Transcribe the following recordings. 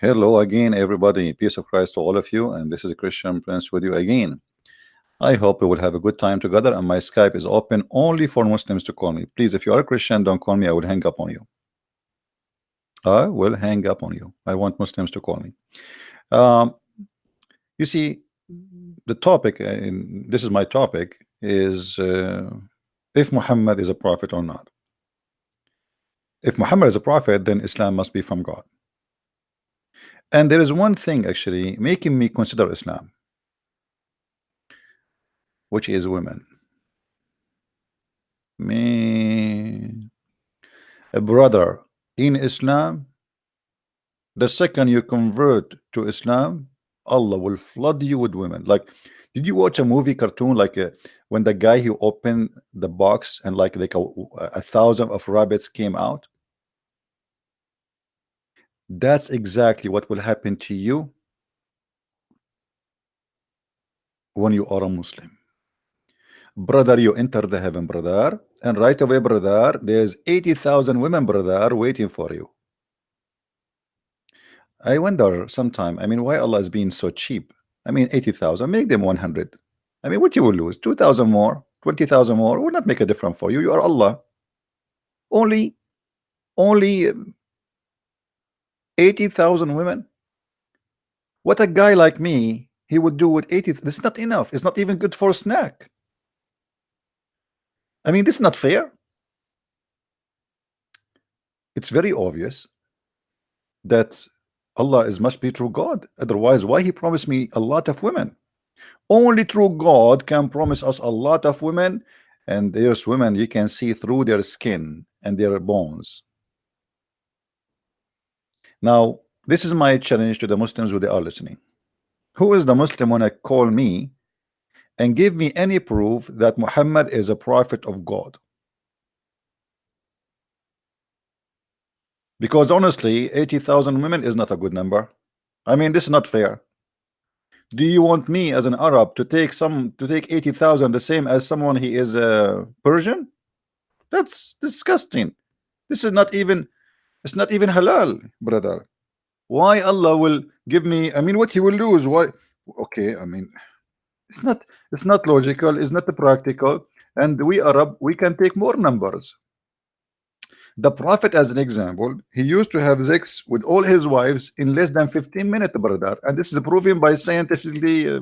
Hello again, everybody. Peace of Christ to all of you. And this is Christian Prince with you again. I hope we will have a good time together. And my Skype is open only for Muslims to call me. Please, if you are a Christian, don't call me. I will hang up on you. I will hang up on you. I want Muslims to call me. Um, you see, the topic, and this is my topic, is if Muhammad is a prophet or not. If Muhammad is a prophet, then Islam must be from God. And there is one thing actually making me consider Islam, which is women. Me, a brother in Islam, the second you convert to Islam, Allah will flood you with women. Like, did you watch a movie cartoon like when the guy who opened the box and like a thousand of rabbits came out? That's exactly what will happen to you when you are a Muslim. Brother, you enter the heaven, brother, and right away, brother, there's 80,000 women, brother, waiting for you. I wonder sometime, I mean, why Allah is being so cheap? I mean, 80,000, make them 100. I mean, what you will lose? 2,000 more, 20,000 more will not make a difference for you. You are Allah. Only 80,000 women. What a guy like me, he would do with 80. This is not enough. It's not even good for a snack. I mean, this is not fair. It's very obvious that Allah must be true God. Otherwise, why he promised me a lot of women? Only true God can promise us a lot of women, and there's women you can see through their skin and their bones. Now, this is my challenge to the Muslims who they are listening. Who is the Muslim when I call me and give me any proof that Muhammad is a prophet of God? Because honestly, 80,000 women is not a good number. I mean, this is not fair. Do you want me as an Arab to take 80,000 the same as someone he is a Persian? That's disgusting. This is not even, it's not even halal, brother. Why Allah will give me, I mean, what he will lose? Why? Okay, I mean, it's not logical, it's not practical, and we Arab, we can take more numbers. The Prophet, as an example, he used to have sex with all his wives in less than 15 minutes, brother, and this is proven by scientifically.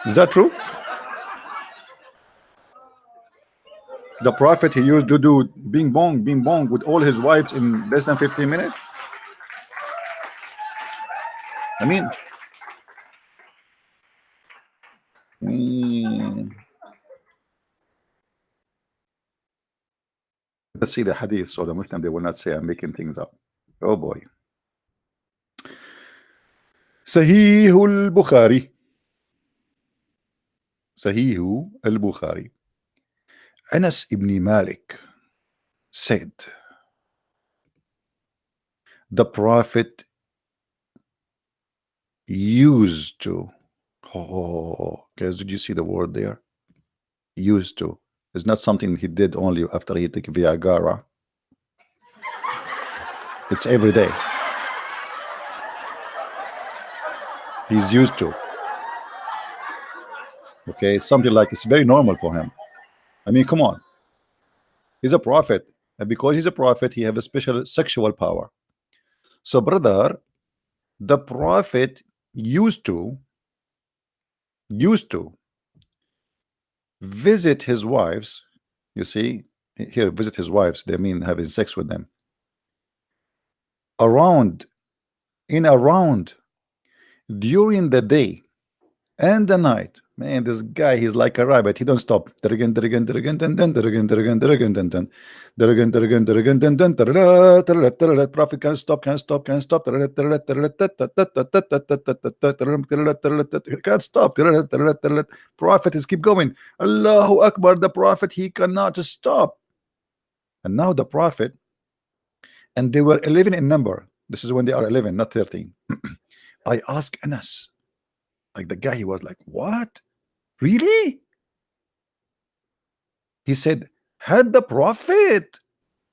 Is that true? The Prophet, he used to do bing bong with all his wives in less than 15 minutes. I mean, let's see the hadith so the Muslim they will not say I'm making things up. Oh boy. Sahih al-Bukhari. Sahih al-Bukhari. Anas ibn Malik said, the Prophet used to, oh guys, did you see the word there? Used to. It's not something he did only after he took Viagra. It's every day. He's used to. Okay, something like it's very normal for him. I mean, come on. He's a prophet, and because he's a prophet, he have a special sexual power. So, brother, the Prophet used to visit his wives. You see here, visit his wives, they mean having sex with them around during the day and the night. Man, this guy, he's like a rabbit. He don't stop. Prophet can't stop. Can't stop. Prophet is keep going. Allahu Akbar. The Prophet, he cannot stop. And now the Prophet, and they were 11 in number. This is when they are 11, not 13. I asked Anas, like the guy, he was like, what? Really? He said, had the Prophet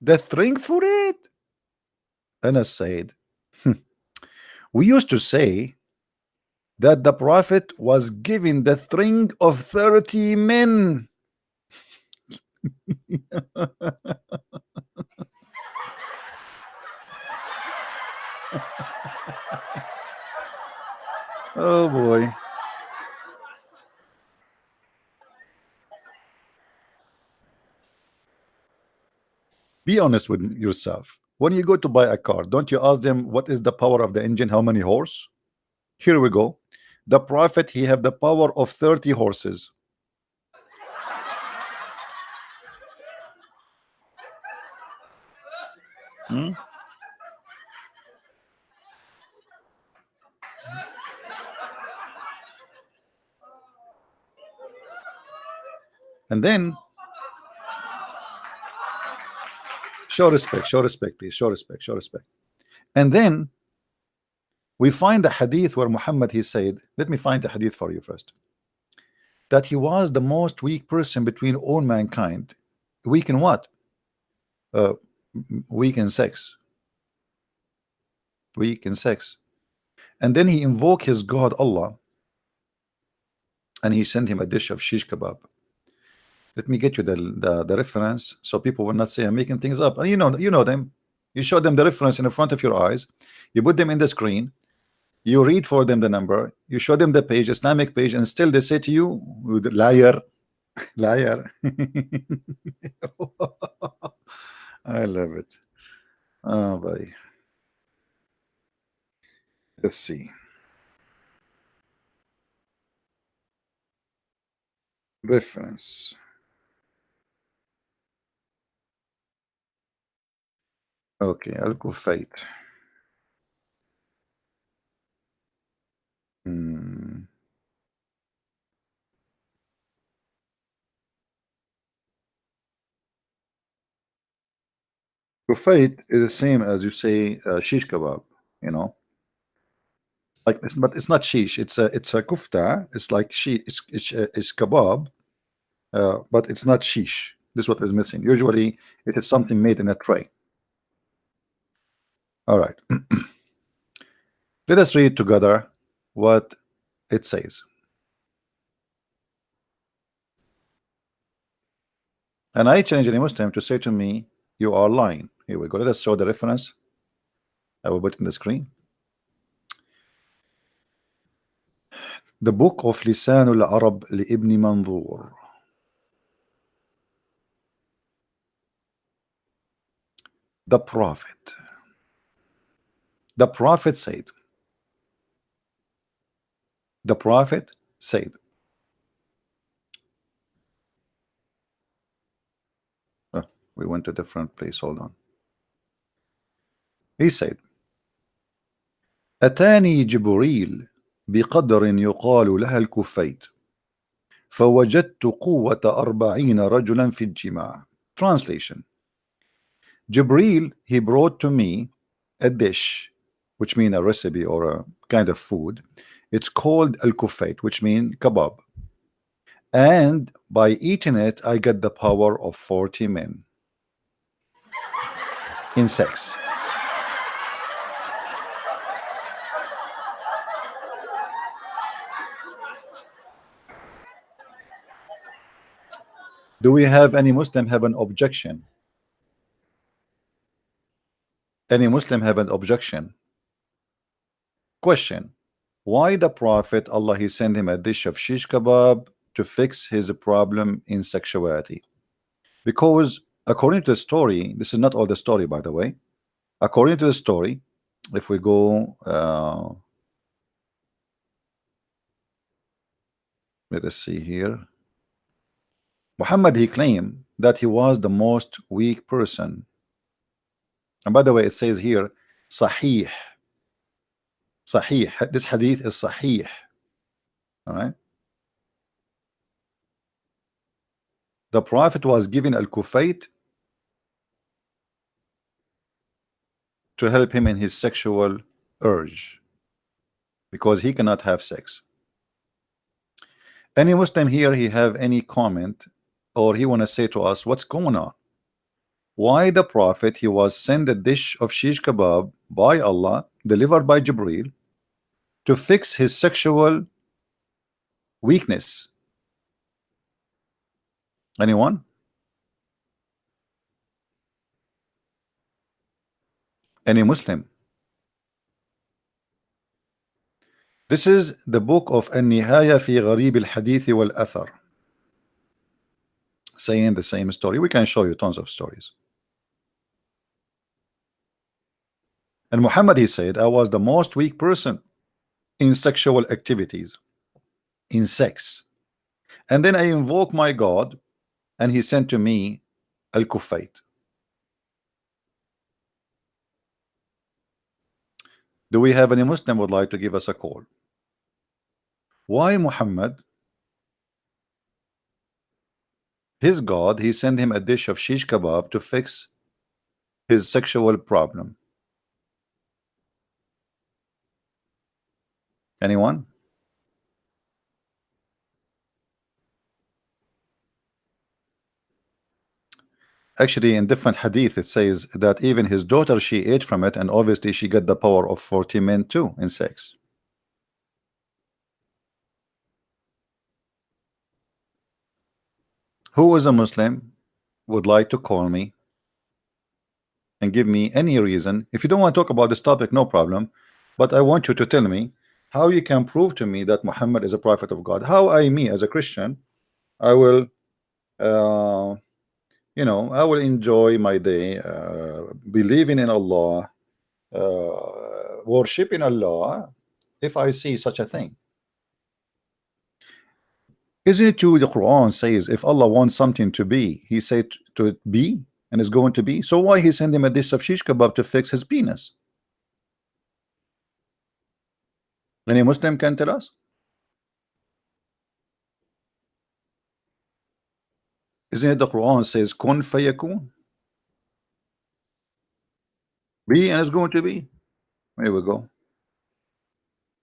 the strength for it? Anas said, we used to say that the Prophet was given the string of 30 men. Oh boy. Be honest with yourself. When you go to buy a car, don't you ask them what is the power of the engine, how many horse? Here we go. The Prophet, he have the power of 30 horses. Hmm? And then show respect, please. Show respect, show respect. And then we find the hadith where Muhammad he said, let me find the hadith for you first, that he was the most weak person between all mankind. Weak in what? Uh, weak in sex. Weak in sex. And then he invoked his God Allah, and he sent him a dish of shish kebab. Let me get you the reference so people will not say I'm making things up. And you know them. You show them the reference in the front of your eyes. You put them in the screen. You read for them the number. You show them the page, Islamic page, and still they say to you, liar, liar. I love it. Oh boy. Let's see. Reference. Okay, Al-Kufayt. Hmm. Kufayt is the same as you say shish kebab, you know. Like this, but it's not shish. It's a kufta. It's like she. It's kebab, but it's not shish. This is what is missing. Usually, it is something made in a tray. All right. Let us read together what it says. And I challenge any Muslim to say to me, "You are lying." Here we go. Let us show the reference. I will put it in the screen. The book of Lisan al-Arab لابن منظور. The Prophet. The Prophet said. The Prophet said. Oh, we went to a different place. Hold on. He said, أتاني جبريل بقدر يقال لها الكفيت فوجدت قوة 40 رجلا في الجماع. Translation. Jibril, he brought to me a dish, which means a recipe or a kind of food. It's called al-kufayt, which means kebab. And by eating it, I get the power of 40 men in sex. Do we have any Muslim have an objection? Any Muslim have an objection? Question. Why the Prophet, Allah, he sent him a dish of shish kebab to fix his problem in sexuality? Because according to the story, this is not all the story, by the way. According to the story, if we go, let us see here. Muhammad, he claimed that he was the most weak person. And by the way, it says here, Sahih. Sahih. This hadith is Sahih. All right. The Prophet was given al-Kufayt to help him in his sexual urge because he cannot have sex. Any Muslim here, he have any comment or he want to say to us what's going on. Why the prophet, he was sent a dish of shish kebab by Allah, delivered by Jibril, to fix his sexual weakness? Anyone? Any Muslim? This is the book of An-Nihaya fi Gharib al-Hadith wal-Athar, saying the same story. We can show you tons of stories. And Muhammad, he said, I was the most weak person in sexual activities, in sex. And then I invoke my God, and he sent to me al-Kufayt. Do we have any Muslim would like to give us a call? Why Muhammad, his God, he sent him a dish of shish kebab to fix his sexual problem? Anyone? Actually, in different hadith, it says that even his daughter, she ate from it, and obviously she got the power of 40 men too in sex. Who is a Muslim would like to call me and give me any reason? If you don't want to talk about this topic, no problem, but I want you to tell me how you can prove to me that Muhammad is a prophet of God. How me as a Christian, I will you know, I will enjoy my day, believing in Allah, worshiping Allah, if I see such a thing. Isn't it true the Quran says if Allah wants something to be, he said to it be, and it's going to be? So why he send him a dish of shish kebab to fix his penis? Any Muslim can tell us? Isn't it the Quran says kun fayakun? Be, and it's going to be. Here we go.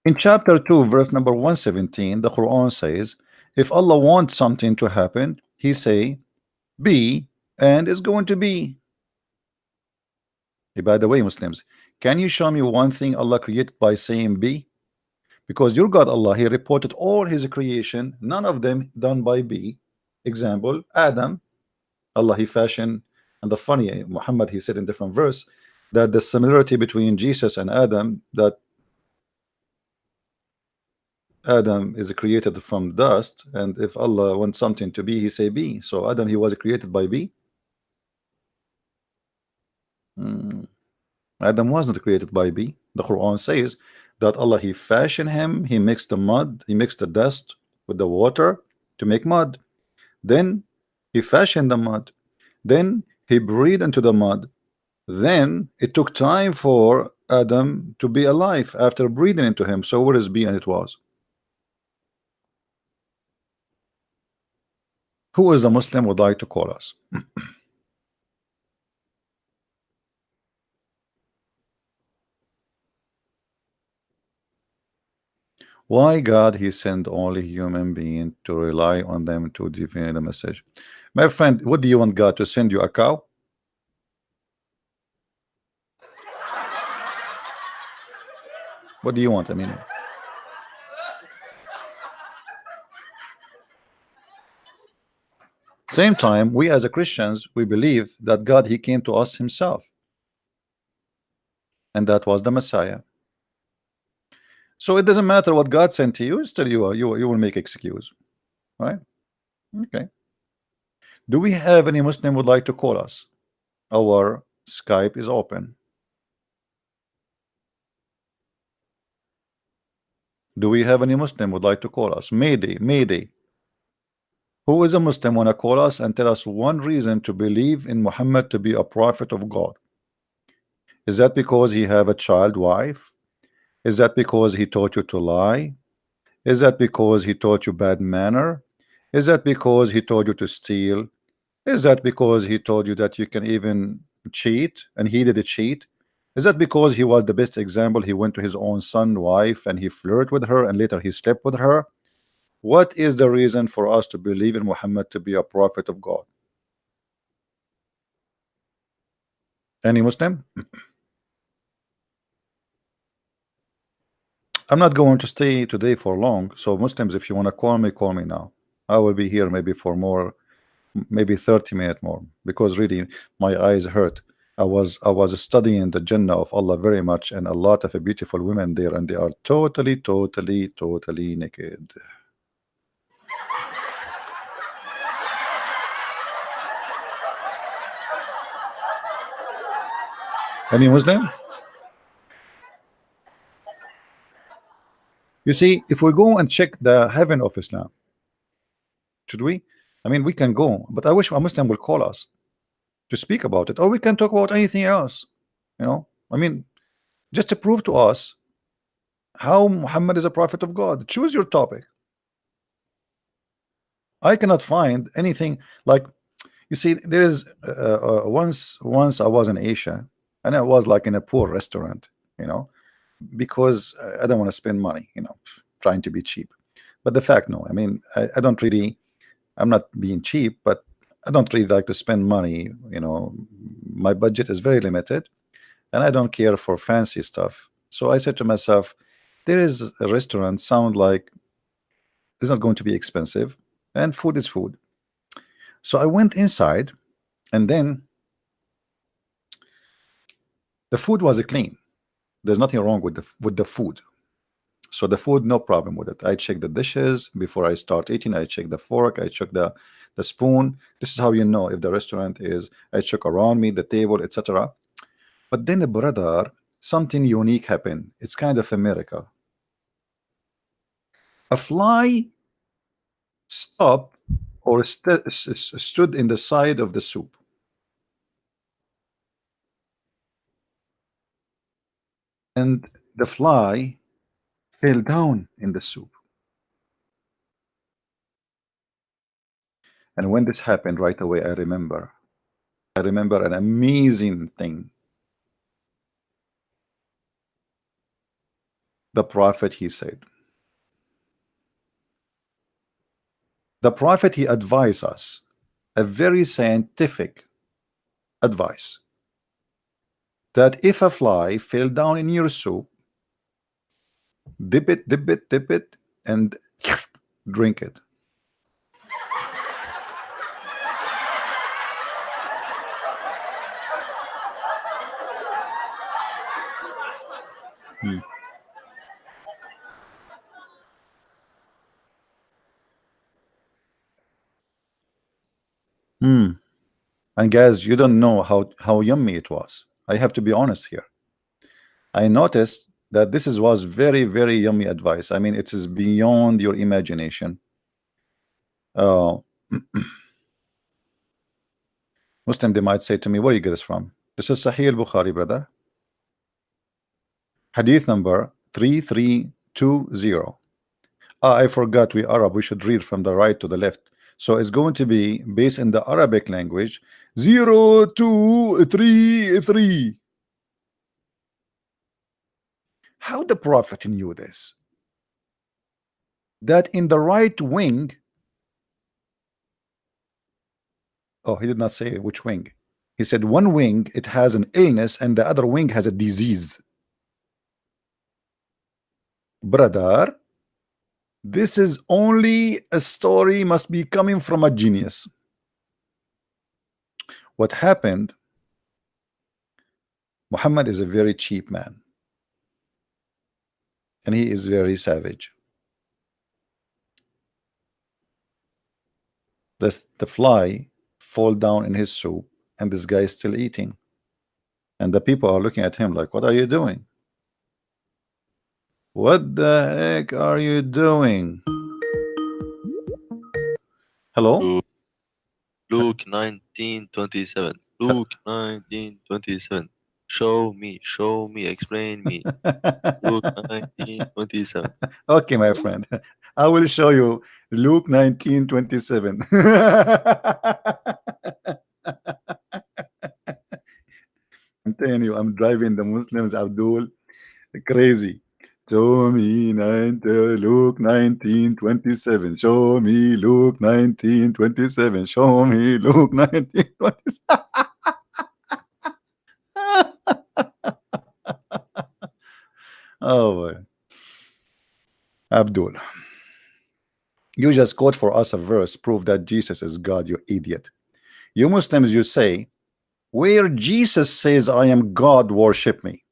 In chapter 2, verse number 117, the Quran says, if Allah wants something to happen, he say, be, and it's going to be. By the way, Muslims, can you show me one thing Allah created by saying be? Because your God Allah, he reported all his creation, none of them done by be. Example, Adam, Allah he fashioned, and the funny, Muhammad he said in different verse that the similarity between Jesus and Adam, that Adam is created from dust, and if Allah wants something to be, he say be. So Adam, he was created by be. Adam wasn't created by be. The Quran says that Allah he fashioned him, he mixed the mud, he mixed the dust with the water to make mud. Then he fashioned the mud, then he breathed into the mud. Then it took time for Adam to be alive after breathing into him. So where is be? And it was. Who is a Muslim would like to call us? Why God he sent only human being to rely on them to define the message? My friend, what do you want God to send you, a cow? What do you want? I mean, same time, we as a Christians, we believe that God he came to us himself, and that was the Messiah. So it doesn't matter what God sent to you, still you will make excuse, right? Okay. Do we have any Muslim would like to call us? Our Skype is open. Do we have any Muslim would like to call us? Mayday, Mayday. Who is a Muslim wanna call us and tell us one reason to believe in Muhammad to be a prophet of God? Is that because he have a child wife? Is that because he taught you to lie? Is that because he taught you bad manner? Is that because he told you to steal? Is that because he told you that you can even cheat and he did cheat? Is that because he was the best example? He went to his own son wife and he flirted with her and later he slept with her? What is the reason for us to believe in Muhammad to be a prophet of God? Any Muslim? I'm not going to stay today for long, so Muslims, if you want to call me now. I will be here maybe for more, maybe 30 minutes more, because really my eyes hurt. I was studying the Jannah of Allah very much, and a lot of beautiful women there, and they are totally naked. Any Muslim? You see, if we go and check the heaven of Islam, should we? I mean, we can go, but I wish a Muslim will call us to speak about it, or we can talk about anything else. I mean, just to prove to us how Muhammad is a prophet of God. Choose your topic. I cannot find anything like, you see, there is once I was in Asia, and I was like in a poor restaurant, you know, because I don't want to spend money, trying to be cheap. But the fact, no, I mean, I don't really, I'm not being cheap, but I don't really like to spend money. My budget is very limited, and I don't care for fancy stuff. So I said to myself, there is a restaurant sound like it's not going to be expensive, and food is food. So I went inside, and then the food was clean. There's nothing wrong with the food. So the food, no problem with it. I check the dishes before I start eating. I check the fork. I check the spoon. This is how you know if the restaurant is. I check around me, the table, etc. But then, brother, something unique happened. It's kind of a miracle. A fly stopped or stood in the side of the soup. And the fly fell down in the soup. And when this happened, right away, I remember an amazing thing. The prophet, he said. The prophet, he advised us a very scientific advice that if a fly fell down in your soup, dip it, and drink it. Hmm. Hmm. And guys, you don't know how yummy it was. I have to be honest here. I noticed that was very yummy advice. I mean, it is beyond your imagination. Uh, Muslim, they might say to me, where you get this from? This is Sahih al-Bukhari, brother. Hadith number 3320. I forgot we Arab. We should read from the right to the left. So it's going to be based in the Arabic language 0233. How the Prophet knew this? That in the right wing, oh, he did not say which wing. He said one wing, it has an illness, and the other wing has a disease. Brother, this is only a story must be coming from a genius. What happened? Muhammad is a very cheap man, and he is very savage. The fly fall down in his soup, and this guy is still eating, and the people are looking at him like, what are you doing? What the heck are you doing? Hello? Luke 19:27. Luke 19:27. Show me, explain me. Luke 19:27. Okay, my friend, I will show you Luke 19:27. I'm telling you, I'm driving the Muslims, Abdul, crazy. Show me Luke 19:27. Show me Luke 19:27. Show me Luke 19:27. Oh boy. Abdul, you just quote for us a verse, prove that Jesus is God, you idiot. You Muslims, you say, where Jesus says, I am God, worship me.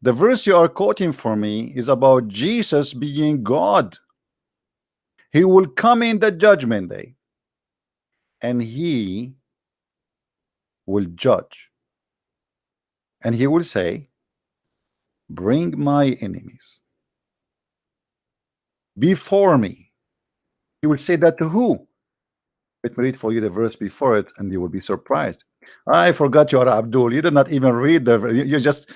The verse you are quoting for me is about Jesus being God. He will come in the judgment day and he will judge. And he will say, bring my enemies before me. He will say that to who? Let me read for you the verse before it and you will be surprised. I forgot you are Abdul. You did not even read you just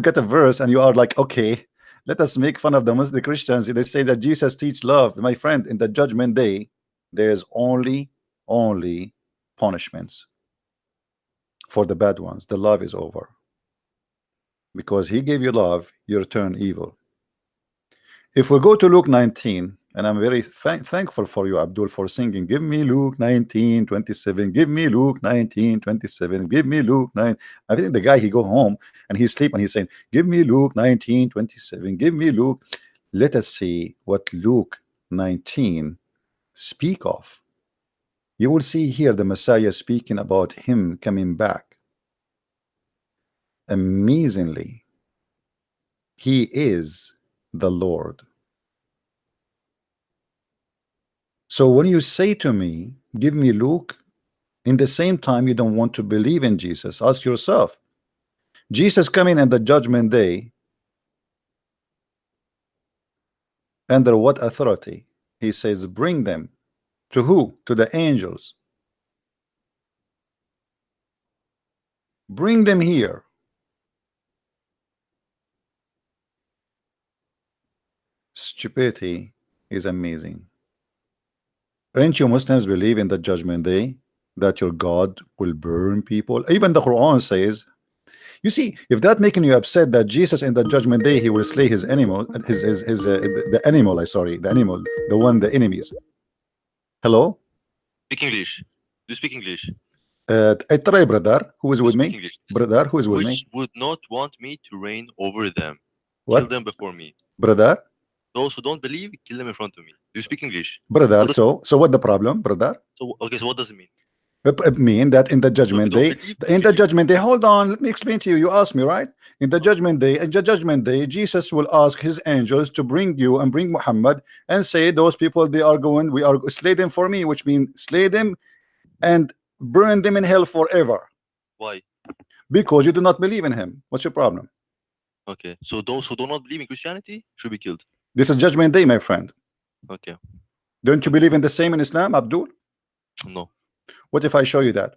get a verse and you are like, okay, let us make fun of the Christians. They say that Jesus teach love. My friend, in the judgment day, there's only punishments for the bad ones. The love is over. Because he gave you love, you return evil. If we go to Luke 19, and I'm very thankful for you, Abdul, for singing, give me Luke 19:27, give me Luke 19:27, give me Luke 9. I think the guy, he go home and he sleep and he's saying, give me Luke 19:27, give me Luke. Let us see what Luke 19 speak of. You will see here the Messiah speaking about him coming back. Amazingly, he is the Lord. So when you say to me, give me Luke, in the same time you don't want to believe in Jesus, ask yourself, Jesus coming in the judgment day, under what authority? He says, bring them. To who? To the angels. Bring them here. Stupidity is amazing. Don't you Muslims believe in the judgment day that your God will burn people? Even the Quran says, you see, if that making you upset that Jesus in the judgment day he will slay his animal, the animal, the enemies. Hello? Speak English. Do you speak English? I try, brother. Who is Do with speak me? English. Brother, who is with me? Which would not want me to reign over them. What? Kill them before me. Brother? Those who don't believe, kill them in front of me. Do you speak English? Brother, so what the problem, brother? So okay, so what does it mean? It mean that in the judgment day, hold on, let me explain to you. You asked me, right? In the judgment day, Jesus will ask his angels to bring you and bring Muhammad and say, those people, they are going, we are slay them for me, which means slay them and burn them in hell forever. Why? Because you do not believe in him. What's your problem? Okay, so those who do not believe in Christianity should be killed. This is judgment day, my friend. Okay. Don't you believe in the same in Islam, Abdul? No. What if I show you that?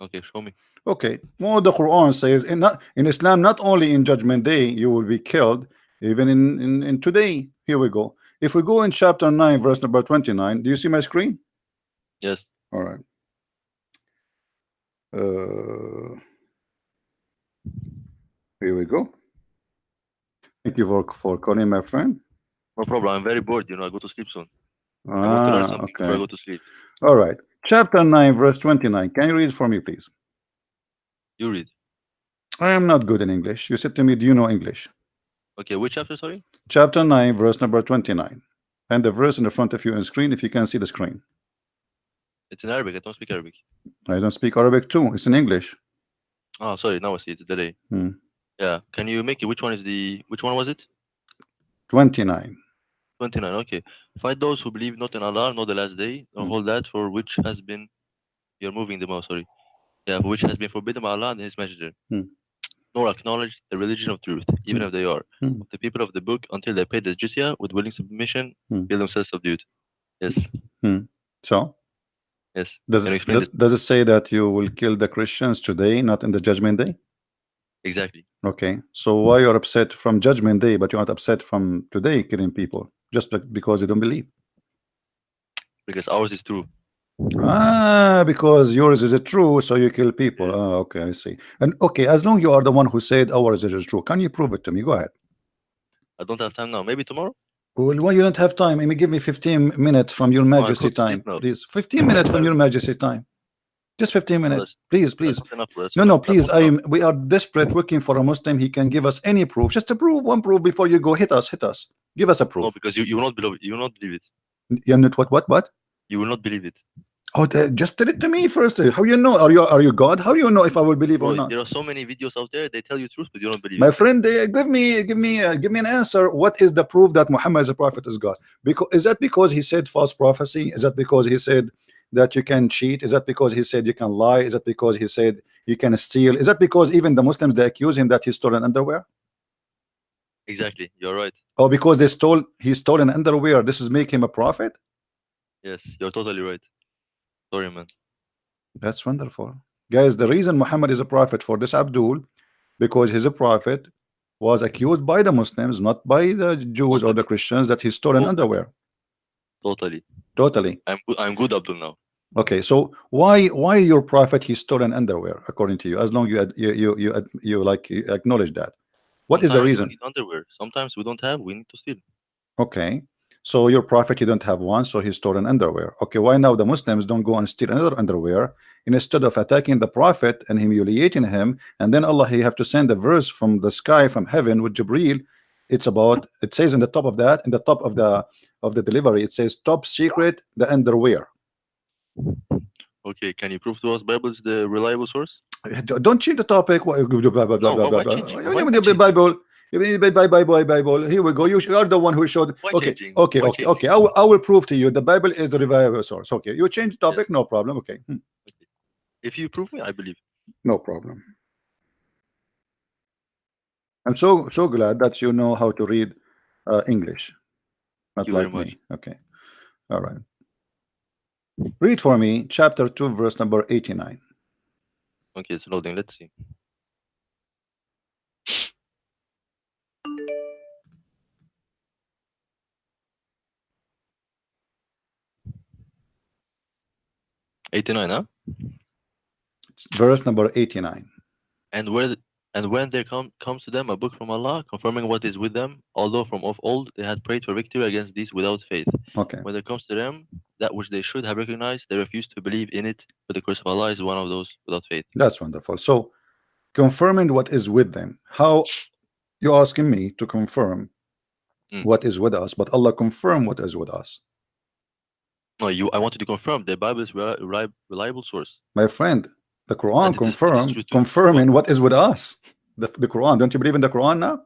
Okay, show me. Okay. Well, the Quran says in Islam, not only in judgment day you will be killed, even in today. Here we go. If we go in chapter 9, verse number 29, do you see my screen? Yes. All right. Here we go. Thank you for calling, my friend. No problem. I'm very bored. I go to sleep soon. I want to learn something before I go to sleep. All right. Chapter 9, verse 29. Can you read it for me, please? You read. I am not good in English. You said to me, do you know English? Okay, which chapter, sorry? Chapter 9, verse number 29. And the verse in the front of you on screen, if you can see the screen. It's in Arabic. I don't speak Arabic. I don't speak Arabic too. It's in English. Oh, sorry. Now I see. It's a delay. Yeah. Can you make it? Which one was it? 29. 29. Okay. Fight those who believe not in Allah, nor the last day, nor hold that for which has been. You're moving the mouse. Sorry. Yeah, for which has been forbidden by Allah and His Messenger. Nor acknowledge the religion of truth, even if they are of the people of the book, until they pay the jizya with willing submission, feel themselves subdued. Yes. So? Yes. Does it say that you will kill the Christians today, not in the judgment day? Exactly. Okay. So why you're upset from judgment day, but you're not upset from today killing people? Just because you don't believe? Because ours is true. Because yours is true, so you kill people. Okay, I see. And okay, as long you are the one who said ours is true, can you prove it to me? Go ahead. I don't have time now. Maybe tomorrow. Well, why you don't have time? I mean, give me 15 minutes from your I majesty go to sleep time, now. please. 15 minutes from your majesty time. Just 15 No, minutes, please, please. That's not enough, bro. That's No, not no, enough. That's please. not enough. We are desperate looking for a Muslim. He can give us any proof. Just a proof, one proof before you go. Hit us, hit us. Give us a No, proof. because you will not believe it. You will not believe it. You're not what? You will not believe it. Oh, just tell it to me first. How you know? Are you God? How you know if I will believe or Bro, not? there are so many videos out there. They tell you truth, but you don't believe My it. friend, give me an answer. What is the proof that Muhammad is a prophet is God? Because is that because he said false prophecy? Is that because he said that you can cheat? Is that because he said you can lie? Is that because he said you can steal? Is that because even the Muslims they accuse him that he stole an underwear? Exactly. You're right. Oh, because he stole an underwear. This is make him a prophet? Yes, you're totally right. Sorry, man. That's wonderful. Guys, the reason Muhammad is a prophet for this Abdul, because he's a prophet, was accused by the Muslims, not by the Jews or the Christians, that he stole an underwear. Totally. Totally. I'm good, Abdul, now. Okay, so why your prophet he stole an underwear according to you? As long you like you acknowledge that. What is the Sometimes reason? we need underwear. Sometimes we don't have. We need to steal. Okay, so your prophet you don't have one, so he stole an underwear. Okay, why now the Muslims don't go and steal another underwear instead of attacking the prophet and humiliating him, and then Allah he have to send a verse from the sky from heaven with Jibril. It's about, it says in the top of that, in the top of the delivery, it says top secret the underwear. Okay, can you prove to us Bible is the reliable source? Don't change the topic. No, why changing? Why changing? Bible. Here we go. You are the one who showed. Why Okay, changing? okay, Why okay, changing? okay. I will prove to you the Bible is the reliable source. Okay, you change the topic, Yes. no problem. Okay, If you prove me, I believe. no problem. I'm so glad that you know how to read English, not Thank you very like much. me. Okay, all right. Read for me chapter 2, verse number 89. Okay, it's loading. Let's see. '89, huh? It's verse number 89. And when there comes to them a book from Allah, confirming what is with them, although from of old they had prayed for victory against these without faith. Okay, When there comes to them that which they should have recognized, they refuse to believe in it, but the curse of Allah is one of those without faith. that's wonderful. So confirming what is with them. How you asking me to confirm what is with us, but Allah confirm what is with us? No, I wanted to confirm the Bible is reliable source. My friend, the Quran And it is true to confirming what is with us. The Quran, don't you believe in the Quran now?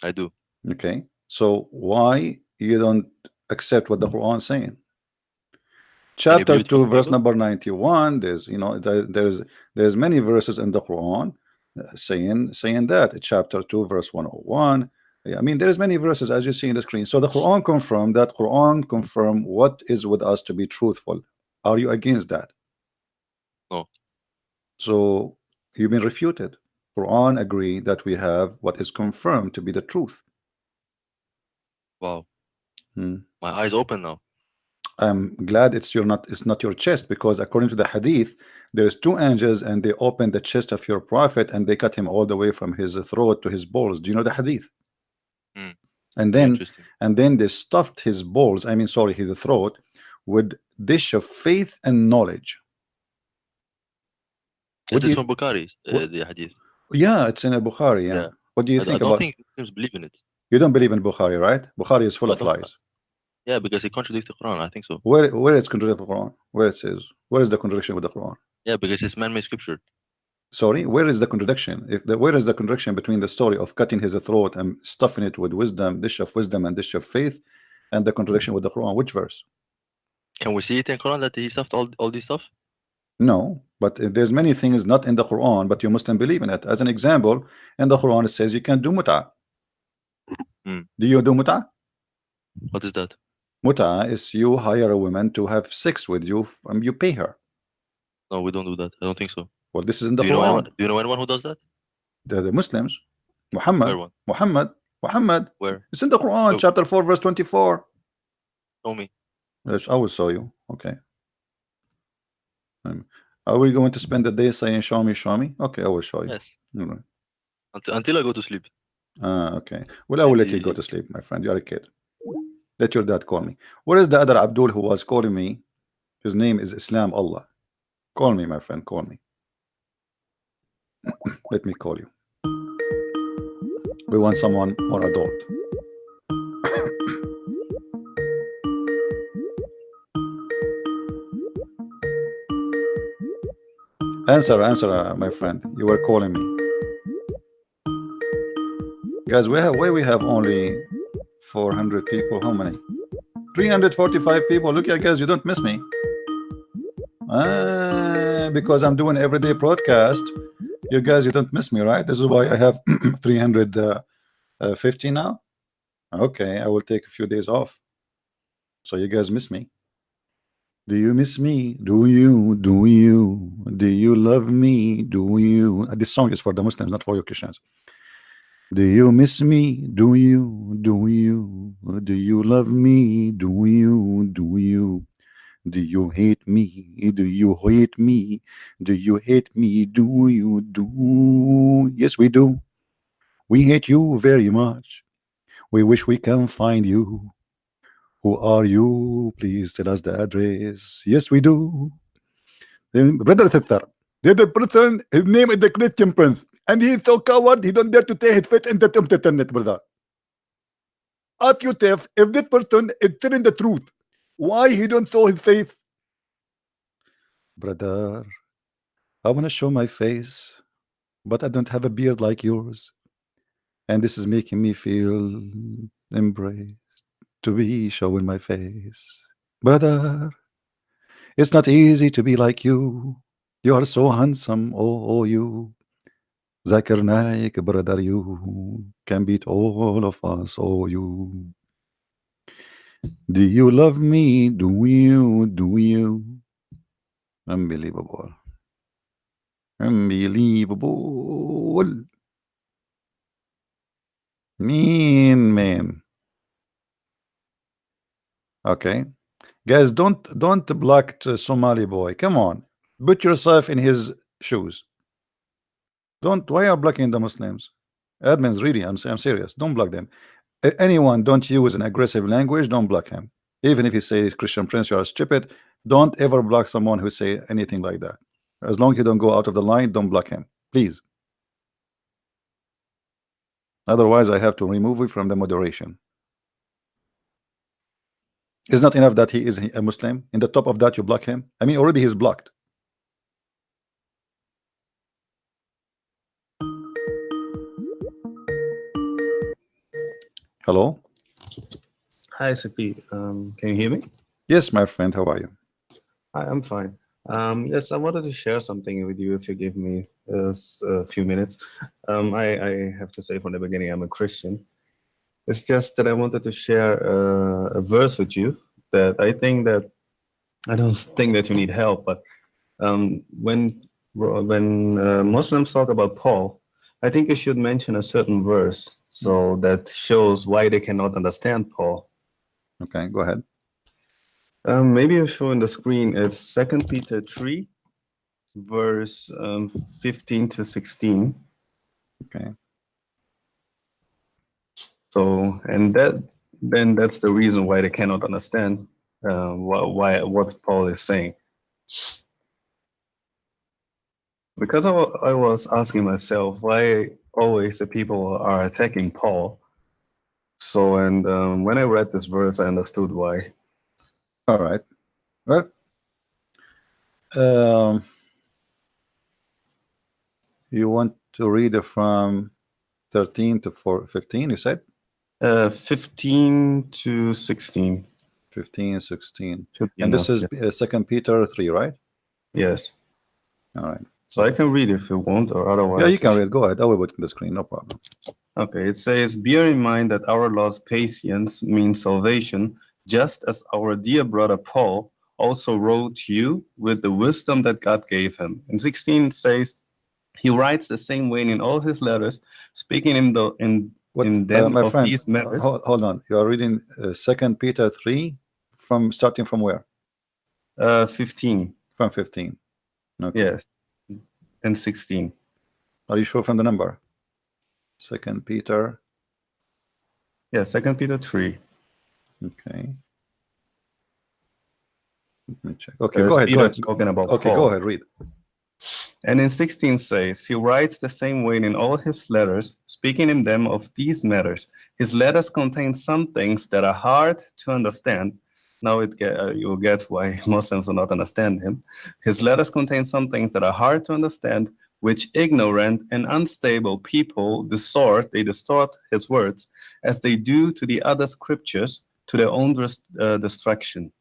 I do. Okay, so why you don't accept what the Quran is saying? Chapter 2, verse number 91. There's there's many verses in the Quran saying that. Chapter 2, verse 101. I mean, there's many verses as you see in the screen. So the Quran confirm what is with us to be truthful. Are you against that? No. So you've been refuted. Quran agree that we have what is confirmed to be the truth. Wow. My eyes open now. I'm glad it's not your chest, because according to the hadith, there's two angels and they opened the chest of your prophet and they cut him all the way from his throat to his balls. Do you know the hadith? And then they stuffed his balls, I mean sorry, his throat, with dish of faith and knowledge. It is from Bukhari, the hadith. Yeah, it's in a Bukhari. Yeah. What do you think about? I don't think Muslims believe in it. You don't believe in Bukhari, right? Bukhari is full of lies. Yeah, because it contradicts the Quran. I think so. Where it's contradicting the Quran? Where it says? Where is the contradiction with the Quran? Yeah, because it's man-made scripture. Sorry, where is the contradiction? Where is the contradiction between the story of cutting his throat and stuffing it with wisdom, dish of wisdom and dish of faith, and the contradiction with the Quran? Which verse? Can we see it in Quran that he stuffed all this stuff? No, but there's many things not in the Quran, but you Muslim believe in it. As an example, in the Quran it says you can do mut'ah. Do you do mut'ah? What is that? Mut'ah is you hire a woman to have sex with you, you pay her. No, we don't do that. I don't think so. Well, this is in the Quran. Do you know anyone who does that? The Muslims. Muhammad. Where? It's in the Quran, chapter 4, verse 24. Show me. Yes, I will show you. Okay. Are we going to spend the day saying show me? Okay, I will show you. Yes. Right. Until I go to sleep. Okay. Well, I will let you go to sleep, my friend. You are a kid. Let your dad call me. Where is the other Abdul who was calling me? His name is Islam Allah. Call me, my friend. Call me. Let me call you. We want someone more adult. Answer, my friend. You were calling me. Guys, we have only 400 people. How many? 345 people. Look at guys, you don't miss me. Because I'm doing everyday broadcast. You guys, you don't miss me, right? This is why I have 350 now. Okay, I will take a few days off. So you guys miss me. Do you miss me? Do you? Do you? Do you love me? Do you? This song is for the Muslims, not for you Christians. Do you miss me? Do you? Do you? Do you love me? Do you? Do you? Do you hate me? Do you hate me? Do you hate me? Do you? Do? Yes, we do. We hate you very much. We wish we can find you. Who are you? Please tell us the address. Yes, we do. Brother sister, the other person, his name is the Christian Prince, and he is so coward, he don't dare to take his faith in the internet, brother. Ask yourself, if this person is telling the truth, why he don't show his face? Brother, I want to show my face, but I don't have a beard like yours. And this is making me feel embraced to be showing my face. Brother, it's not easy to be like you. You are so handsome, oh you. Zakir Naik, brother, you can beat all of us, oh you. Do you love me? Do you? Do you? Unbelievable. Unbelievable. Mean man. Okay. Guys, don't block the Somali boy. Come on. Put yourself in his shoes. Don't, why are blocking the Muslims? Admins, really, I'm serious. Don't block them. Anyone, don't use an aggressive language, don't block him. Even if he says, Christian Prince, you are stupid, don't ever block someone who say anything like that. As long as you don't go out of the line, don't block him, please. Otherwise, I have to remove you from the moderation. It's not enough that he is a Muslim. In the top of that, you block him. I mean, already he's blocked. Hello? Hi, CP. Can you hear me? Yes, my friend. How are you? Hi, I'm fine. Yes, I wanted to share something with you if you give me a few minutes. I have to say from the beginning, I'm a Christian. It's just that I wanted to share a verse with you that I don't think that you need help, but when Muslims talk about Paul, I think you should mention a certain verse so that shows why they cannot understand Paul. Okay, go ahead. Maybe I'll show on the screen. It's 2 Peter 3, verse 15 to 16. Okay. So, and that's the reason why they cannot understand what Paul is saying. Because I was asking myself why always the people are attacking Paul. So, and when I read this verse, I understood why. All right. Well, you want to read it from 13 to 15, you said? 15 to 16. 15, 16. Should be And enough, this is yes. 2 Peter 3, right? Yes. All right. So I can read if you want, or otherwise. Yeah, you can read. Go ahead. I will put it on the screen. No problem. Okay, it says, bear in mind that our Lord's patience means salvation, just as our dear brother Paul also wrote to you with the wisdom that God gave him. In 16 says, he writes the same way in all his letters, speaking in them my of friend, these matters. hold on. You are reading 2 Peter 3 from starting from where? 15. From 15. Okay. Yes, and 16. Are you sure from the number? 2 Peter Yeah, 2 Peter 3. Okay. Let me check. Okay, There's go ahead. Go Peter ahead. talking about Okay, Paul. go ahead. Read. And in 16 says, he writes the same way in all his letters, speaking in them of these matters. His letters contain some things that are hard to understand. Now you'll get why Muslims do not understand him. His letters contain some things that are hard to understand, which ignorant and unstable people they distort his words, as they do to the other scriptures, to their own destruction.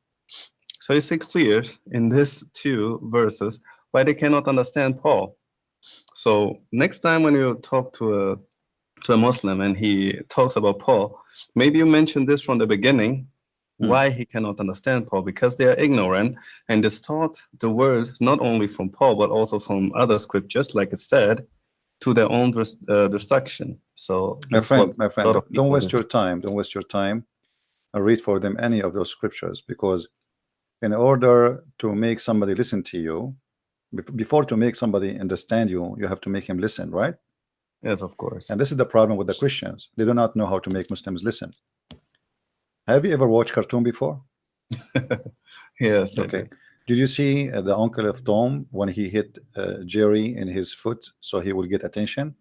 So it's clear in these two verses why they cannot understand Paul. So next time when you talk to a Muslim and he talks about Paul, maybe you mention this from the beginning, why he cannot understand Paul, because they are ignorant and distort the word not only from Paul but also from other scriptures, like it said, to their own destruction. So My this is what friend, a lot of don't people waste do. your time. Don't waste your time and read for them any of those scriptures, because in order to make somebody listen to you, before to make somebody understand you, you have to make him listen, right? Yes, of course. And this is the problem with the Christians. They do not know how to make Muslims listen. Have you ever watched cartoon before? Yes. Okay. Did you see the uncle of Tom when he hit Jerry in his foot so he will get attention?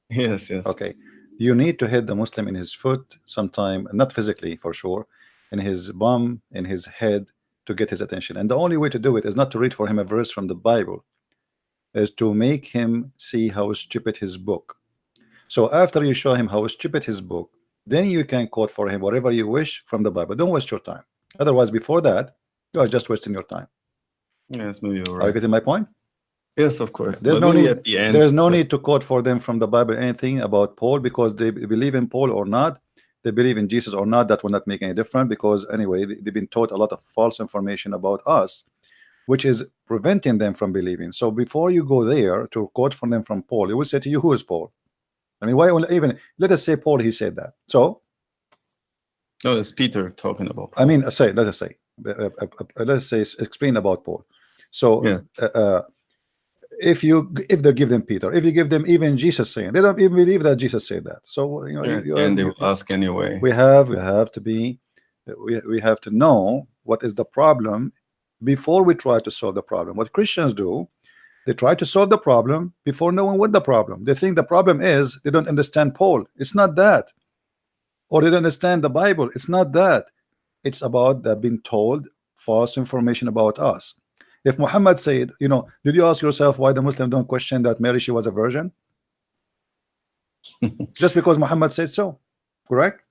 Yes. Okay. You need to hit the Muslim in his foot sometime, not physically for sure, in his bum, in his head, to get his attention. And the only way to do it is not to read for him a verse from the Bible, is to make him see how stupid his book. So after you show him how stupid his book, then you can quote for him whatever you wish from the Bible. Don't waste your time. Otherwise, before that, you are just wasting your time. Yes, maybe you're Are you right. getting my point? Yes, of course. There's But no maybe need. at the end, There's no so- need to quote for them from the Bible anything about Paul, because they believe in Paul or not, they believe in Jesus or not. That will not make any difference, because anyway, they've been taught a lot of false information about us, which is preventing them from believing. So before you go there to quote from them from Paul, you will say to you, who is Paul? I mean, why even let us say Paul, he said that. So No, it's Peter talking about Paul. I mean, let us say, explain about Paul. So Yeah. if they give them Peter, if you give them even Jesus saying, they don't even believe that Jesus said that. So you know, And they will ask anyway. we have to know what is the problem before we try to solve the problem. What Christians do, they try to solve the problem before knowing what the problem. They think the problem is they don't understand Paul. It's not that. Or they don't understand the Bible. It's not that. It's about they've been told false information about us. If Muhammad said, you know, did you ask yourself why the Muslims don't question that Mary, she was a virgin? Just because Muhammad said so, correct?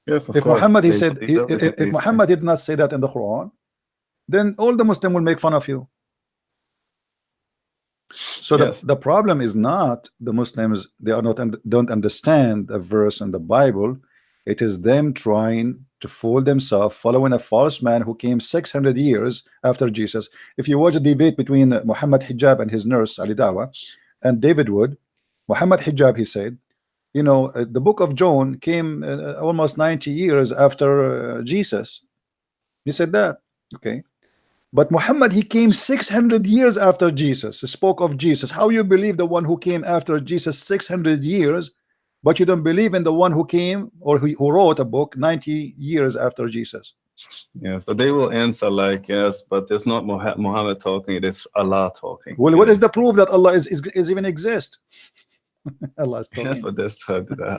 Yes, of If course. Muhammad, he They said, believe everything if they say. Muhammad did not say that in the Quran, then all the Muslims will make fun of you. So Yes. the problem is not the Muslims, they are not don't understand a verse in the Bible. It is them trying to fool themselves, following a false man who came 600 years after Jesus. If you watch a debate between Muhammad Hijab and his nurse Ali Dawa and David Wood, Muhammad Hijab, he said, you know, the book of John came almost 90 years after Jesus. He said that. Okay. But Muhammad, he came 600 years after Jesus, spoke of Jesus. How you believe the one who came after Jesus 600 years, but you don't believe in the one who came or who wrote a book 90 years after Jesus? Yes, but they will answer like, yes, but it's not Muhammad talking, it is Allah talking. Well, what is the proof that Allah is even exist? Allah is talking. Yes, but that's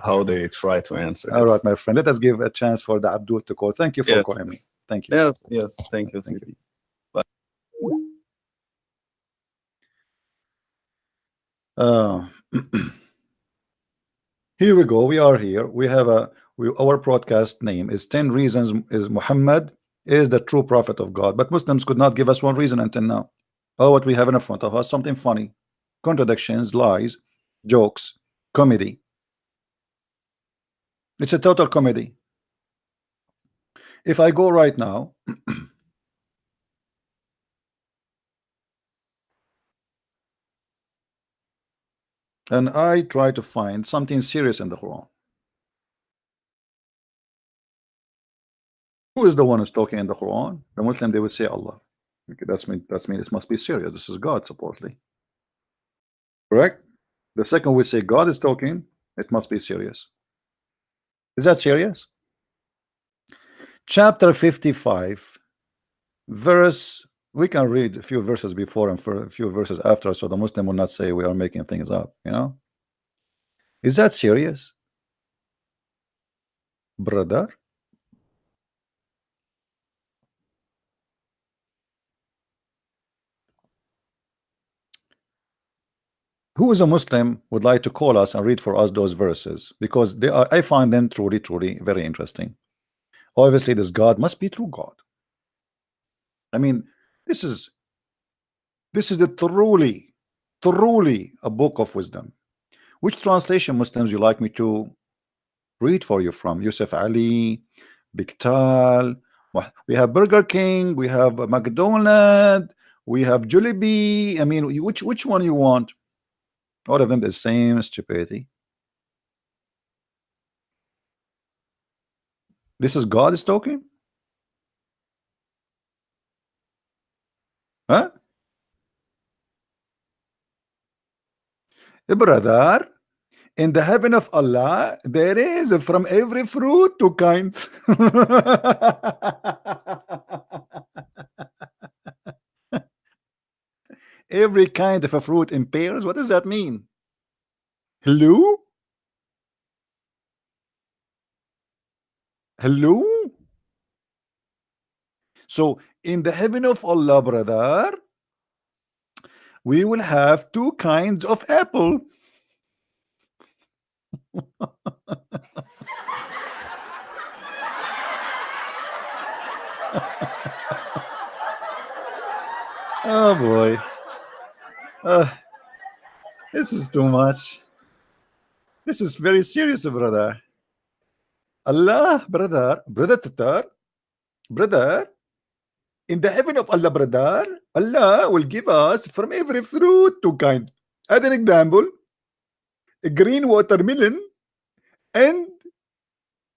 how they try to answer All this. right, my friend, let us give a chance for the Abdul to call. Thank you for Yes, calling me. yes. Thank you. Yes, thank you. Thank you. Here we go. We are here. We have our broadcast name is 10 reasons is Muhammad is the true prophet of God. But Muslims could not give us one reason until now. Oh, what we have in front of us, something funny, contradictions, lies, jokes, comedy. It's a total comedy. If I go right now and I try to find something serious in the Quran, who is the one who's talking in the Quran? The Muslim, they would say Allah. Okay, that's mean this must be serious. This is God, supposedly. Correct? The second would say God is talking, it must be serious. Is that serious? Chapter 55, verse, we can read a few verses before and for a few verses after, so the Muslim will not say we are making things up, you know? Is that serious, brother? Who is a Muslim would like to call us and read for us those verses, because they are, I find them truly very interesting. Obviously this God must be true God. I mean, this is a truly a book of wisdom. Which translation, Muslims, you like me to read for you from? Yusuf Ali, Biktal, we have Burger King, we have McDonald's, we have Jollibee. I mean, which one you want? All of them the same stupidity. This is God is talking? Huh? Brother, in the heaven of Allah, there is from every fruit two kinds. Every kind of a fruit in pairs. What does that mean? Hello? Hello? So in the heaven of Allah, brother, we will have two kinds of apple. Oh boy. This is too much. This is very serious, brother. Allah, brother, brother, in the heaven of Allah, brother, Allah will give us from every fruit two kind. As an example, a green watermelon and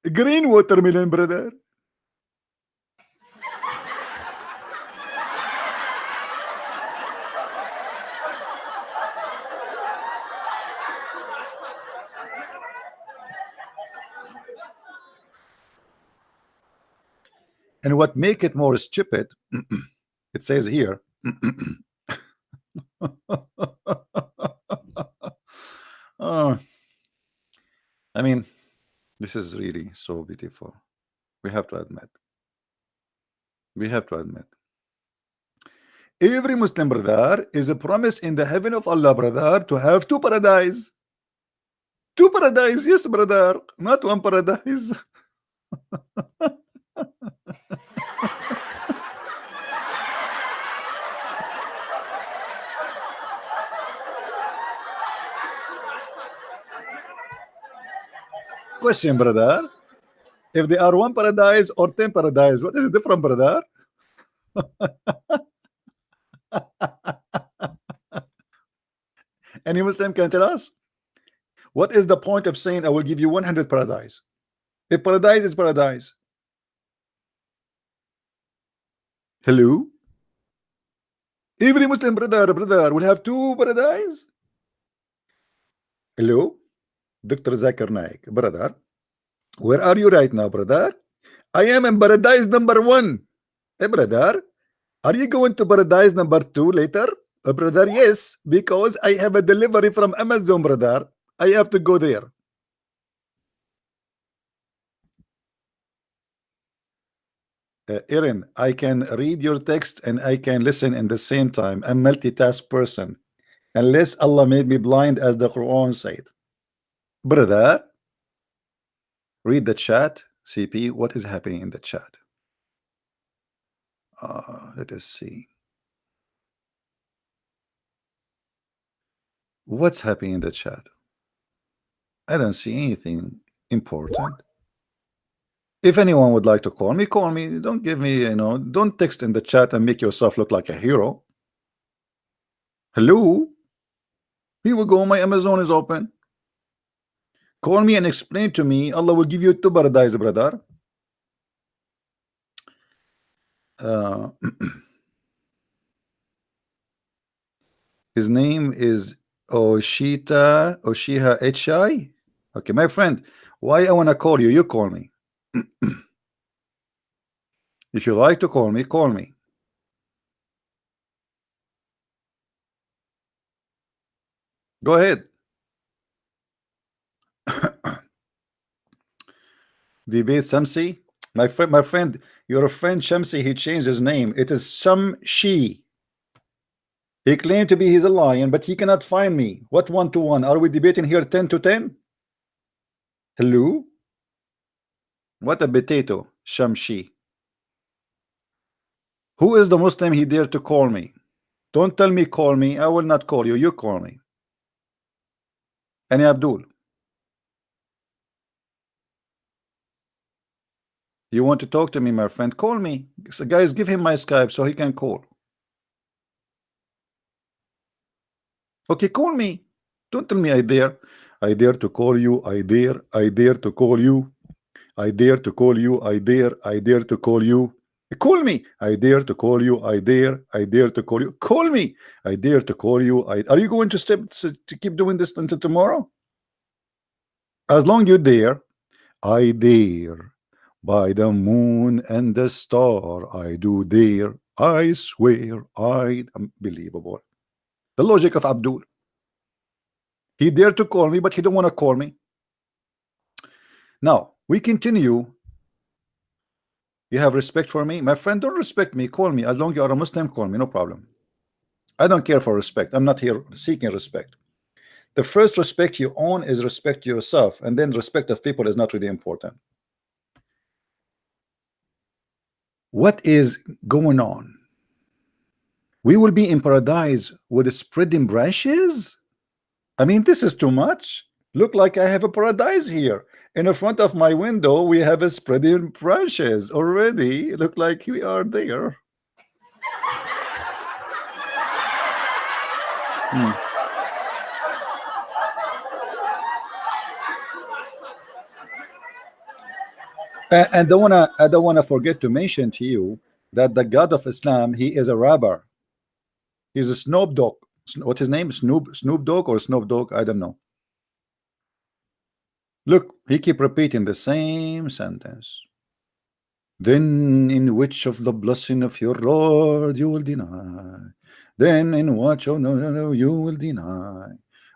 a green watermelon, brother. And what make it more stupid, it says here, I mean, this is really so beautiful. We have to admit. We have to admit. Every Muslim brother is a promise in the heaven of Allah, brother, to have two paradise. Two paradise, yes, brother, not one paradise. Question, brother. If they are one paradise or 10 paradise, what is the difference, brother? Any Muslim can tell us? What is the point of saying I will give you 100 paradise? If paradise is paradise. Hello? Every Muslim brother will have two paradise? Hello? Dr. Zakir Naik, brother. Where are you right now, brother? I am in paradise number 1. Hey, brother, are you going to paradise number 2 later? Brother, yes, because I have a delivery from Amazon, brother. I have to go there. Aaron, I can read your text and I can listen in the same time. I'm multitask person. Unless Allah made me blind, as the Quran said. Brother, read the chat. CP, what is happening in the chat? Let us see. What's happening in the chat? I don't see anything important. If anyone would like to call me, call me. Don't give me, don't text in the chat and make yourself look like a hero. Hello? Here we go. My Amazon is open. Call me and explain to me. Allah will give you two paradise, brother. His name is Oshiha Hi. Okay, my friend, Why I want to call you? You call me. If you like to call me, call me. Go ahead. Debate Shamsi. My friend, your friend Shamsi, he changed his name. It is Shamshi. He claimed to be he's a lion, but he cannot find me. What 1-to-1? Are we debating here 10-10? Hello? What a potato, Shamshi. Who is the Muslim he dared to call me? Don't tell me call me. I will not call you. You call me. Any Abdul. You want to talk to me, my friend? Call me. So guys, give him my Skype so he can call. Okay, call me. Don't tell me I dare. I dare to call you. I dare to call you. I dare to call you. I dare to call you. Call me. I dare to call you. I dare to call you. Call me. I dare to call you. Are you going to keep doing this until tomorrow? As long you dare, I dare. By the moon and the star, I do dare. I swear, unbelievable. The logic of Abdul. He dared to call me, but he don't want to call me. Now we continue. You have respect for me, my friend. Don't respect me. Call me. As long as you are a Muslim, call me. No problem. I don't care for respect. I'm not here seeking respect. The first respect you own is respect to yourself, and then respect of people is not really important. What is going on? We will be in paradise with spreading branches? I mean, this is too much. Look like I have a paradise here. In the front of my window, we have a spreading branches already. Look like we are there. And I don't wanna forget to mention to you that the God of Islam, he is a rapper. He's a Snoop Dogg. What's his name? Snoop Dogg or Snoop Dogg? I don't know. Look, he keep repeating the same sentence. Then in which of the blessing of your Lord you will deny? Then in what no you will deny?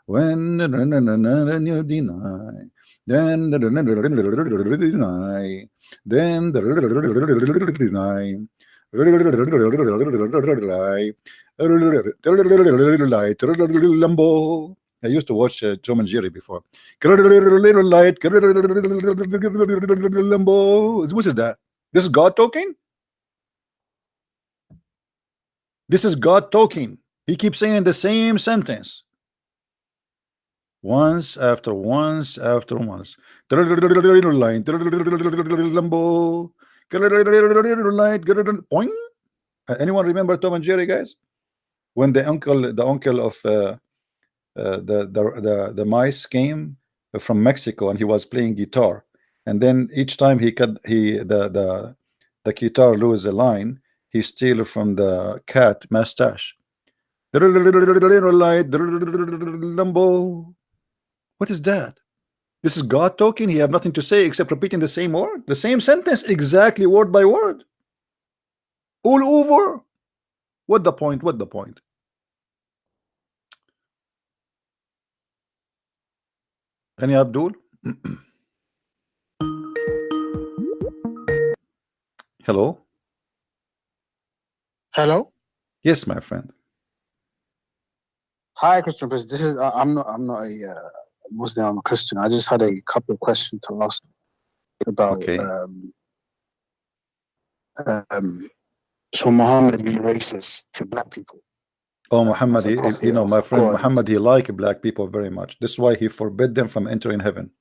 When you deny, then deny, then deny. Lambo. I used to watch Tom and Jerry before. Light, Lambo. What is that? This is God talking? This is God talking. He keeps saying the same sentence. Once after once after once. Lambo. Light. Point. Anyone remember Tom and Jerry, guys? When the uncle of the mice came from Mexico and he was playing guitar, and then each time the guitar lose a line, he steal from the cat mustache. Lambo. What is that? This is God talking. He have nothing to say except repeating the same word, the same sentence, exactly word by word, all over. What the point? What the point? Any Abdul? Hello. Hello. Yes, my friend. Hi, Christian. This is I'm not a Muslim. I'm a Christian. I just had a couple of questions to ask about. Okay. So Muhammad be racist to black people. Oh, Muhammad, as a prophet you know, my of friend God. Muhammad, he liked black people very much. This is why he forbid them from entering heaven.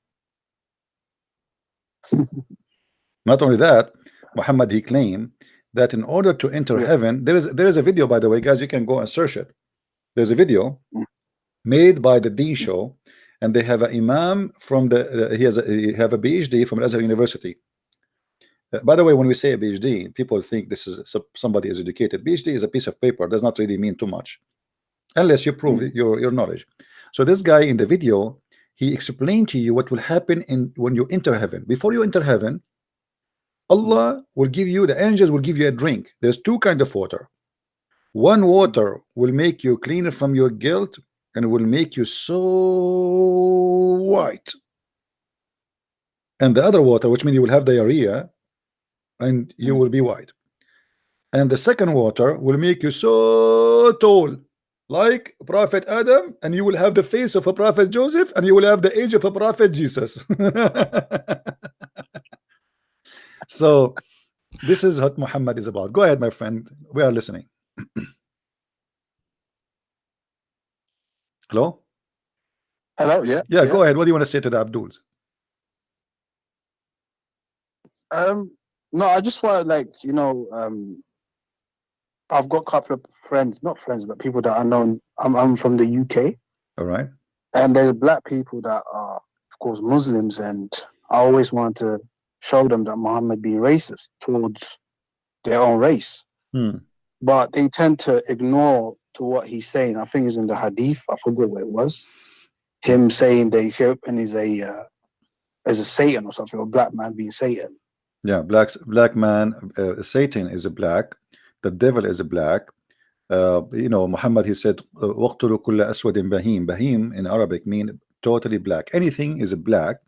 Not only that, Muhammad, he claimed that in order to enter heaven, there is a video, by the way, guys, you can go and search it. There's a video made by the D show, and they have an imam from he have a PhD from Azhar University. By the way, when we say a PhD, people think this is somebody is educated. PhD is a piece of paper, does not really mean too much unless you prove your knowledge. So this guy in the video, he explained to you what will happen in when you enter heaven. Before you enter heaven, Allah will give you, the angels will give you a drink. There's two kinds of water. One water will make you cleaner from your guilt and will make you so white. And the other water, which means you will have diarrhea and you will be white. And the second water will make you so tall, like Prophet Adam, and you will have the face of a Prophet Joseph, and you will have the age of a Prophet Jesus. So this is what Muhammad is about. Go ahead, my friend. We are listening. Hello? Hello, yeah. Yeah, go ahead. What do you want to say to the Abduls? No, I just want to, like, I've got a couple of friends, not friends, but people that I know. I'm from the UK. All right. And there's black people that are, of course, Muslims, and I always want to show them that Muhammad being racist towards their own race. But they tend to ignore to what he's saying. I think it's in the hadith. I forget what it was. Him saying the Ethiopian is a Satan or something, or black man being Satan. Yeah, black man, Satan is a black, the devil is a black. Muhammad, he said, وَقْتُلُوا كُلَّ أَسْوَدٍ بَهِيمٍ. Bahim in Arabic mean totally black. Anything is a black,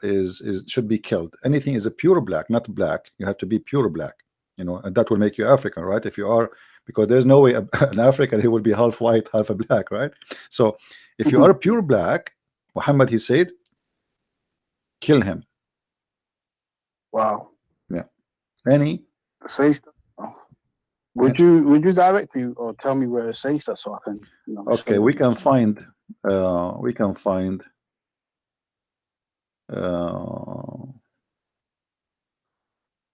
is should be killed. Anything is a pure black, not black. You have to be pure black, and that will make you African, right? If you are, because there's no way an African, he will be half white, half a black, right? So if you are pure black, Muhammad, he said, kill him. Wow. Yeah. Any says that. Would you direct me or tell me where it says that so I can okay, we can find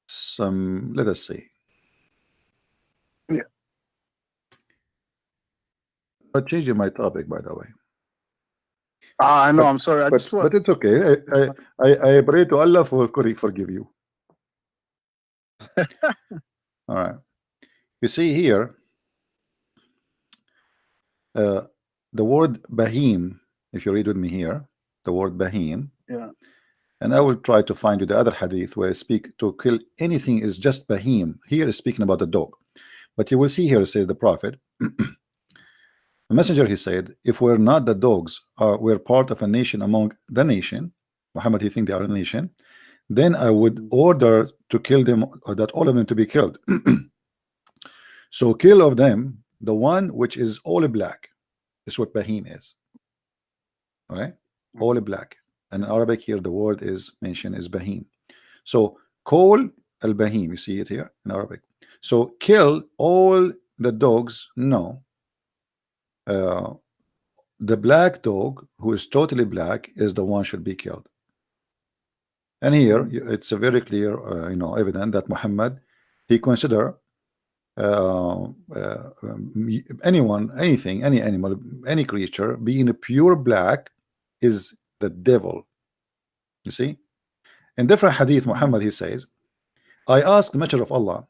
some, let us see. Yeah. I'm changing my topic, by the way. I know, I'm sorry. But it's okay. I pray to Allah for forgive you. All right. You see here, the word Bahim, if you read with me here, the word Bahim. Yeah. And I will try to find you the other hadith where I speak to kill anything is just Bahim. Here is speaking about the dog. But you will see here, says the Prophet, the messenger, he said, if we're not the dogs, we're part of a nation among the nation, Muhammad, he think they are a nation, then I would order to kill them, or that all of them to be killed. So kill of them the one which is all black. This is what Bahim is. All right, all black. And in Arabic here the word is mentioned is Bahim. So call al Bahim, you see it here in Arabic. So kill all the dogs. No, the black dog who is totally black is the one should be killed. And here it's a very clear evident that Muhammad, he consider anyone, anything, any animal, any creature being a pure black is the devil. You see, in different hadith, Muhammad, he says, I asked the Messenger of Allah,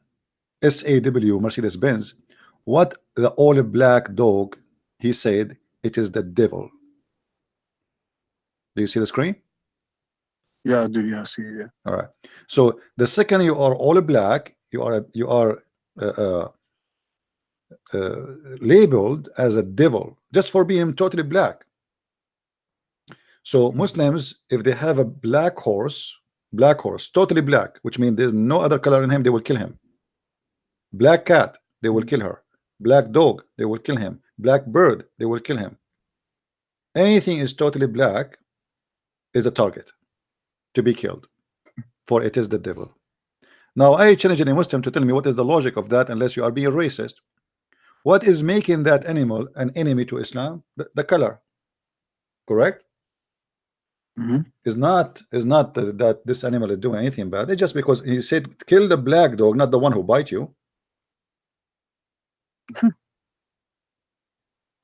SAW Mercedes-Benz, what the all black dog? He said, it is the devil. Do you see the screen? Yeah, I do. Yeah, I see it. Yeah. All right. So the second you are all black, you are labeled as a devil just for being totally black. So Muslims, if they have a black horse, totally black, which means there's no other color in him, they will kill him. Black cat, they will kill her. Black dog, they will kill him. Black bird, they will kill him. Anything is totally black is a target to be killed, for it is the devil. Now I challenge any Muslim to tell me what is the logic of that, unless you are being racist. What is making that animal an enemy to Islam? The color, correct? Is not that this animal is doing anything bad. It's just because he said kill the black dog, not the one who bite you.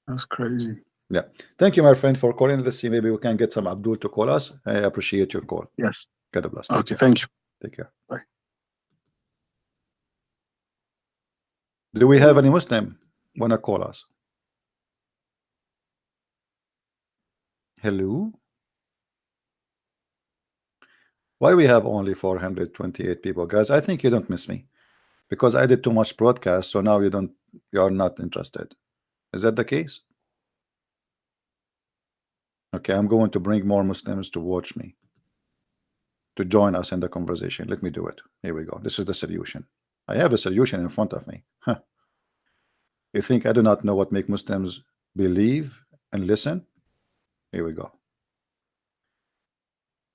That's crazy. Yeah. Thank you, my friend, for calling. Let's see, maybe we can get some Abdul to call us. I appreciate your call. Yes. God bless. Okay, thank you. Take care. Bye. Do we have any Muslim wanna call us? Hello? Why we have only 428 people? Guys, I think you don't miss me because I did too much broadcast, so now you are not interested. Is that the case? Okay, I'm going to bring more Muslims to watch me, to join us in the conversation. Let me do it. Here we go. This is the solution. I have a solution in front of me. Huh. You think I do not know what make Muslims believe and listen? Here we go.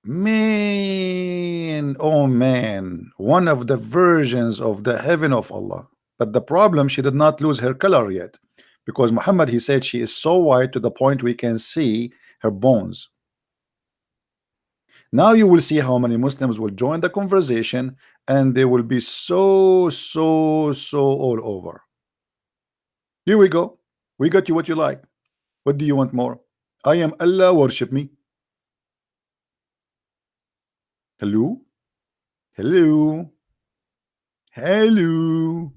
Man, oh man, one of the versions of the heaven of Allah. But the problem, she did not lose her color yet, because Muhammad, he said she is so white to the point we can see her bones. Now you will see how many Muslims will join the conversation, and they will be so all over. Here we go. We got you what you like. What do you want more? I am Allah, worship me. Hello? Hello? Hello?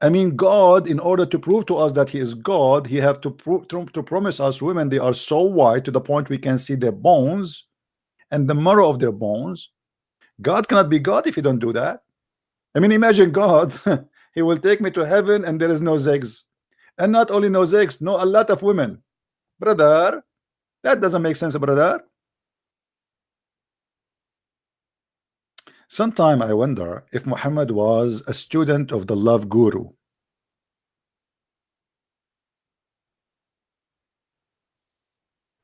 I mean, God, in order to prove to us that he is God, he have to promise us women they are so white to the point we can see their bones and the marrow of their bones. God cannot be God if you don't do that. I mean, imagine God, he will take me to heaven and there is no zigs. And not only no zigs, no, a lot of women. Brother, that doesn't make sense, brother. Sometime I wonder if Muhammad was a student of the love guru.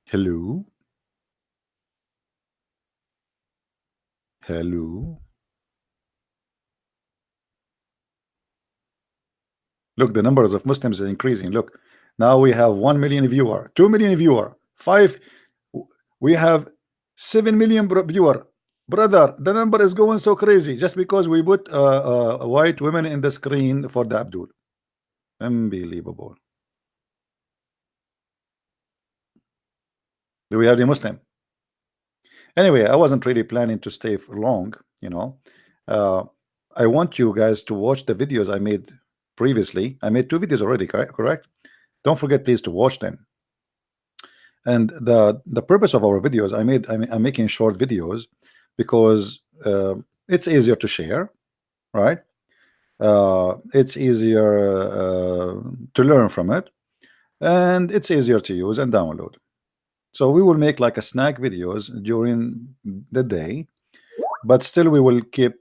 Hello? Hello? Look, the numbers of Muslims is increasing. Look, now we have 1 million viewer, 2 million viewer, 5, we have 7 million viewer. Brother, the number is going so crazy just because we put white women in the screen for the Abdul. Unbelievable. Do we have the Muslim? Anyway, I wasn't really planning to stay for long, you know. I want you guys to watch the videos I made previously. I made 2 videos already, correct? Don't forget, please, to watch them. And the purpose of our videos, I'm making short videos because it's easier to share, right? It's easier to learn from it, and it's easier to use and download. So we will make like a snack videos during the day, but still we will keep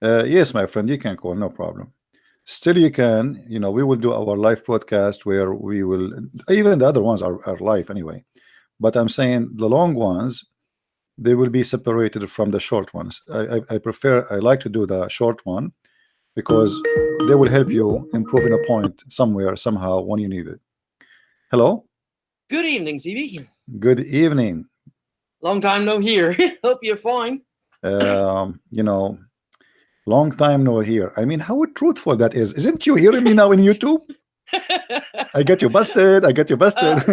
yes, my friend, you can call, no problem. Still you can, you know, we will do our live broadcast where we will, even the other ones are live anyway, but I'm saying the long ones, they will be separated from the short ones. I like to do the short one because they will help you improving a point somewhere, somehow, when you need it. Hello? Good evening, CB. Good evening. Long time no hear. Hope you're fine. You know, long time no here. I mean, how truthful that is. Isn't you hearing me now in YouTube? I get you busted. I get you busted.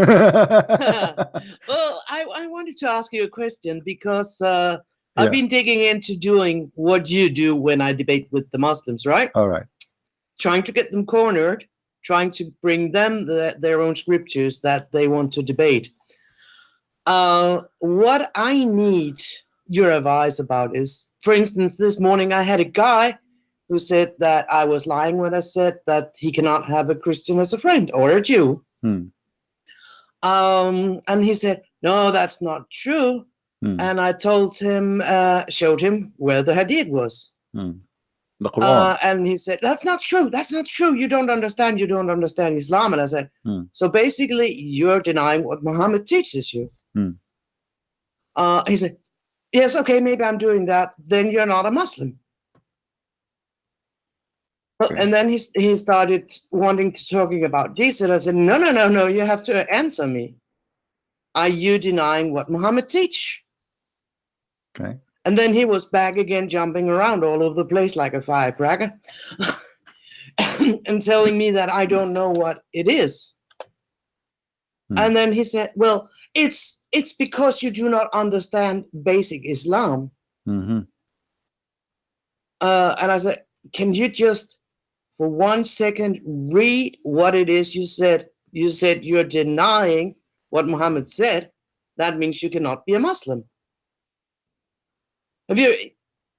Well, I wanted to ask you a question because I've been digging into doing what you do when I debate with the Muslims, right? All right. Trying to get them cornered, trying to bring them their own scriptures that they want to debate. What I need your advice about is, for instance, this morning I had a guy who said that I was lying when I said that he cannot have a Christian as a friend or a Jew. And he said, no, that's not true. And I told him, showed him where the hadith was. The Quran. And he said, that's not true. That's not true. You don't understand. You don't understand Islam. And I said, so basically you're denying what Muhammad teaches you. He said, yes, okay, maybe I'm doing that. Then you're not a Muslim. And then he started wanting to talking about Jesus. I said, no, you have to answer me. Are you denying what Muhammad teach? Okay. And then he was back again, jumping around all over the place like a firecracker and telling me that I don't know what it is. And then he said, well, it's because you do not understand basic Islam. And I said, can you just for 1 second read what it is you said? You said you're denying what Muhammad said, that means you cannot be a Muslim. Have you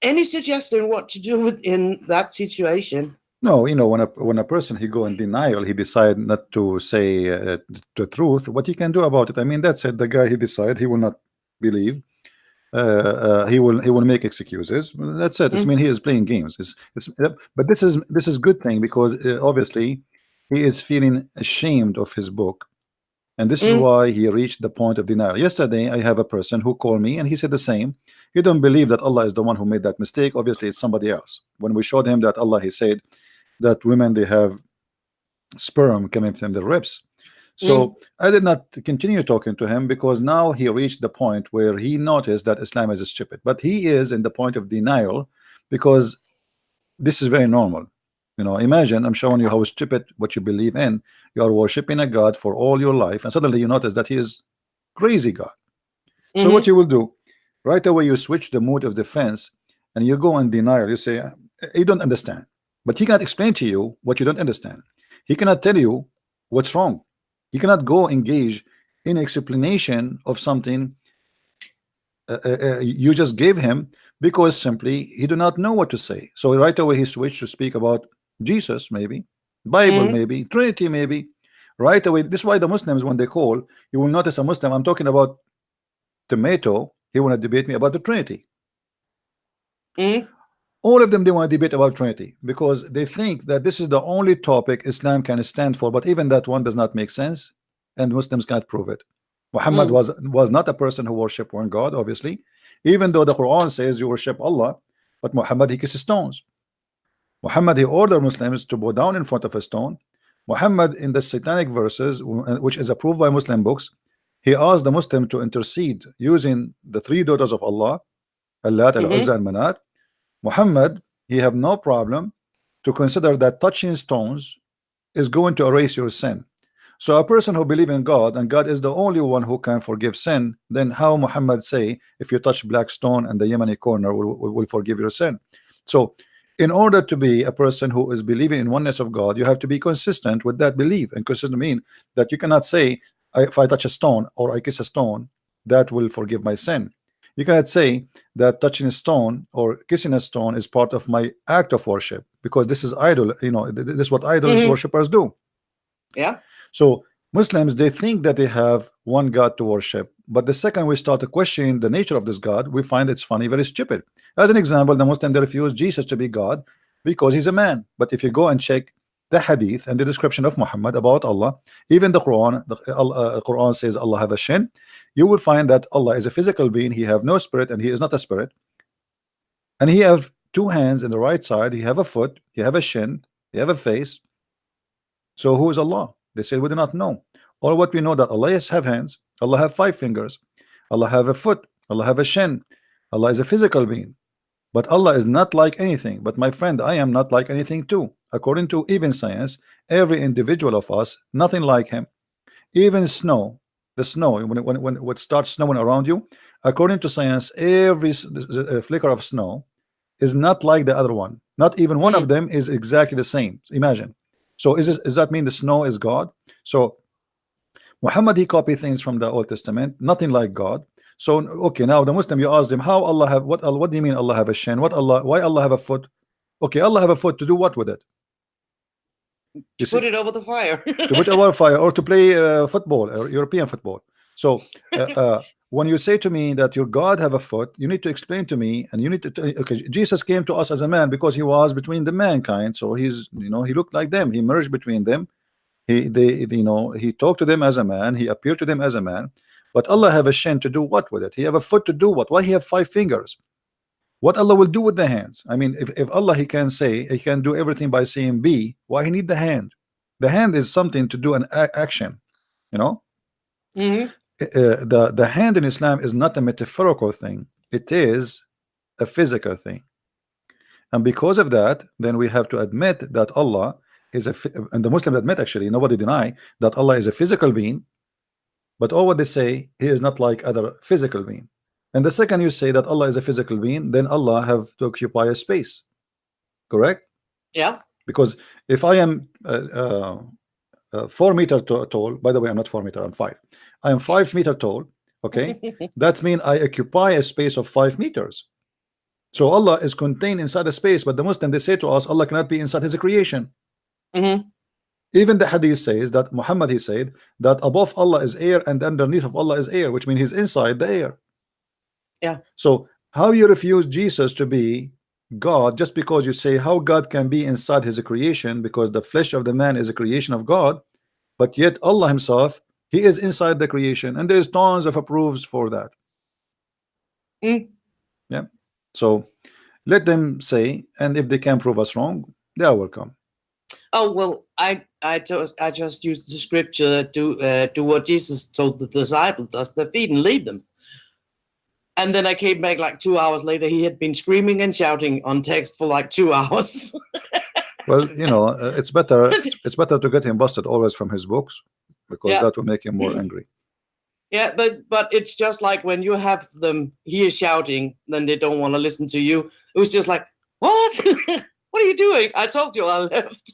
any suggestion what to do in that situation? No, you know, when a person he go in denial, he decide not to say the truth. What he can do about it? I mean, that's it. The guy he decide he will not believe. He will make excuses. That's it. I mean, he is playing games. But this is good thing because obviously he is feeling ashamed of his book, and this is why he reached the point of denial. Yesterday, I have a person who called me and he said the same. He don't believe that Allah is the one who made that mistake. Obviously, it's somebody else. When we showed him that Allah, he said that women they have sperm coming from the ribs. So I did not continue talking to him because now he reached the point where he noticed that Islam is stupid. But he is in the point of denial because this is very normal. You know, imagine I'm showing you how stupid what you believe in. You are worshiping a God for all your life, and suddenly you notice that he is crazy God. So what you will do right away, you switch the mood of defense and you go in denial. You say you don't understand, but he cannot explain to you what you don't understand. He cannot tell you what's wrong. You cannot go engage in explanation of something you just gave him because simply he do not know what to say. So right away he switched to speak about Jesus, maybe Bible, maybe Trinity, maybe right away. This is why the Muslims, when they call, you will notice a Muslim, I'm talking about tomato, he want to debate me about the Trinity. All of them, they want to debate about Trinity because they think that this is the only topic Islam can stand for, but even that one does not make sense and Muslims cannot prove it. Muhammad was not a person who worshiped one God, obviously, even though the Quran says you worship Allah, but Muhammad, he kisses stones. Muhammad, he ordered Muslims to bow down in front of a stone. Muhammad, in the satanic verses, which is approved by Muslim books, he asked the Muslim to intercede using the three daughters of Allah, Allat, Al-Uzza, and Manat. Muhammad, he have no problem to consider that touching stones is going to erase your sin. So a person who believes in God and God is the only one who can forgive sin, then how Muhammad say if you touch black stone and the Yemeni corner will forgive your sin? So in order to be a person who is believing in oneness of God, you have to be consistent with that belief. And consistent mean that you cannot say if I touch a stone or I kiss a stone that will forgive my sin. You cannot say that touching a stone or kissing a stone is part of my act of worship because this is idol. You know, this is what idol worshippers do. Yeah. So Muslims, they think that they have one God to worship, but the second we start to question the nature of this God, we find it's funny, very stupid. As an example, the Muslim, they refuse Jesus to be God because he's a man. But if you go and check the hadith and the description of Muhammad about Allah, even the Quran, Quran says Allah have a shin, you will find that Allah is a physical being, he have no spirit and he is not a spirit, and he have two hands in the right side, he have a foot, he have a shin, he have a face. So who is Allah? They said we do not know. All what we know that Allah is have hands, Allah have 5 fingers, Allah have a foot, Allah have a shin, Allah is a physical being. But Allah is not like anything. But my friend, I am not like anything too. According to even science, every individual of us, nothing like him. Even snow, the snow, when it starts snowing around you, according to science, every flicker of snow is not like the other one. Not even one of them is exactly the same. Imagine. So does that mean the snow is God? So Muhammad, he copied things from the Old Testament, nothing like God. So okay, now the Muslim, you asked him how Allah have what do you mean Allah have a shin? Why Allah have a foot? Okay, Allah have a foot to do what with it? To put it over the fire. To put it over fire or to play football or European football. So when you say to me that your God have a foot, you need to explain to me, and you need to okay, Jesus came to us as a man because he was between the mankind, so he's, you know, he looked like them, he merged between them, he talked to them as a man, he appeared to them as a man. But Allah have a shin to do what with it? He have a foot to do what? Why he have 5 fingers? What Allah will do with the hands? I mean, if Allah, he can say he can do everything by saying be, why he need the hand? The hand is something to do an action, you know. The hand in Islam is not a metaphorical thing, it is a physical thing. And because of that, then we have to admit that Allah is and the Muslims admit, actually nobody deny that Allah is a physical being, but all what they say, he is not like other physical being. And the second you say that Allah is a physical being, then Allah have to occupy a space, correct? Yeah. Because if I am 4 meter tall. By the way, I'm not 4 meter, I'm 5. I am 5 meter tall. Okay, that means I occupy a space of 5 meters. So Allah is contained inside a space, but the Muslim, they say to us, Allah cannot be inside his creation. Even the hadith says that Muhammad, he said that above Allah is air and underneath of Allah is air, which means he's inside the air. Yeah. So how you refuse Jesus to be God just because you say how God can be inside his creation, because the flesh of the man is a creation of God, but yet Allah himself, he is inside the creation, and there's tons of proofs for that. Yeah. So let them say, and if they can prove us wrong, they are welcome. Oh well, I just used the scripture to do what Jesus told the disciples: dust their feet and leave them. And then I came back like 2 hours later. He had been screaming and shouting on text for like 2 hours. Well, you know, it's better to get him busted always from his books, because that will make him more angry. Yeah, but it's just like when you have them here shouting, then they don't want to listen to you. It was just like, what? What are you doing? I told you I left.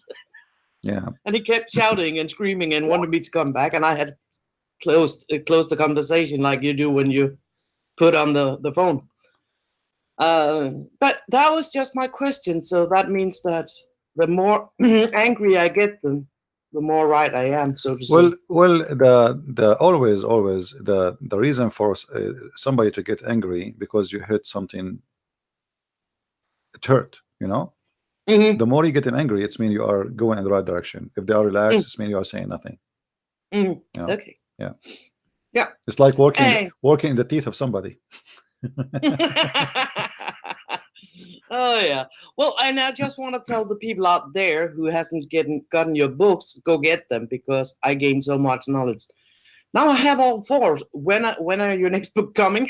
Yeah. And he kept shouting and screaming and wanted me to come back, and I had closed the conversation like you do when you put on the phone. But that was just my question. So that means that the more angry I get them, the more right I am, so to say. Well, the always the reason for somebody to get angry because you hit something, it hurt, you know. The more you get them angry, it's mean you are going in the right direction. If they are relaxed, it's mean you are saying nothing. You know? Okay. Yeah. Yeah. It's like working in the teeth of somebody. Oh yeah. Well, and I just want to tell the people out there who hasn't gotten your books, go get them, because I gained so much knowledge. Now I have all 4. When are your next book coming?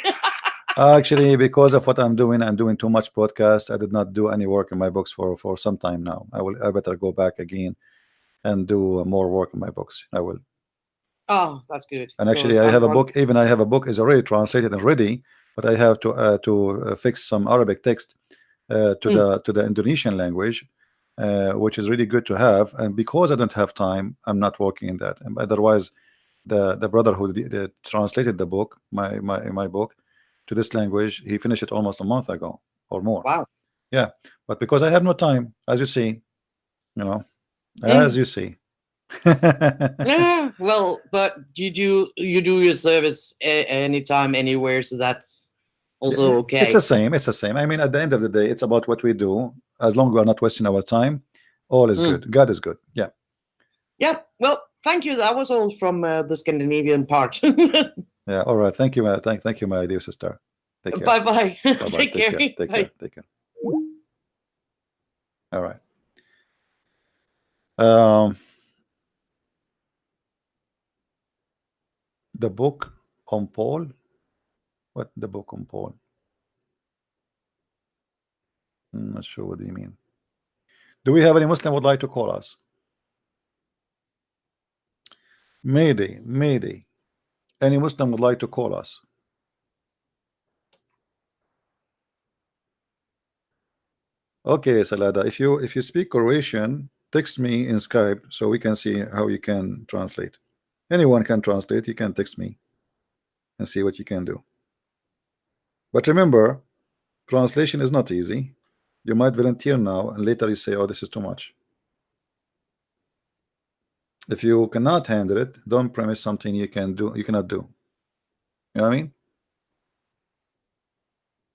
Actually, because of what I'm doing too much podcast. I did not do any work in my books for some time now. I better go back again and do more work in my books. I will. Oh, that's good. And actually, I have a book. Even I have a book is already translated and ready, but I have to fix some Arabic text to the Indonesian language, which is really good to have. And because I don't have time, I'm not working in that. And otherwise, the brother who translated the book, my book, to this language, he finished it almost a month ago or more. Wow. Yeah, but because I have no time, as you see, you know, as you see. Yeah, well, but you do your service anytime, anywhere, so that's also okay. It's the same. It's the same. I mean, at the end of the day, it's about what we do. As long as we are not wasting our time, all is good. God is good. Yeah. Yeah. Well, thank you. That was all from the Scandinavian part. Yeah. All right. Thank you. Thank you, my dear sister. Take care. Bye bye. Bye-bye. Take care. Take Bye. care. Take care. All right. The book on Paul. What the book on Paul? I'm not sure what do you mean. Do we have any Muslim would like to call us? Mayday. Any Muslim would like to call us? Okay, Salada. If you speak Croatian, text me in Skype so we can see how you can translate. Anyone can translate. You can text me and see what you can do. But remember, translation is not easy. You might volunteer now and later you say, oh, this is too much. If you cannot handle it, don't promise something you cannot do. You know what I mean?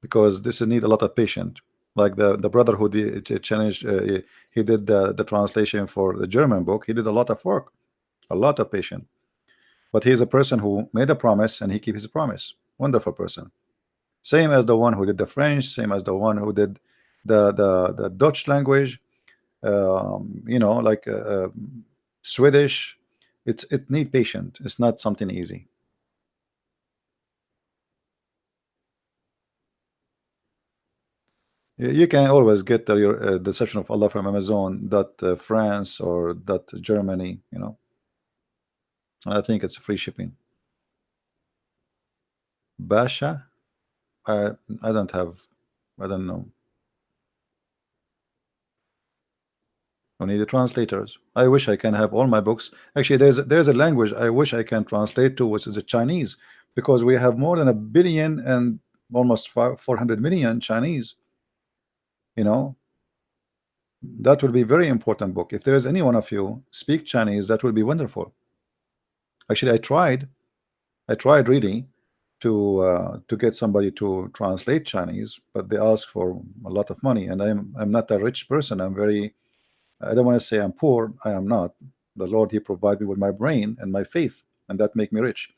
Because this need a lot of patience. Like the brother who did challenge, he did the translation for the German book. He did a lot of work, a lot of patience. But he is a person who made a promise and he keeps his promise. Wonderful person. Same as the one who did the French. Same as the one who did the Dutch language. You know, like Swedish. It need patience. It's not something easy. You can always get your Deception of Allah from Amazon, .France or .Germany, you know. I think it's free shipping. Basha, I don't know. We need the translators. I wish I can have all my books. Actually, there's a language I wish I can translate to, which is the Chinese, because we have more than 1 billion and almost 400 million Chinese. You know, that will be very important book. If there is any one of you speak Chinese, that will be wonderful. Actually, I tried really to get somebody to translate Chinese, but they ask for a lot of money, and I'm not a rich person. I don't want to say I'm poor. I am not. The Lord, He provided me with my brain and my faith, and that make me rich.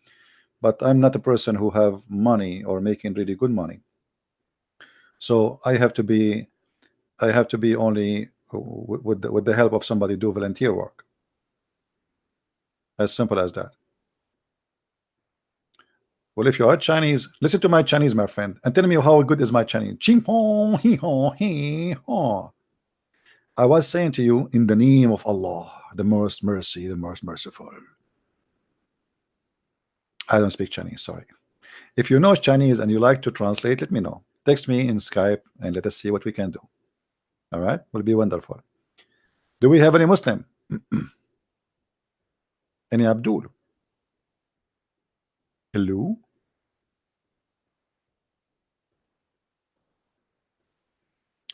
But I'm not a person who have money or making really good money. So I have to be only with the help of somebody do volunteer work. As simple as that. Well, if you are Chinese, listen to my Chinese, my friend, and tell me how good is my Chinese. Ching pong, hee haw, hee haw. I was saying to you, in the name of Allah, the most mercy, the most merciful. I don't speak Chinese, sorry. If you know Chinese and you like to translate, let me know. Text me in Skype and let us see what we can do. All right, will be wonderful. Do we have any Muslim? Any Abdul? Hello?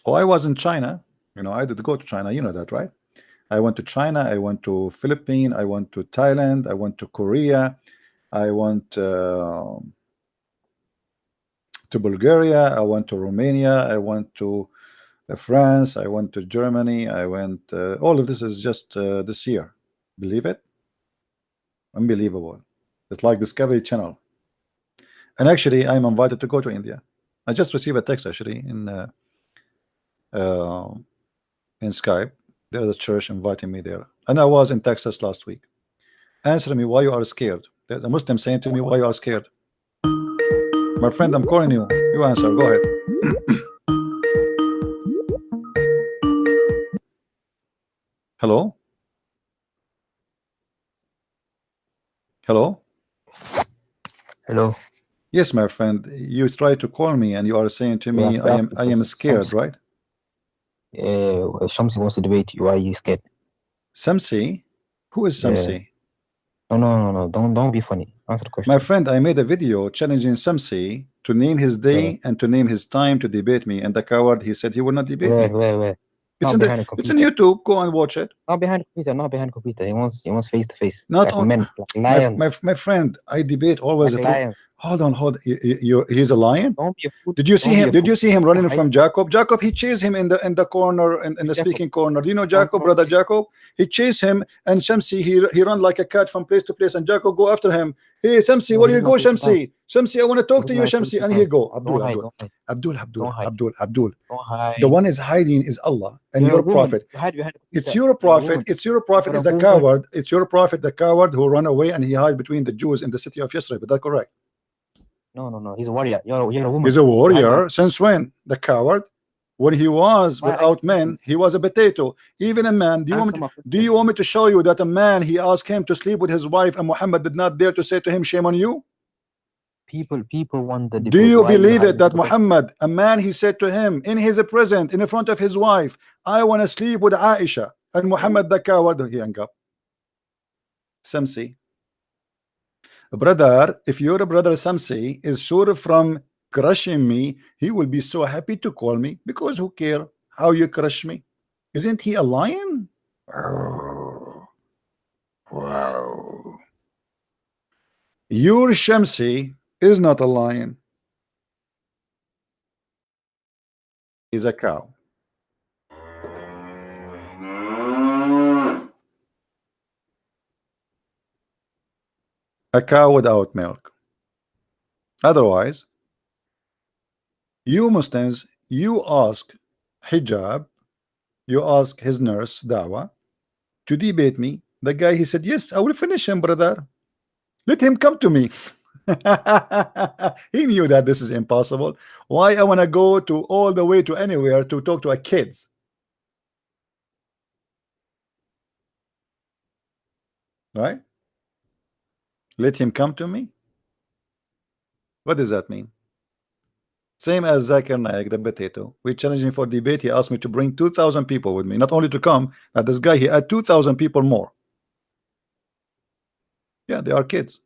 Oh, I was in China. You know, I did go to China. You know that, right? I went to China. I went to Philippines. I went to Thailand. I went to Korea. I went to Bulgaria. I went to Romania. I went to France. I went to Germany. I went. All of this is just this year. Believe it? Unbelievable. It's like Discovery Channel. And actually, I'm invited to go to India. I just received a text actually in Skype. There's a church inviting me there, and I was in Texas last week. Answer me why you are scared. There's a Muslim saying to me why you are scared. My friend, I'm calling you. You answer. Go ahead. Hello? Hello? Hello. Yes, my friend. You try to call me and you are saying to me, I am scared, right? Shamsi wants to debate you. Why are you scared? Samsi? Who is Samsi? No. Don't be funny. Answer the question. My friend, I made a video challenging Samsi to name his day and to name his time to debate me, and the coward, he said he will not debate me. Where? It's Not in behind the it's in computer. YouTube. Go and watch it. Not behind the computer. He wants face to face. Not Like on men, like lions. my friend. I debate always. Like lions. Hold on. He's a lion. Don't be a fool. Did you see him? Did you see him running from Jacob? Jacob, he chased him in the corner in the speaking corner. Do you know Jacob, brother Jacob? He chased him, and Shamsi he run like a cat from place to place, and Jacob go after him. Hey, Shamsi, where you go, Shamsi? Shamsi, I want to talk to you, Shamsi. And he go, Abdul. The one is hiding is Allah and your prophet. It's your prophet. It's your prophet is a coward. It's your prophet, the coward who ran away and he hid between the Jews in the city of Yisrael. Is that correct? No. He's a warrior. You're a woman. He's a warrior. Since when? The coward. When he was without men, he was a potato. Even a man. Do you want me to show you that a man, he asked him to sleep with his wife, and Muhammad did not dare to say to him, shame on you? People want the. Do you believe it that Muhammad, a man, he said to him in his presence, in front of his wife, I want to sleep with Aisha, and Muhammad the coward, he hung up. Samsi. Brother, if your brother Samsi is sure from crushing me, he will be so happy to call me, because who care how you crush me? Isn't he a lion? Wow. Your Shamsi is not a lion. He's a cow. A cow without milk. Otherwise, you Muslims, you ask hijab, you ask his nurse Dawa to debate me. The guy, he said, yes, I will finish him, brother. Let him come to me. He knew that this is impossible. Why I want to go to all the way to anywhere to talk to a kids? Right? Let him come to me. What does that mean? Same as Zakir Naik, the potato. We challenged him for debate. He asked me to bring 2,000 people with me. Not only to come, this guy, he had 2,000 people more. Yeah, they are kids.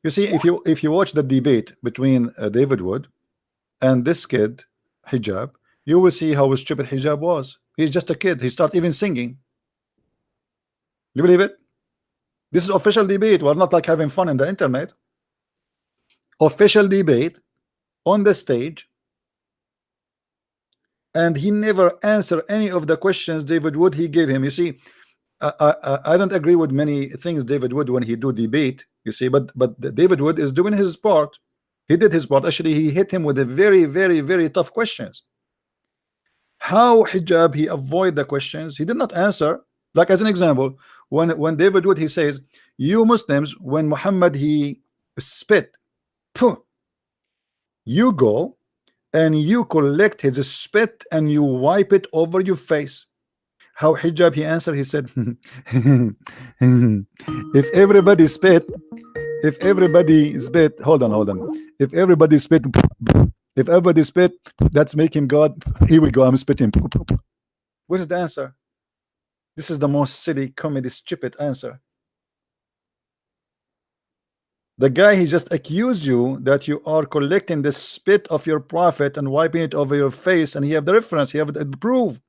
You see, if you watch the debate between David Wood and this kid, Hijab, you will see how stupid Hijab was. He's just a kid. He started even singing. You believe it? This is official debate. We're not like having fun in the internet. Official debate on the stage, and he never answered any of the questions David Wood he gave him. You see, I don't agree with many things David Wood when he do debate. You see, but David Wood is doing his part. He did his part. Actually, he hit him with a very tough questions. How Hijab he avoid the questions? He did not answer. Like as an example, when David Wood he says, "You Muslims, when Muhammad he spit, you go and you collect his spit and you wipe it over your face." How Hijab he answered, he said, if everybody spit, hold on, if everybody spit, that's making God. Here we go, I'm spitting. What is the answer? This is the most silly, comedy, stupid answer. The guy, he just accused you that you are collecting the spit of your prophet and wiping it over your face, and he have the reference, he have the proof.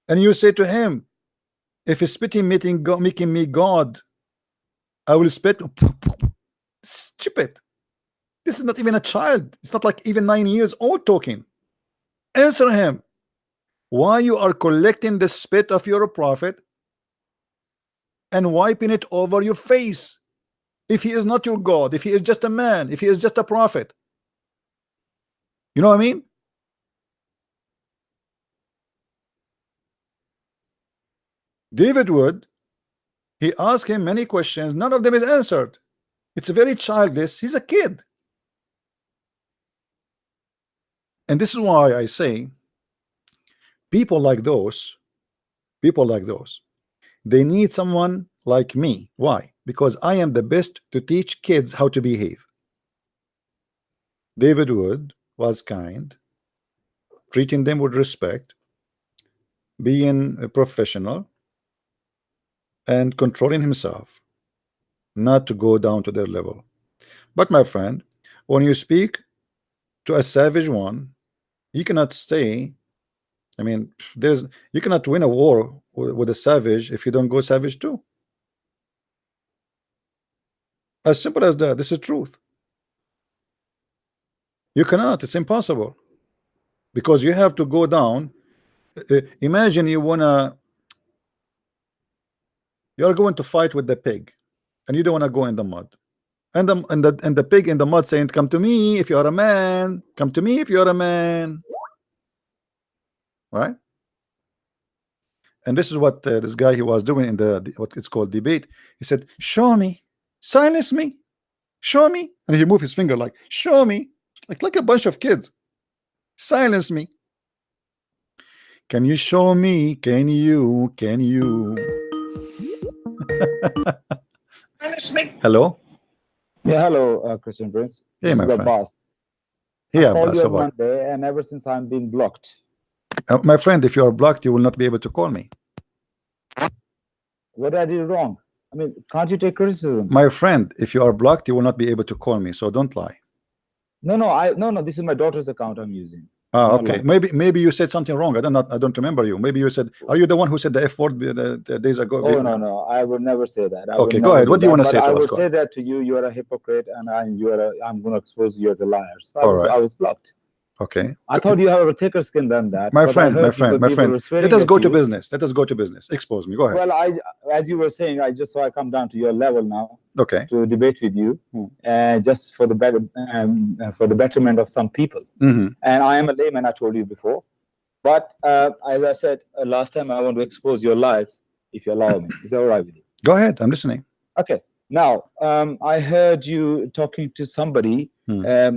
And you say to him, if he's spitting making me God, I will spit. Stupid. This is not even a child. It's not like even 9 years old talking. Answer him. Why you are collecting the spit of your prophet and wiping it over your face? If he is not your God, if he is just a man, if he is just a prophet. You know what I mean? David Wood, he asked him many questions, none of them is answered. It's very childish. He's a kid. And this is why I say people like those, they need someone like me. Why? Because I am the best to teach kids how to behave. David Wood was kind, treating them with respect, being a professional, and controlling himself not to go down to their level. But my friend, when you speak to a savage one, you cannot stay. I mean, you cannot win a war with a savage if you don't go savage too. As simple as that. This is truth. You cannot. It's impossible, because you have to go down. Imagine you're going to fight with the pig, and you don't want to go in the mud, and the pig in the mud saying, "Come to me if you are a man. Come to me if you are a man." Right? And this is what this guy he was doing in the what it's called debate. He said, "Show me, silence me, show me," and he moved his finger like, "Show me," like a bunch of kids. Silence me. Can you show me? Can you? Hello. Yeah, hello, Christian Prince. Hey, This my is friend. Abbas. Yeah, I called Abbas, you how on are you? Monday, and ever since I'm being blocked. My friend, if you are blocked, you will not be able to call me. What did I do wrong? I mean, can't you take criticism? My friend, if you are blocked, you will not be able to call me. So don't lie. No. This is my daughter's account I'm using. Ah, Not okay. lying. Maybe you said something wrong. I don't remember you. Maybe you said. Are you the one who said the F word the days ago? Oh no, I would never say that. I Okay, would go never ahead. What do you want to but say to I us? would Go say ahead. that to you. You are a hypocrite, and I'm going to expose you as a liar. So All right. I was blocked. Okay. I thought you have a thicker skin than that. My but I friend, heard people were swearing let us at go to you. business. Let us go to business. Expose me. Go ahead. Well, as you were saying, I just saw I come down to your level now Okay. to debate with you, just for the betterment of some people. Mm-hmm. And I am a layman, I told you before. But as I said last time, I want to expose your lies, if you allow me. Is that all right with you? Go ahead. I'm listening. Okay. Now, I heard you talking to somebody a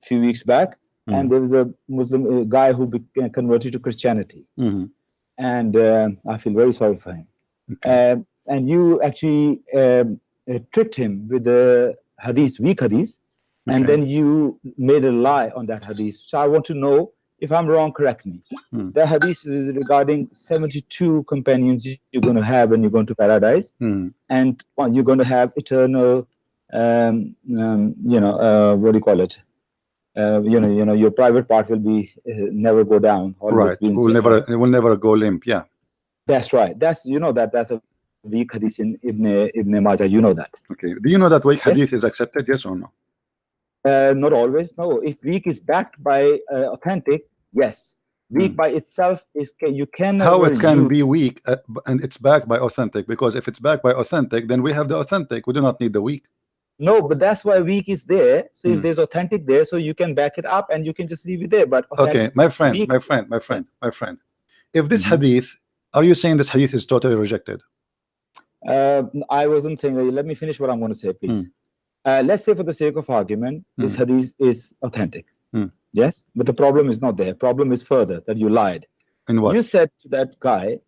few weeks back, and there was a Muslim guy who converted to Christianity. Mm-hmm. And I feel very sorry for him. Okay. And you actually tricked him with the hadith, weak hadith, and then you made a lie on that hadith. So I want to know, if I'm wrong, correct me. The hadith is regarding 72 companions you're going to have when you're going to paradise, and you're going to have eternal, what do you call it? Your private part will be never go down. Right. It will never go limp. Yeah. That's right. That's that's a weak hadith in Ibn Majah. You know that. Okay. Do you know that weak hadith is accepted? Yes or no? Not always. No. If weak is backed by authentic, yes. Weak by itself is you can. How it can be weak and it's backed by authentic? Because if it's backed by authentic, then we have the authentic. We do not need the weak. No, but that's why weak is there. So if there's authentic there, so you can back it up and you can just leave it there. But okay, my friend. If this hadith, are you saying this hadith is totally rejected? I wasn't saying that. Let me finish what I'm going to say, please. Let's say for the sake of argument, this hadith is authentic. Yes, but the problem is not there. Problem is further, that you lied. In what? You said to that guy,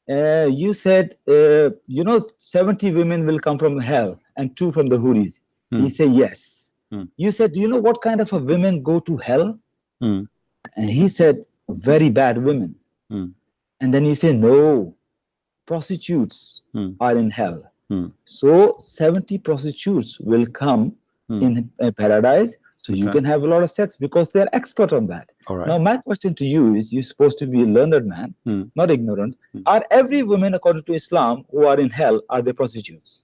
you said, 70 women will come from hell and 2 from the Houris. He said, yes. You said, do you know what kind of a women go to hell? And he said, very bad women. And then you say, no, prostitutes are in hell. So 70 prostitutes will come in paradise, so you can have a lot of sex because they're expert on that. Now my question to you is, you're supposed to be a learned man, not ignorant. Are every woman, according to Islam, who are in hell, are they prostitutes?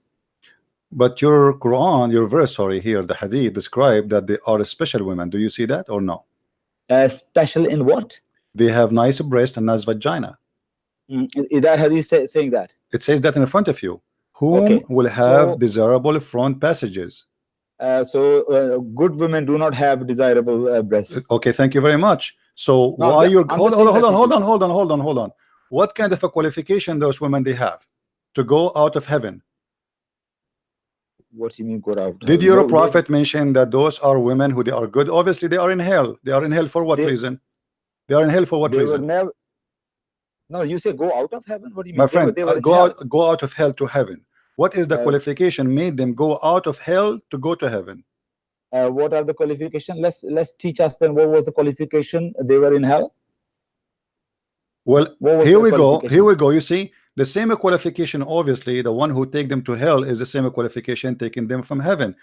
But your Quran, your verse, here, the hadith describe that they are special women. Do you see that or no? Special in what? They have nice breast and nice vagina. Is that hadith saying that? It says that in front of you. Whom will have desirable front passages. So good women do not have desirable breasts. Okay, thank you very much. So why you're hold on. What kind of a qualification those women they have to go out of heaven? What do you mean go out? Did your prophet mention that those are women who they are good? Obviously they are in hell. They are in hell for what reason? They are in hell for what reason? No, you say go out of heaven. What do you mean? My friend, go out of hell to heaven. What is the qualification made them go out of hell to go to heaven? What are the qualifications? Let's teach us then. What was the qualification? They were in hell. Well, here we go. You see, the same qualification. Obviously, the one who take them to hell is the same qualification taking them from heaven,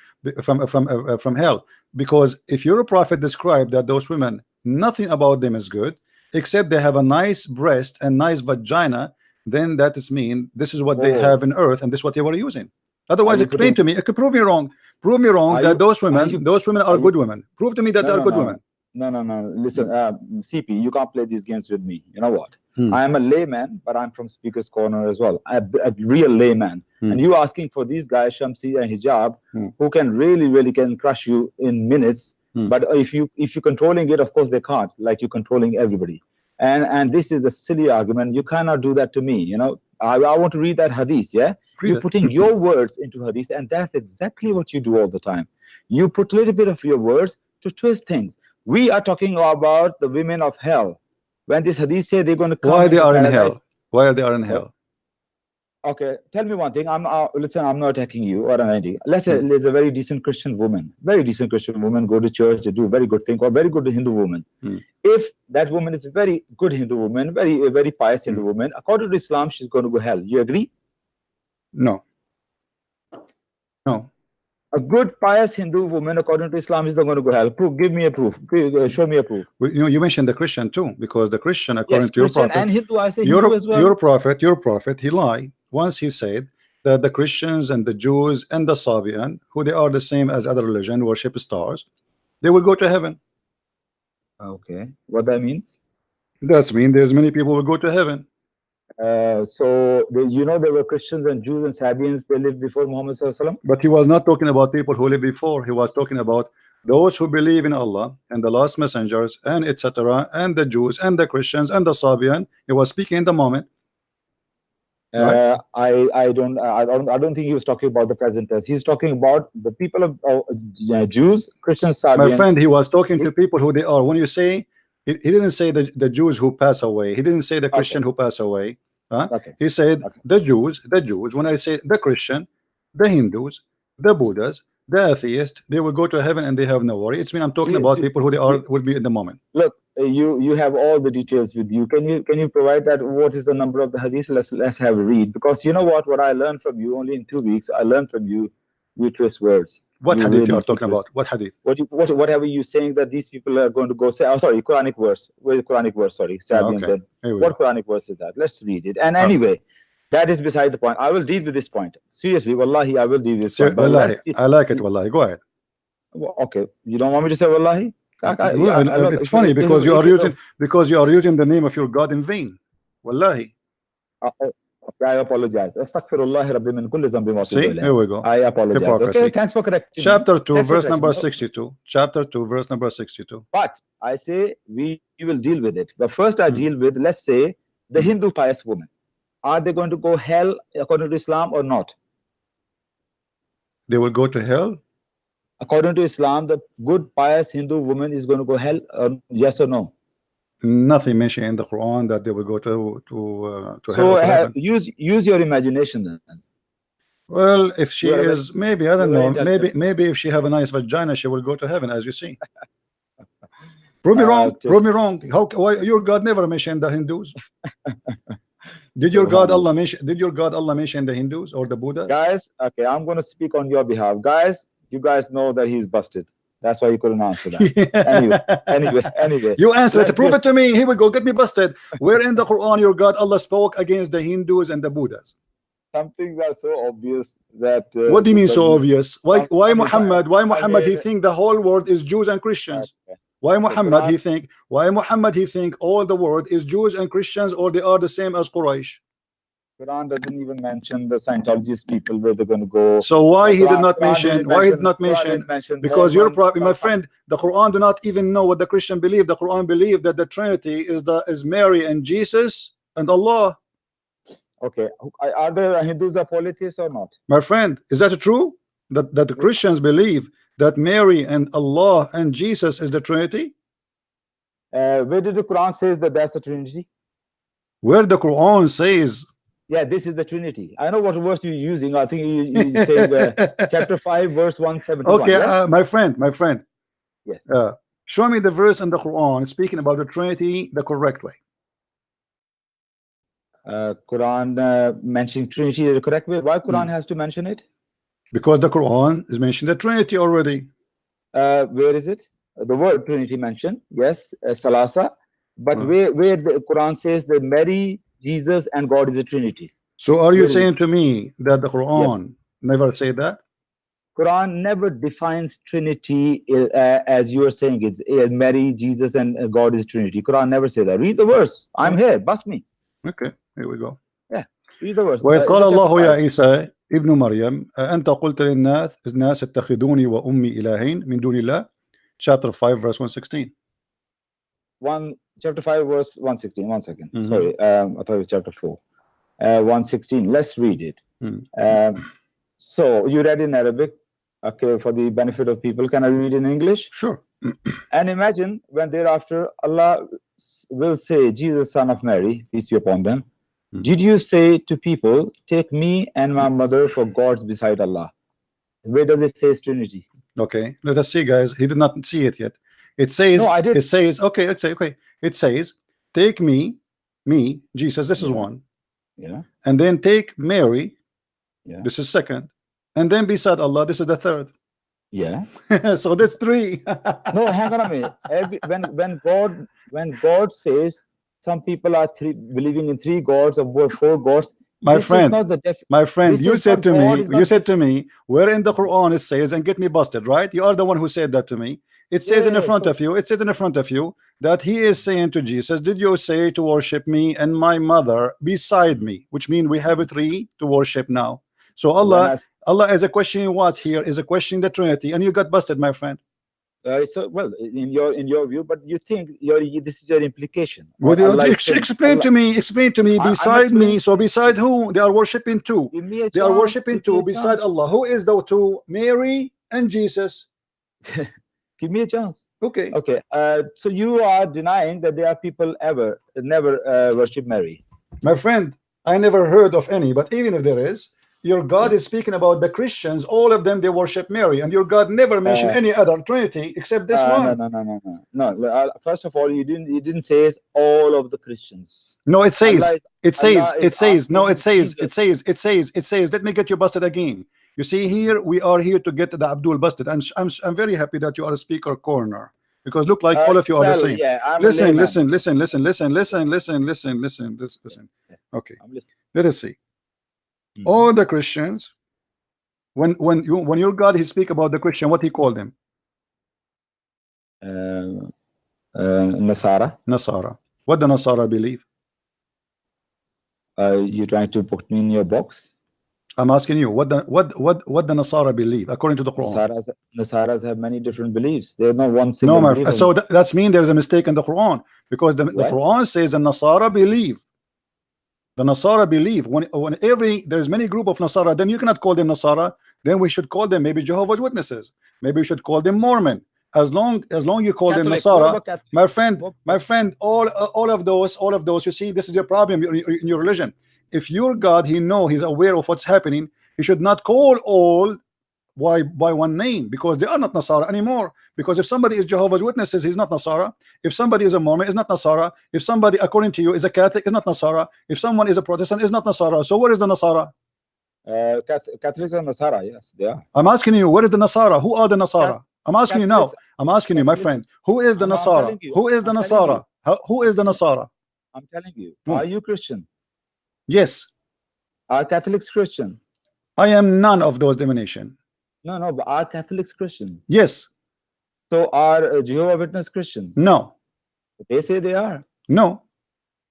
from hell. Because if your prophet described that those women, nothing about them is good, except they have a nice breast and nice vagina, then that is mean this is what they have in earth, and this is what they were using. Otherwise, explain to me. It could prove me wrong. Prove me wrong that those women are good women. Prove to me that they are good women. No. Listen, CP, you can't play these games with me. You know what? I am a layman, but I'm from Speaker's Corner as well. A real layman. And you asking for these guys, Shamsi and Hijab, who can really can crush you in minutes. But if you're controlling it, of course they can't. Like you're controlling everybody. And this is a silly argument. You cannot do that to me. I want to read that hadith. Yeah, you're putting your words into hadith, and that's exactly what you do all the time. You put a little bit of your words to twist things. We are talking about the women of hell. When this hadith say they're going to come, why they are in hell? Why are they in hell? Okay, tell me one thing. Listen, I'm not attacking you or anything. Let's say there's a very decent Christian woman, go to church, they do a very good thing, or very good Hindu woman. If that woman is a very good Hindu woman, very pious Hindu woman, according to Islam, she's going to go hell. You agree? No. A good pious Hindu woman, according to Islam, is not going to go hell. Proof. Give me a proof. Show me a proof. Well, you mentioned the Christian too, because the Christian, according to your prophet, and Hindu, I say Hindu as well. Your prophet, he lied. Once he said that the Christians and the Jews and the Sabian, who they are the same as other religion, worship stars, they will go to heaven. Okay, what that means? That means there's many people will go to heaven. So there were Christians and Jews and Sabians, they lived before Muhammad Sallallahu Alaihi Wasallam. But he was not talking about people who lived before. He was talking about those who believe in Allah and the last messengers and etc. and the Jews and the Christians and the Sabian. He was speaking in the moment. Right? I don't think he was talking about the present tense. He's talking about the people of Jews, Christians, Sabians. My friend, he was talking to people who they are. When you say he didn't say the Jews who pass away. He didn't say the Christian who pass away. He said the Jews. When I say the Christian, the Hindus, the Buddhas, the atheist, they will go to heaven and they have no worry. It's mean I'm talking about people who they are will be in the moment. Look, you have all the details with you. Can you provide that? What is the number of the hadith? Let's have a read, because you know what I learned from you only in 2 weeks. I learned from you. You twist words. What you hadith really you are talking about? What hadith? Whatever you saying that these people are going to go say? Oh, sorry, Quranic verse. Where's the Quranic verse? Sorry, Sabian said. What Quranic verse is that? Let's read it. And anyway, that is beside the point. I will deal with this point. Seriously, wallahi, I will deal with this point. Wallahi, I like it. Wallahi, go ahead. Okay, you don't want me to say wallahi? It's funny because you are using the name of your God in vain. Wallahi. I apologize. See, here we go. I apologize. Hypocrisy. Okay, thanks for correcting. Chapter 2, verse number 62. Chapter 2, verse number 62. But I say we will deal with it. But first I deal with, let's say, the Hindu pious woman. Are they going to go hell according to Islam or not? They will go to hell? According to Islam, the good pious Hindu woman is going to go hell, yes or no? Nothing mentioned in the Quran that they will go to hell. So use your imagination then. Well, if she is, maybe I don't know, maybe if she have a nice vagina, she will go to heaven, as you see. Prove me wrong. Prove me wrong. Why your God never mentioned the Hindus? Did your God Allah mention? Did your God Allah mention the Hindus or the Buddhas? Guys, okay, I'm going to speak on your behalf. Guys, you guys know that he's busted. That's why you couldn't answer that. Anyway. You answer it. Prove it to me. Here we go. Get me busted. Where in the Quran your God Allah spoke against the Hindus and the Buddhas? Some things are so obvious that. What do you mean so obvious? Why Muhammad? Why Muhammad? He think the whole world is Jews and Christians. Okay. Why Muhammad? He think. Why Muhammad? He think all the world is Jews and Christians, or they are the same as Quraysh. Quran doesn't even mention the Scientologist people where they're going to go. So why he did not mention? Why he did not mention? Because you're probably, my friend, the Quran do not even know what the Christian believe. The Quran believe that the Trinity is Mary and Jesus and Allah. Okay, are the Hindus are polytheists or not? My friend, is that true? That the Christians believe that Mary and Allah and Jesus is the Trinity? Where did the Quran says that that's the Trinity? Where the Quran says. Yeah, this is the Trinity. I know what verse you're using. I think you say chapter 5, verse 171. Okay, yes? my friend. Yes. Show me the verse in the Quran speaking about the Trinity the correct way. Quran mentioning Trinity the correct way. Why Quran has to mention it? Because the Quran is mentioned the Trinity already. Where is it? The word Trinity mentioned. Yes, Salasa. But where the Quran says that Mary, Jesus, and God is a Trinity. So are you saying to me that the Quran never say that? Quran never defines Trinity as you are saying it. Mary, Jesus, and God is Trinity. Quran never say that. Read the verse. I'm here. Bust me. Okay, here we go. Yeah, read the verse. وإذ قال الله يا عيسى ابن مريم أنت قلت للناس اتخذوني وأمي إلهين من دون الله. Chapter 5 verse 116. Chapter 5 verse 116. 1 second. Sorry, I thought it was chapter 4. 116. Let's read it. So you read in Arabic. Okay, for the benefit of people, can I read in English? Sure. And imagine when thereafter Allah will say, Jesus, son of Mary, peace be upon them, did you say to people, take me and my mother for gods beside Allah? Where does it say Trinity? Okay, let us see, guys. He did not see it yet. It says, no, I did. It says, okay, it says, take me, Jesus, this is one. Yeah. And then take Mary, this is second. And then beside Allah, this is the third. Yeah. So that's 3. No, hang on a minute. When God says some people are believing in 3 gods or 4 gods, my friend, you said to me, where in the Quran it says, and get me busted, right? You are the one who said that to me. It says in front of you, that he is saying to Jesus, did you say to worship me and my mother beside me? Which means we have 3 to worship now. So Allah is a questioning what here? Is a questioning the Trinity, and you got busted, my friend. So well, in your view, but you think this is your implication. Explain to me. Beside me. So beside who? They are worshiping 2. They are worshiping 2 beside Allah. Who is the 2? Mary and Jesus. Give me a chance. Okay. Okay. So you are denying that there are people never worship Mary. My friend, I never heard of any. But even if there is, your God is speaking about the Christians, all of them they worship Mary, and your God never mentioned any other Trinity except this one. No. First of all, you didn't say all of the Christians. No, it says, Allah it says, is it says, no, asking it says, Jesus. it says, it says, it says. Let me get you busted again. You see, here we are here to get the Abdul busted. I'm very happy that you are a speaker corner, because look like all of you are the same. Yeah, I'm Listen, a layman. listen. Okay, I'm listening. let us see. All the Christians, when your God he speak about the Christian, what he called them? Nasara. Nasara. What the Nasara believe? You trying to put me in your box? I'm asking you, what the Nasara believe according to the Quran? Nasaras have many different beliefs. They're not one single. No, belief. so that's mean there's a mistake in the Quran, because the Quran says the Nasara believe. The Nasara believe. When there's many group of Nasara, then you cannot call them Nasara. Then we should call them maybe Jehovah's Witnesses. Maybe we should call them Mormon. As long you call them Nasara, my friend, all of those. You see, this is your problem in your religion. If your God, he's aware of what's happening, he should not call all by one name, because they are not Nasara anymore. Because if somebody is Jehovah's Witnesses, he's not Nasara. If somebody is a Mormon, is not Nasara. If somebody, according to you, is a Catholic, is not Nasara. If someone is a Protestant, is not Nasara. So where is the Nasara? Catholics are Nasara, yes, they are. I'm asking you, where is the Nasara? Who are the Nasara? I'm asking you now. I'm asking you, my friend, who is the Nasara? Who is the Nasara? Who is the Nasara? I'm telling you. Are you Christian? Yes. Are Catholics Christian? I am none of those denominations. No, but are Catholics Christian? Yes. So are Jehovah Witness Christian? No. They say they are. No.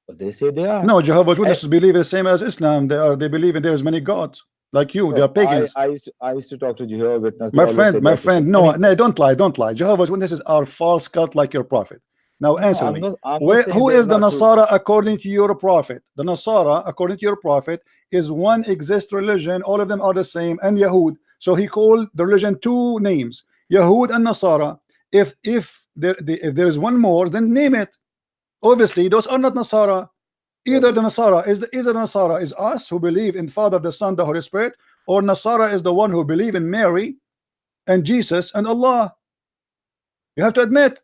But they say they are. No, Jehovah's Witnesses believe the same as Islam. They believe in there is many gods. Like you, they are pagans. I used to talk to Jehovah's Witnesses. My friend, no, don't lie. Jehovah's Witnesses are false cult like your prophet. Now answer me. Who is the Nasara according to your prophet? The Nasara, according to your prophet, is one exist religion. All of them are the same, and Yahud. So he called the religion two names, Yahud and Nasara. If there is one more, then name it. Obviously, those are not Nasara. Either the Nasara is us who believe in Father, the Son, the Holy Spirit, or Nasara is the one who believe in Mary and Jesus and Allah. You have to admit.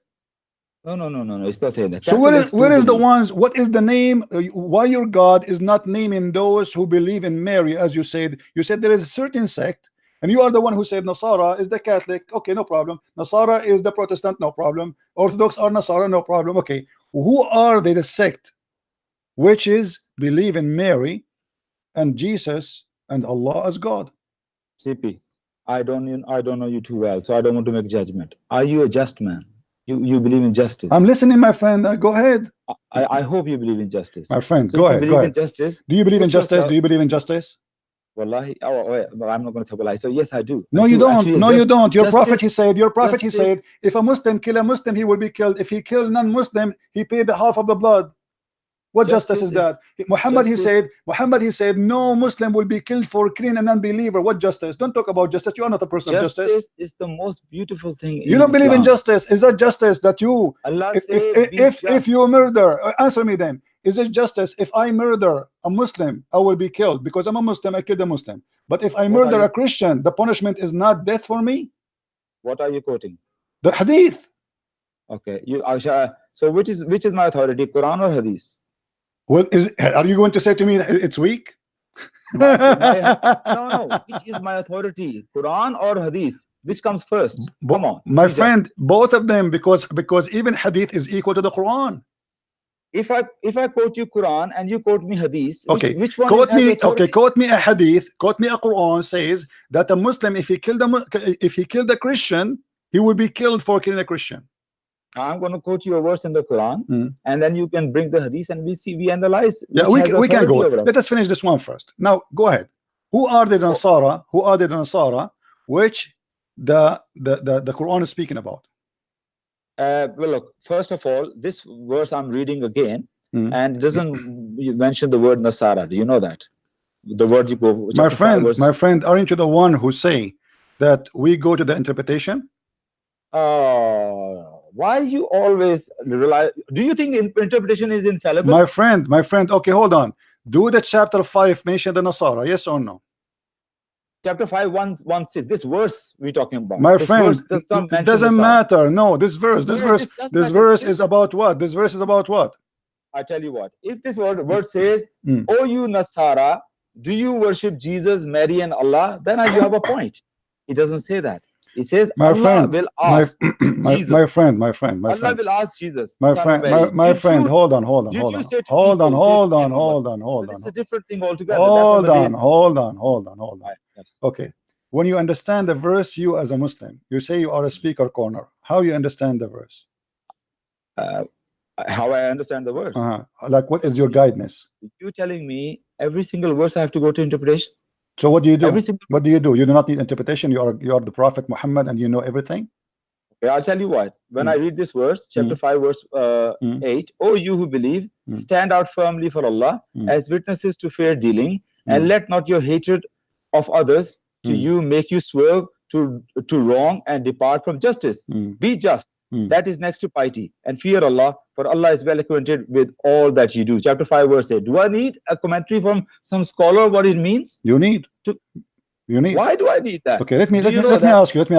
No. It's not saying that. So where is the ones? What is the name? Why your God is not naming those who believe in Mary, as you said? You said there is a certain sect, and you are the one who said Nasara is the Catholic. Okay, no problem. Nasara is the Protestant. No problem. Orthodox are Nasara. No problem. Okay, who are they? The sect which is believe in Mary and Jesus and Allah as God. CP, I don't know you too well, so I don't want to make judgment. Are you a just man? You believe in justice? I'm listening, my friend. Go ahead. I hope you believe in justice. My friend, so go ahead. In justice, do you believe in justice? Do you believe in justice? Wallahi, well, I'm not going to tell a lie. So yes, I do. No, you don't. No, you don't. Your prophet, he said, he said, if a Muslim kill a Muslim, he will be killed. If he kill non-Muslim, he paid the half of the blood. What justice is that? Muhammad he said no Muslim will be killed for killing an unbeliever. What justice? Don't talk about justice. You are not a person of justice. Justice is the most beautiful thing. You don't believe in justice. Is that justice that you if you murder? Answer me then. Is it justice if I murder a Muslim, I will be killed because I'm a Muslim, I killed a Muslim. But if I murder a Christian, the punishment is not death for me? What are you quoting? The hadith. Okay. So which is my authority, Quran or hadith? Well, are you going to say to me it's weak? No. Which is my authority, Quran or hadith? Which comes first? Come on, my friend. Both of them, because even hadith is equal to the Quran. If I quote you Quran and you quote me hadith, okay, which one? Quote me a hadith. Quote me a Quran says that a Muslim, if he killed a Christian, he will be killed for killing a Christian. I'm going to quote you a verse in the Quran, and then you can bring the hadith, and we analyze. Yeah, we can go. Let us finish this one first. Now, go ahead. Who are the Nasara? Who are the Nasara? Which the Quran is speaking about? Well, look. First of all, this verse I'm reading again, and it doesn't mention the word Nasara. Do you know that? The word you go. My friend, aren't you the one who say that we go to the interpretation? Why you always rely? Do you think interpretation is infallible? My friend. Okay, hold on. Do the chapter 5 mention the Nasara? Yes or no? chapter 5, 1:16. This verse we're talking about. My this friend, verse does not it doesn't matter. No, this verse is about what? This verse is about what? I tell you what. If this word says, "Oh, you Nasara, do you worship Jesus, Mary, and Allah?" Then you have a point. It doesn't say that. It says Allah will ask Jesus. My friend. Allah will ask Jesus. My friend, hold on. It's a different thing altogether. Hold on. Right, yes. Okay. When you understand the verse, you as a Muslim, you say you are a speaker corner. How you understand the verse? How I understand the verse. Like, what is your guidance? You telling me every single verse I have to go to interpretation? So what do you do? What do? You do not need interpretation. You are the Prophet Muhammad and you know everything. Okay, I'll tell you what. When I read this verse, chapter 5, verse 8, "O you who believe, stand out firmly for Allah as witnesses to fair dealing, and let not your hatred of others to you make you swerve to wrong and depart from justice. Be just. That is next to piety, and fear Allah, for Allah is well acquainted with all that you do." Chapter 5, verse 8. Do I need a commentary from some scholar what it means? You need. Why do I need that? Okay, let me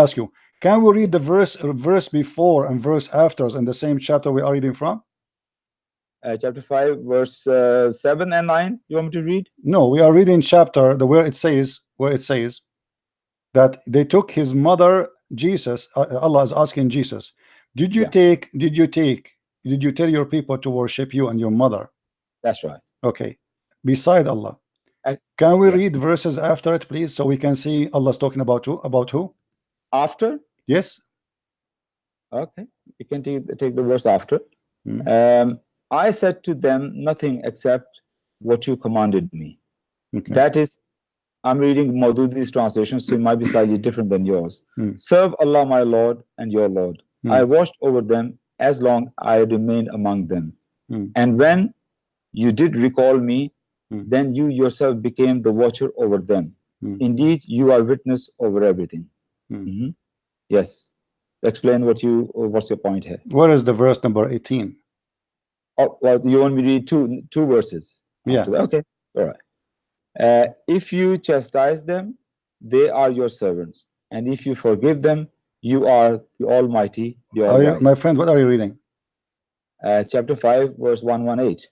ask you. Can we read the verse before and verse after in the same chapter we are reading from? Chapter 5, verse 7 and 9. You want me to read? No, we are reading chapter where it says that they took his mother Jesus. Allah is asking Jesus, did you tell your people to worship you and your mother? That's right. Okay. Beside Allah, can we read verses after it, please, so we can see Allah's talking about who? After? Yes. Okay. You can take the verse after. I said to them nothing except what you commanded me. Okay. That is, I'm reading Maududi's translation, so it might be slightly different than yours. Serve Allah, my Lord, and your Lord. I watched over them as long I remained among them. And when you did recall me, then you yourself became the watcher over them. Indeed, you are witness over everything. Yes. Explain what's your point here. Where is the verse number 18? Oh, well, you want me to read two verses? Yeah. Okay. All right. If you chastise them, they are your servants, and if you forgive them, you are the Almighty. My friend, what are you reading? Chapter 5, verse 118.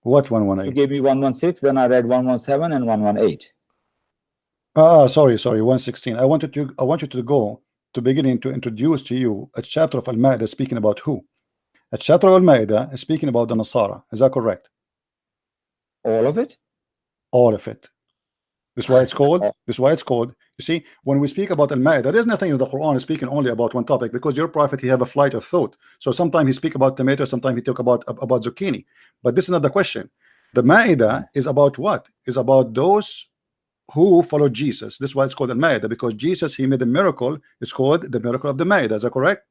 What 118? You gave me 116, then I read 117 and 118. Sorry, 116. I want you to go to beginning to introduce to you a chapter of Al-Ma'idah speaking about who? A chapter of Al-Ma'idah is speaking about the Nasara. Is that correct? All of it? All of it. This is why it's called. This is why it's called. You see, when we speak about Al-Ma'idah, there's nothing in the Quran is speaking only about one topic, because your prophet, he have a flight of thought. So sometimes he speak about tomato, sometimes he talk about zucchini. But this is not the question. The Ma'idah is about what? Is about those who follow Jesus. This is why it's called Al-Ma'idah, because Jesus, he made a miracle. It's called the miracle of the Ma'idah. Is that correct?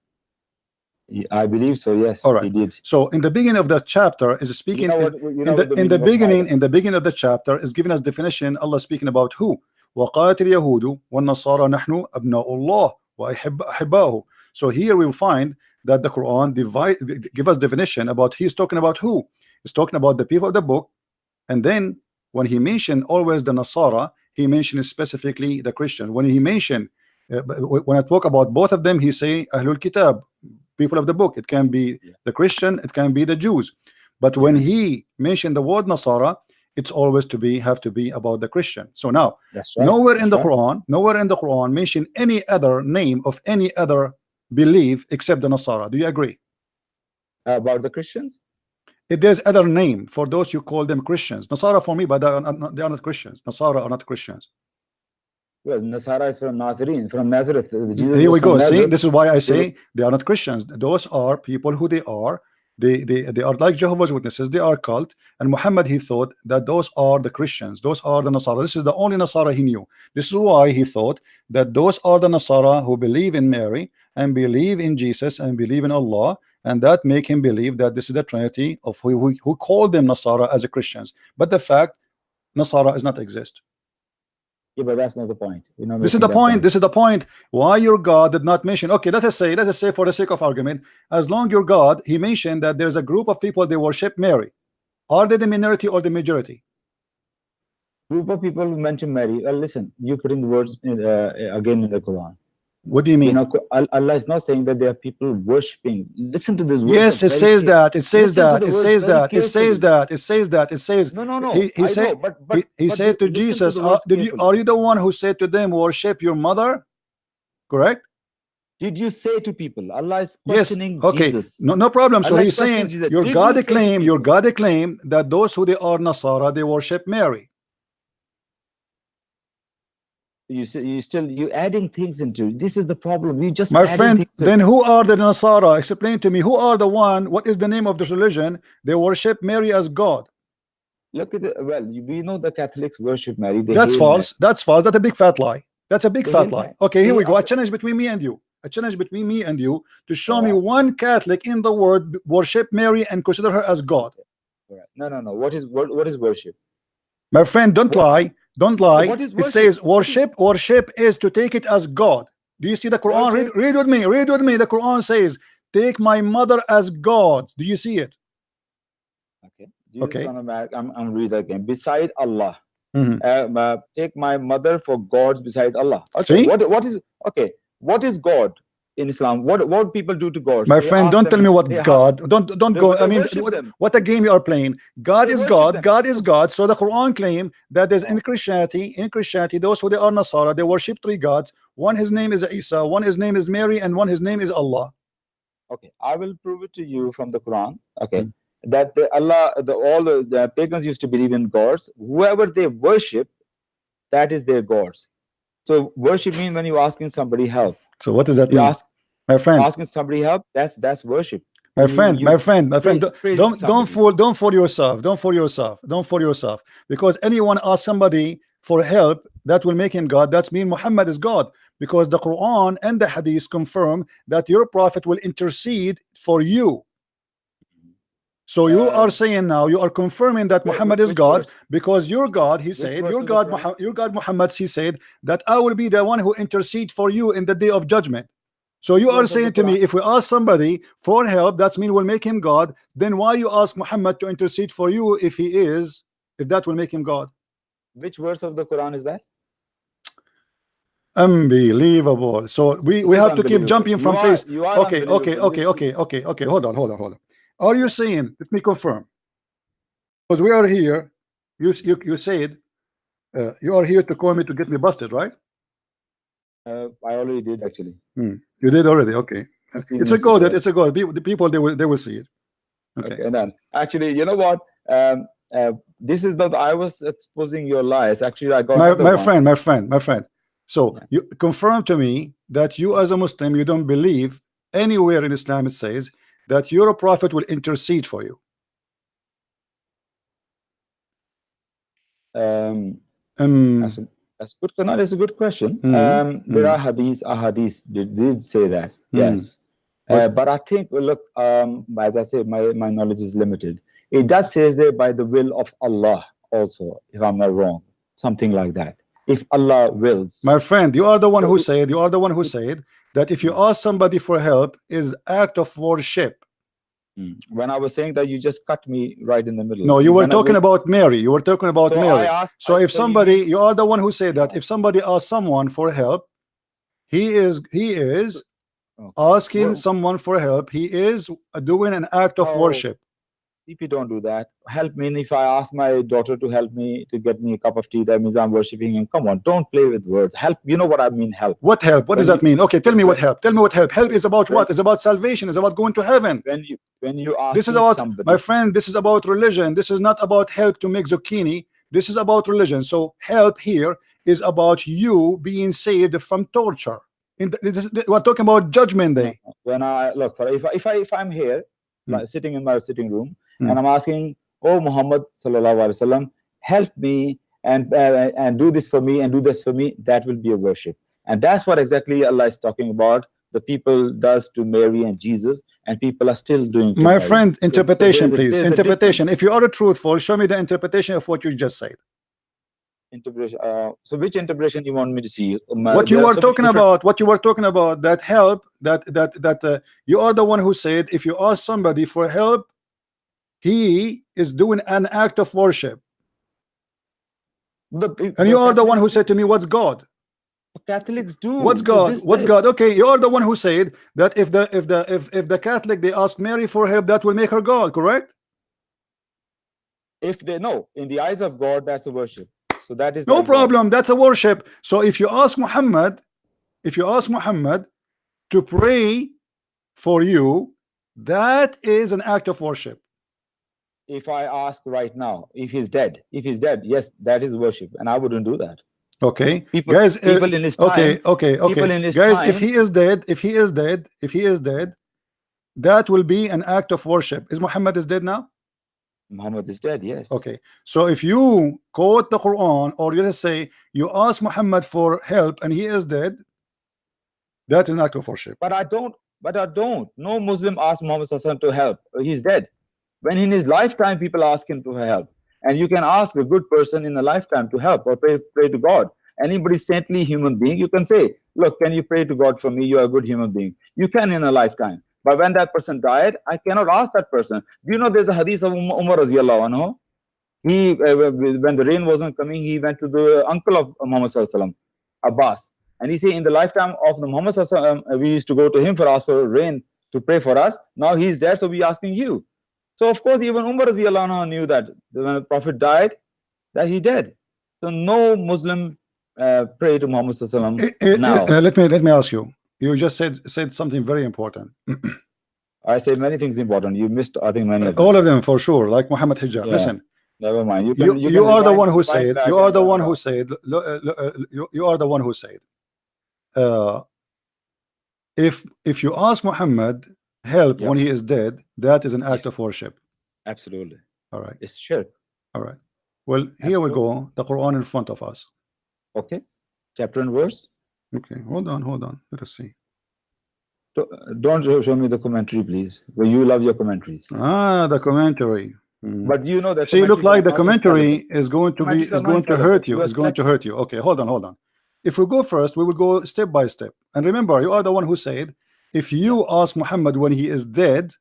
I believe so, yes. All right. He did. So in the beginning of the chapter is speaking in the beginning of the chapter is giving us definition. Allah speaking about who? وَقَالَتِ الْيَهُودُ وَالنَّصَارَى نَحْنُ أَبْنَاءُ اللَّهِ وَأَحِبَّاهُ. So here we will find that the Quran give us definition about he's talking about who? He's talking about the people of the book, and then when he mentioned always the Nasara, he mentioned specifically the Christian. When he mentioned when I talk about both of them, he say Ahlul Kitab, people of the book. It can be the Christian, it can be the Jews. But when he mentioned the word Nasara, it's always have to be about the Christian. So now, nowhere in the Quran mention any other name of any other belief except the Nasara. Do you agree? About the Christians? If there's other name for those you call them Christians, Nasara for me, but they are not Christians. Nasara are not Christians. Well, Nasara is from Nazarene, from Nazareth. Here we go. See, this is why I say they are not Christians. Those are people who they are like Jehovah's Witnesses. They are cult, and Muhammad, he thought that those are the Christians, those are the Nasara. This is the only Nasara he knew. This is why he thought that those are the Nasara who believe in Mary and believe in Jesus and believe in Allah, and that make him believe that this is the Trinity of who called them Nasara as a Christians. But the fact Nasara does not exist. Yeah, but that's not the point. This is the point. This is the point. Why your God did not mention? Okay, let us say for the sake of argument, as long your God, he mentioned that there's a group of people they worship Mary. Are they the minority or the majority? Group of people who mention Mary. Listen, you put in the words again in the Quran. What do you mean? You know, Allah is not saying that there are people worshipping. Listen to this word. Yes, it says that. It says that. It says that. It says that. that. It says that. It says. No. He said. He said to Jesus, "Are you the one who said to them, worship your mother?" Correct. Did you say to people? Allah is questioning yes. Okay. Jesus. No problem. So Allah he's saying your God claim. Your God claim that those who they are Nasara, they worship Mary. You adding things into this is the problem. You just my friend. Then who are the Nasara? Explain to me. Who are the one? What is the name of this religion? They worship Mary as God. Look at it. Well, we know the Catholics worship Mary. That's false. That's false. That's a big fat lie. That's a big fat lie. Okay, here we go. A challenge between me and you. A challenge between me and you to show me one Catholic in the world worship Mary and consider her as God. No. What is worship? My friend, don't lie. Don't lie. It says worship. Worship is to take it as God. Do you see the Quran? Read with me. Read with me. The Quran says, "Take my mother as God." Do you see it? Okay. Okay. I'm read again. Beside Allah, take my mother for gods beside Allah. Okay. See? What is okay? What is God in Islam? What people do to God? My friend, don't tell me what is God. Don't go. I mean, what a game you are playing. God is God. God is God. So the Quran claim that there's in Christianity, those who they are Nasara, they worship three gods. One his name is Isa, one his name is Mary, and one his name is Allah. Okay, I will prove it to you from the Quran. Okay, that all the pagans used to believe in gods. Whoever they worship, that is their gods. So worship means when you're asking somebody help. So what does that mean? My friend, asking somebody help, that's worship. My friend, don't fool yourself. Don't fool yourself. Because anyone asks somebody for help, that will make him God. That's mean Muhammad is God. Because the Quran and the Hadith confirm that your prophet will intercede for you. So you are saying now, you are confirming that Muhammad is God, because your God, he said, your God Muhammad, he said that I will be the one who intercede for you in the day of judgment. So you are saying to me, if we ask somebody for help, that's mean we'll make him God. Then why you ask Muhammad to intercede for you if that will make him God? Which verse of the Quran is that? Unbelievable. So we have to keep jumping from place. Okay. Hold on. Are you saying, let me confirm, because we are here, you said you are here to call me to get me busted, right? I already did, actually. You did already. Okay. It's a go. It's a go. The people, they will see it. Okay. And then actually, you know what? This is not, I was exposing your lies. Actually, I got my friend. So you confirm to me that you as a Muslim, you don't believe anywhere in Islam it says that your prophet will intercede for you. That's good. That's a good question. There are ahadith did say that. Yes. But I think, look, as I said, my knowledge is limited. It does say there by the will of Allah also, if I'm not wrong, something like that. If Allah wills. My friend, you are the one who said that if you ask somebody for help is act of worship. When I was saying that, you just cut me right in the middle. No, you were talking about Mary. You were talking about Mary. So if somebody, you are the one who said that if somebody asks someone for help, he is asking someone for help. He is doing an act of worship. If you don't do that, help me. If I ask my daughter to help me to get me a cup of tea, that means I'm worshiping him. Come on, don't play with words. Help, you know what I mean, help. What help? What does that mean? Okay, tell me what help. Tell me what help. Help is about what? It's about salvation. It's about going to heaven. When you ask this is about somebody, my friend, this is about religion. This is not about help to make zucchini. This is about religion. So help here is about you being saved from torture. We're talking about judgment day. When I look for if I'm here like sitting in my sitting room and I'm asking, oh Muhammad sallallahu alaihi wasallam, help me and do this for me and do this for me, that will be a worship. And that's what exactly Allah is talking about. The people does to Mary and Jesus, and people are still doing. My friend, interpretation, please. Interpretation. If you are truthful, show me the interpretation of what you just said. Interpretation. So which interpretation you want me to see? What you were talking about. What you were talking about. That help. That you are the one who said if you ask somebody for help, he is doing an act of worship. And you are the one who said to me, what's God? Catholics do. What's God? What's God? Okay, you are the one who said that if the Catholic they ask Mary for help, that will make her God, correct? If they know, in the eyes of God, that's a worship. So that is no problem. That's a worship. So if you ask Muhammad, to pray for you, that is an act of worship. If I ask right now, if he's dead, yes, that is worship, and I wouldn't do that. Okay, people guys. People in his time. Okay. Guys, if he is dead, that will be an act of worship. Is Muhammad is dead now? Muhammad is dead, yes. Okay, so if you quote the Quran, or you just say you ask Muhammad for help and he is dead, that is an act of worship. But I don't. No Muslim asked Muhammad to help. He's dead. When in his lifetime people ask him to help, and you can ask a good person in a lifetime to help or pray to God. Anybody saintly human being, you can say, look, can you pray to God for me? You are a good human being. You can in a lifetime. But when that person died, I cannot ask that person. Do you know there's a hadith of Umar radiallahu anhu? He, when the rain wasn't coming, he went to the uncle of Muhammad sallallahu alaihi wasallam, Abbas. And he said, in the lifetime of the Muhammad sallallahu alaihi wasallam, we used to go to him for ask for rain to pray for us. Now he's dead, so we're asking you. So of course, even Umar radiallahu anhu knew that when the Prophet died, that he dead. So no Muslim pray to Muhammad sallallahu alaihi wasallam now. Let me ask you. You just said something very important. I say many things important. You missed, I think, many of them. All of them for sure. Like Muhammad Hijab. Yeah. Listen. Never mind. You are the one who said. You are the one who said. You are the one who said. If you ask Muhammad help when he is dead, that is an act of worship. Absolutely. All right. It's shirk. All right. Well, here we go. The Quran in front of us. Okay. Chapter and verse. Okay. Hold on. Let us see. Don't show me the commentary, please. Well, you love your commentaries. The commentary. But you know that. See, look like the commentary is going to hurt you. It's going to hurt you. Okay, hold on. If we go first, we will go step by step. And remember, you are the one who said, if you ask Muhammad when he is dead,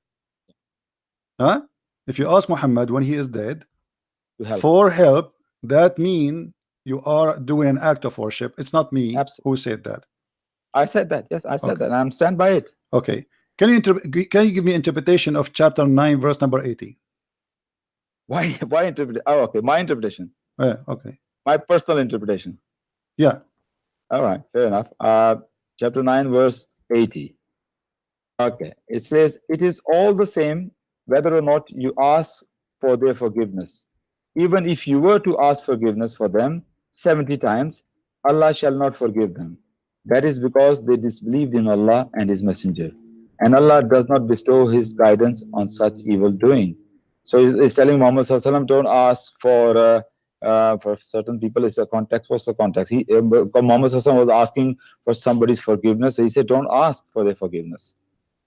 if you ask Muhammad when he is dead for help, that means you are doing an act of worship. It's not me who said that. I said that. Yes, I said that. I'm stand by it. Okay. Can you give me interpretation of chapter 9, verse number 80? Why interpret? Oh, okay. My interpretation. Yeah. Okay. My personal interpretation. Yeah. All right. Fair enough. Chapter 9, verse 80. Okay. It says, it is all the same whether or not you ask for their forgiveness. Even if you were to ask forgiveness for them 70 times, Allah shall not forgive them. That is because they disbelieved in Allah and His Messenger. And Allah does not bestow His guidance on such evil doing. So he's telling Muhammad sallallahu alaihi wasallam, don't ask for certain people. It's a context. What's the context? Muhammad sallallahu alaihi wasallam was asking for somebody's forgiveness. So he said, don't ask for their forgiveness.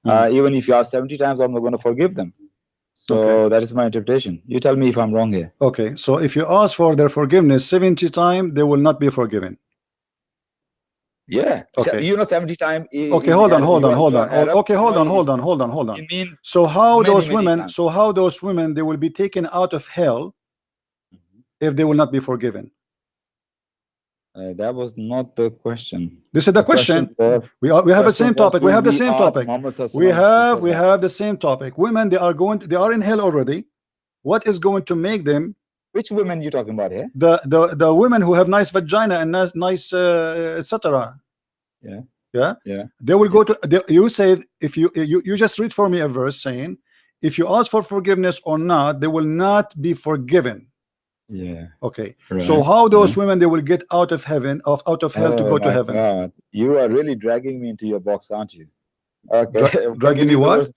Even if you ask 70 times, I'm not going to forgive them. So that is my interpretation. You tell me if I'm wrong here. Okay. So if you ask for their forgiveness 70 times, they will not be forgiven. Yeah. Okay. You know, 70 times. Okay, hold on. Okay, hold on. You mean so how those women? So how those women they will be taken out of hell if they will not be forgiven? That was not the question. This is the question. We have the same topic. We have the same topic. We have the same topic. Women, they are in hell already. What is going to make them? Which women you talking about here? The women who have nice vagina and nice etc. Yeah. They will go to. You said if you just read for me a verse saying, if you ask for forgiveness or not, they will not be forgiven. Yeah. Okay. Right. So how those women they will get out of heaven, out of hell to go to heaven? God. You are really dragging me into your box, aren't you? Okay. Dragging me what?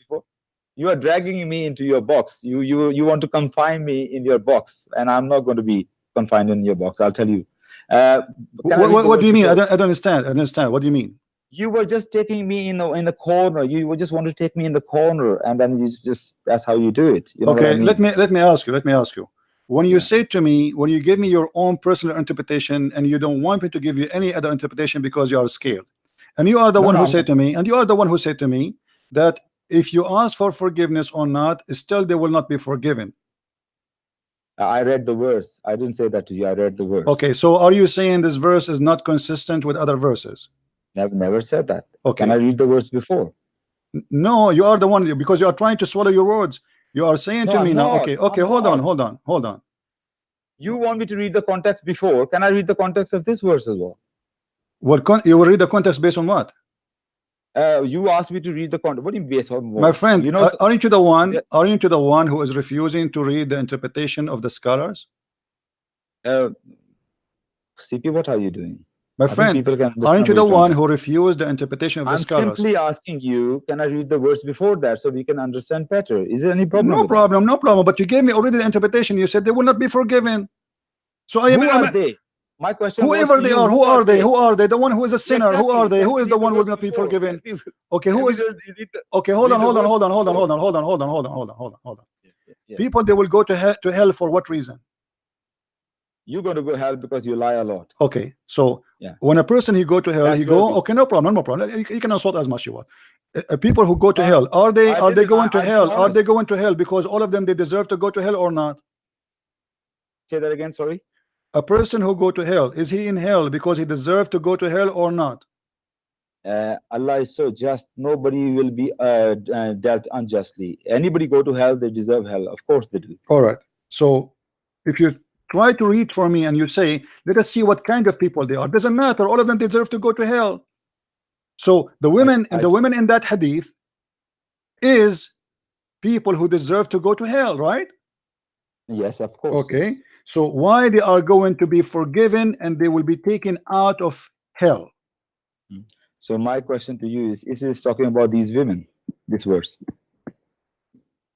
You are dragging me into your box. You want to confine me in your box, and I'm not going to be confined in your box. I'll tell you. What do you mean? I don't understand. What do you mean? You were just taking me in the corner. You just want to take me in the corner, and then you just that's how you do it. You know okay. I mean? Let me ask you. When you say to me, when you give me your own personal interpretation, and you don't want me to give you any other interpretation because you are scared, and you are the one who said to me, that if you ask for forgiveness or not, still they will not be forgiven. I read the verse. I didn't say that to you. I read the verse. Okay, so are you saying this verse is not consistent with other verses? Never said that. Okay. Can I read the verse before? No, you are the one, because you are trying to swallow your words. You are saying to No, me I'm now, not. okay, I'm hold on, not. hold on. You want me to read the context before? Can I read the context of this verse as well? You will read the context based on what? You asked me to read the context. What do you based on? My friend, you know, aren't you the one? Aren't you the one who is refusing to read the interpretation of the scholars? CP, what are you doing? My friend, aren't you the one who refused the interpretation of the scholars? I'm simply asking you, can I read the verse before that so we can understand better? Is there any problem? No problem, no problem. But you gave me already the interpretation. You said they will not be forgiven. So I am. Who are they? My question. Whoever they are, who are they? Who are they? The one who is a sinner. Exactly. Who are they? Who is the one who will not be forgiven? Okay, who is? Okay, hold on. People, they will go to hell for what reason? You're going to go hell because you lie a lot. Okay, so when a person he go to hell, he go. Okay, no problem. You can insult as much you want. People who go to hell, are they going to hell? Are they going to hell because all of them they deserve to go to hell or not? Say that again. Sorry. A person who go to hell, is he in hell because he deserves to go to hell or not? Allah is so just. Nobody will be dealt unjustly. Anybody go to hell, they deserve hell. Of course they do. All right. So if you try to read for me and you say, let us see what kind of people they are, doesn't matter. All of them deserve to go to hell. So the women and the women in that hadith is people who deserve to go to hell, right? Yes, of course. Okay. Yes. So why they are going to be forgiven and they will be taken out of hell? So my question to you is it talking about these women, this verse?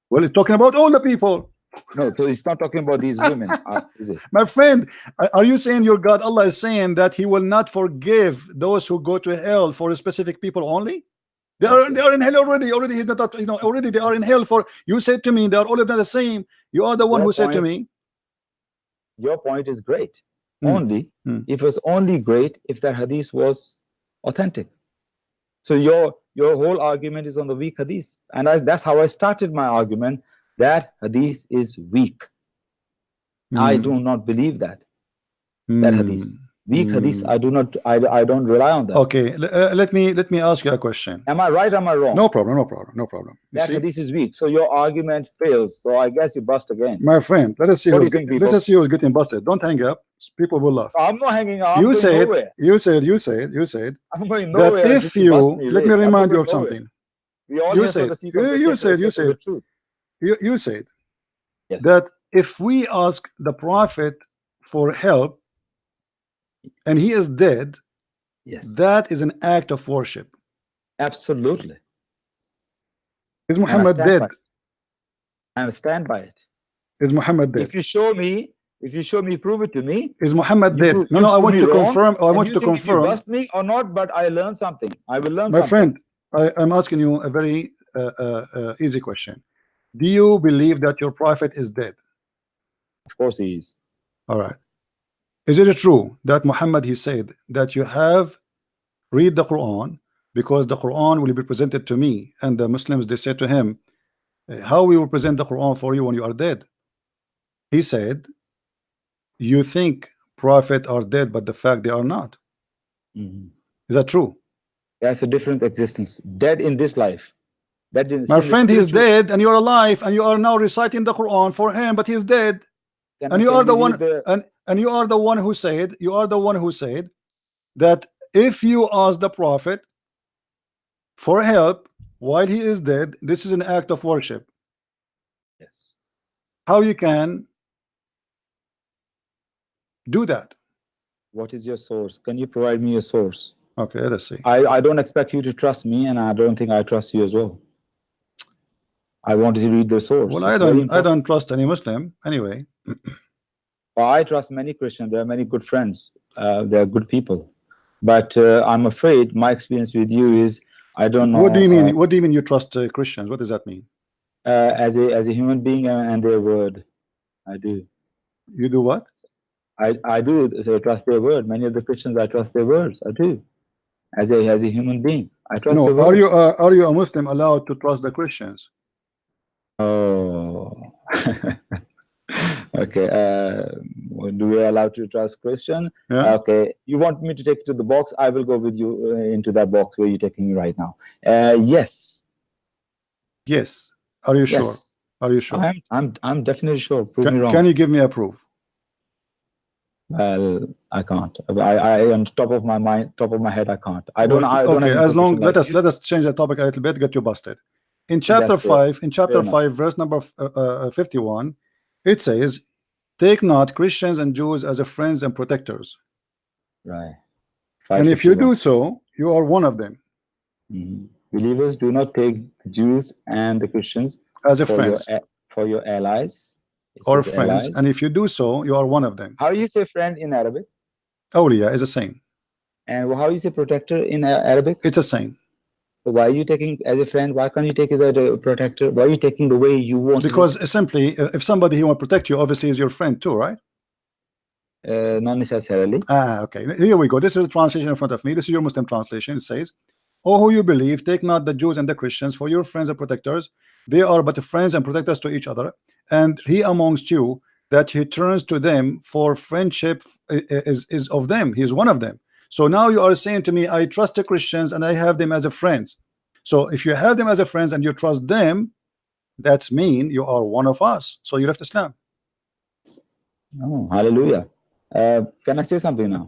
Well, it's talking about all the people. No, so it's not talking about these women, is it? My friend, are you saying your God Allah is saying that he will not forgive those who go to hell for specific people only? They are in hell already. Already they are in hell for. You said to me they are all of them the same. You are the one who said to me. Your point is great. Only it was only great if that hadith was authentic. So your whole argument is on the weak hadith, and that's how I started my argument. That hadith is weak. I do not believe that. That hadith. Weak hadith, I don't rely on that. Okay, let me ask you a question. Am I right or am I wrong? No problem. That hadith is weak, so your argument fails. So I guess you bust again. My friend, let us see who's getting busted. Don't hang up. People will laugh. I'm not hanging up. You said I'm going nowhere. That if you let me remind you of something. You said that if we ask the Prophet for help and he is dead, that is an act of worship. Absolutely. Is Muhammad dead? I stand by it. Is Muhammad dead? If you show me, prove it to me. Is Muhammad dead? No, I want you to confirm. I want you to confirm. You bust me or not, but I learned something. I will learn something. My friend, I'm asking you a very easy question. Do you believe that your prophet is dead? Of course he is. All right. Is it true that Muhammad he said that you have read the Quran because the Quran will be presented to me, and the Muslims they said to him, how we will present the Quran for you when you are dead? He said, you think prophet are dead, but the fact they are not. Is that true? That's a different existence. Dead in this life. My friend, he is dead and you are alive and you are now reciting the Quran for him, but he is dead. And you are the one and you are the one who said that if you ask the prophet for help while he is dead, this is an act of worship. Yes. How you can do that? What is your source? Can you provide me a source? Okay, let's see. I don't expect you to trust me, and I don't think I trust you as well. I wanted to read the source. Well, I don't trust any Muslim anyway. Well, I trust many Christians. They are many good friends. They are good people. But I'm afraid my experience with you is I don't know. What do you mean? What do you mean you trust Christians? What does that mean? As a human being and their word, I do. You do what? I do trust their word. Many of the Christians, I trust their words. I do. As a human being, I trust. No, are you a Muslim allowed to trust the Christians? Oh, Okay. Do we allow to trust Christian? Yeah. Okay. You want me to take you to the box? I will go with you into that box where you're taking me right now. Yes. Yes. Are you sure? Yes. Are you sure? I'm definitely sure. Prove me wrong. Can you give me a proof? Well, I can't. I on top of my mind, top of my head, I can't. I don't. I don't Okay, have as long information like let us change the topic a little bit. Get you busted. In chapter That's fair. 5, in chapter Fair 5, verse number 51, it says, "Take not Christians and Jews as a friends and protectors." Right. And if you 551. do so, you are one of them Believers, do not take the Jews and the Christians as a for friends your allies. It or says friends. allies. And if you do so, you are one of them. How you say friend in Arabic? Awliya is the same. And how you say protector in Arabic? It's the same. So why are you taking as a friend? Why can't you take it as a protector? Why are you taking the way you want? Because simply, if somebody who want to protect you, obviously is your friend too, right? Not necessarily. Okay. Here we go. This is the translation in front of me. This is your Muslim translation. It says, "O who you believe, take not the Jews and the Christians for your friends and protectors. They are but friends and protectors to each other. And he amongst you that he turns to them for friendship is of them. He is one of them." So now you are saying to me, I trust the Christians and I have them as a friends. So if you have them as a friends and you trust them, that's mean you are one of us. So you left Islam. Oh, hallelujah. Can I say something now?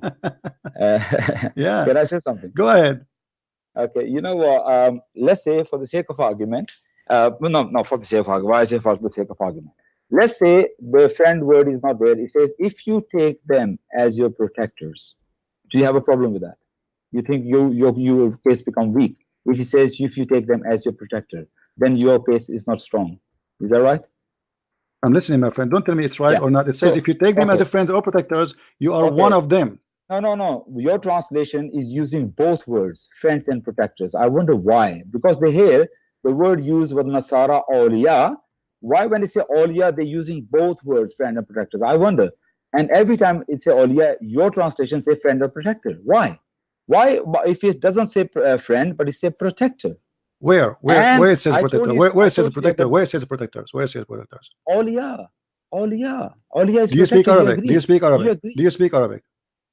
Yeah. Can I say something? Go ahead. Okay. You know what? Let's say for the sake of argument, no, for the sake of argument. Why I say for the sake of argument? Let's say the friend word is not there. It says, if you take them as your protectors, do you have a problem with that? You think your case become weak if he says if you take them as your protector, then your case is not strong. Is that right? I'm listening, my friend. Don't tell me it's right or not. It says if you take them as a friends or protectors, you are one of them. No. Your translation is using both words, friends and protectors. I wonder why. Because they hear the word used with Nasara awliya. Why when they say awliya, they're using both words, friend and protectors? I wonder. And every time it say awliya, your translation say friend or protector. Why? Why if it doesn't say friend, but it say protector? Where it says protector? Where it says protector? Where it says protectors? Where it says protectors? Awliya is. Do you speak Arabic? Do you speak Arabic? Do you speak Arabic?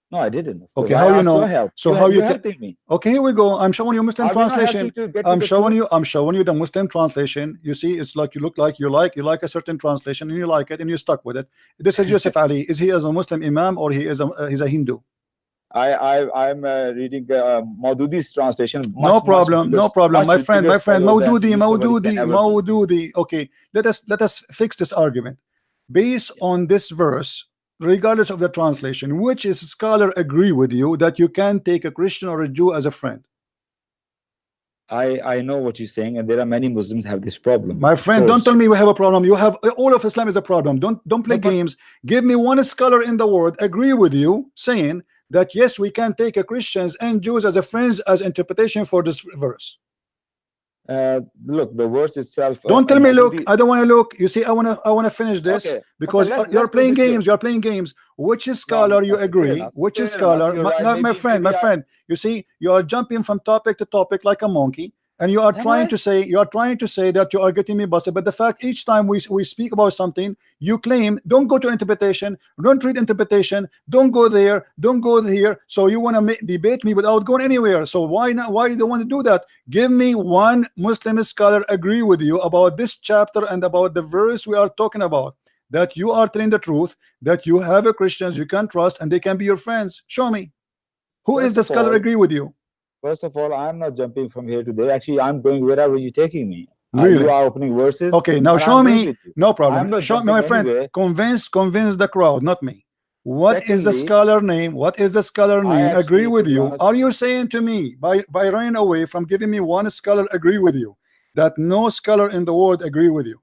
No, I didn't. Okay, how you know? So how you can? Me. Okay, here we go. I'm showing you Muslim translation. I'm showing you the Muslim translation. You see, it's like you like a certain translation and you like it and you're stuck with it. This is Yusuf Ali. Is he as a Muslim Imam or he's a Hindu? I'm reading Maududi's translation. No problem. My friend, Maududi. Okay, let us fix this argument based on this verse. Regardless of the translation, which is scholar agree with you that you can take a Christian or a Jew as a friend? I know what you're saying, and there are many Muslims have this problem. My friend, don't tell me we have a problem. You have all of Islam is a problem. Don't play games. Give me one scholar in the world agree with you saying that yes, we can take a Christians and Jews as a friends as interpretation for this verse. Look, the verse itself. Don't tell me look. I don't want to look. You see, I want to finish this because you're playing games. You're playing games. Which scholar you agree? Which scholar? My friend. You see, you are jumping from topic to topic like a monkey, and you are trying to say that you are getting me busted. But the fact each time we speak about something, you claim don't go to interpretation, don't read interpretation, don't go there, don't go here. So you want to debate me without going anywhere. So why not? Why you don't want to do that? Give me one Muslim scholar agree with you about this chapter and about the verse we are talking about. That you are telling the truth, that you have a Christians you can trust and they can be your friends. Show me. Who is the scholar agree with you? First of all, I'm not jumping from here to there. Actually, I'm going wherever you're taking me. Really? You are opening verses. Okay, now show me. No problem. Show me, my friend. Convince the crowd, not me. What is the scholar name? What is the scholar name? Agree with you. Are you saying to me by running away from giving me one scholar agree with you that no scholar in the world agree with you?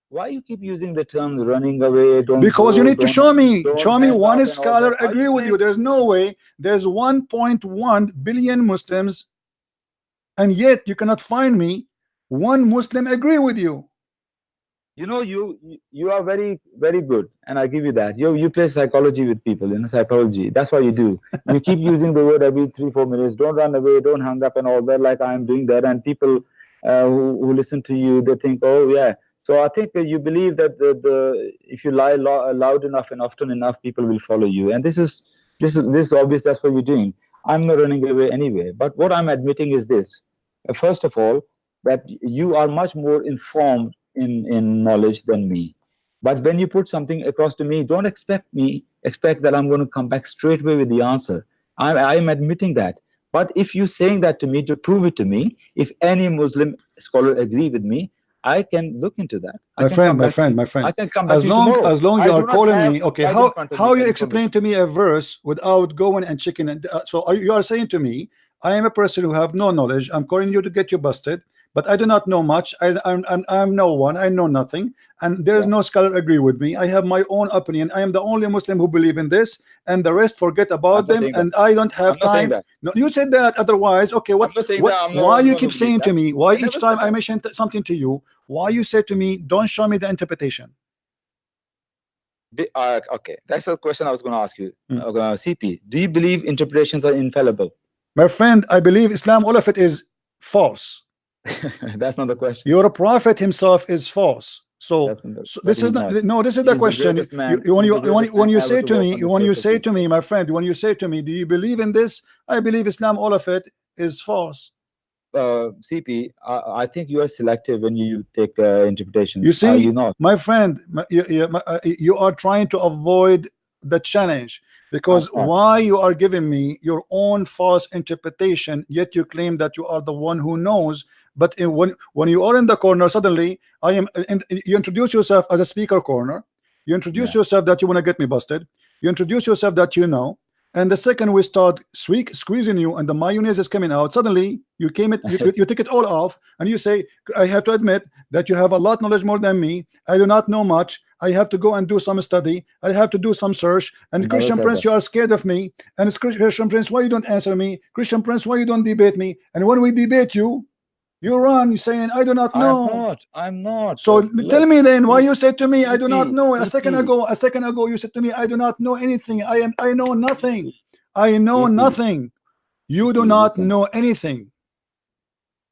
Why you keep using the term running away? Because you need to show me. Show me one scholar agree with you. There's no way. There's 1.1 billion Muslims, and yet you cannot find me one Muslim agree with you. You know, you are very, very good, and I give you that. You play psychology with people, psychology. That's what you do. You keep using the word every 3-4 minutes. Don't run away. Don't hang up and all that. Like I'm doing that, and people who listen to you, they think, oh yeah. So I think you believe that if you lie loud enough and often enough, people will follow you. And this is obvious. That's what you're doing. I'm not running away anyway. But what I'm admitting is this: first of all, that you are much more informed in knowledge than me. But when you put something across to me, don't expect that I'm going to come back straight away with the answer. I'm admitting that. But if you're saying that to me to prove it to me, if any Muslim scholar agree with me, I can look into that. My friend. I can come back as long you are calling me, okay. How you explain to me a verse without going and checking it? So you are saying to me, I am a person who have no knowledge. I'm calling you to get you busted, but I do not know much. I'm no one. I know nothing, and there is no scholar agree with me. I have my own opinion. I am the only Muslim who believe in this, and the rest forget about them. And I don't have time. No, you said that. Otherwise, okay. Why you keep saying to me? Why each time I mention something to you? Why you say to me, don't show me the interpretation? Okay, that's the question I was going to ask you. CP, do you believe interpretations are infallible? My friend, I believe Islam, all of it is false. That's not the question. Your prophet himself is false. So this is not. No, this is the question. When you say to me, my friend, when you say to me, do you believe in this? I believe Islam, all of it is false. CP, I think you are selective when you take interpretations. You see, my friend, you are trying to avoid the challenge, because why you are giving me your own false interpretation, yet you claim that you are the one who knows. But when you are in the corner, suddenly you introduce yourself as a speaker corner. You introduce yourself that you want to get me busted. You introduce yourself that you know. And the second we start squeezing you and the mayonnaise is coming out, suddenly you take it all off and you say, I have to admit that you have a lot knowledge more than me. I do not know much. I have to go and do some study. I have to do some search. And Christian Prince, you are scared of me. And it's Christian Prince, why you don't answer me? Christian Prince, why you don't debate me? And when we debate you, you run, you're saying, I do not know. I'm not. So tell me then why you said to me, I do not know. A second ago, you said to me, I do not know anything. I know nothing. I know nothing. You do not know anything.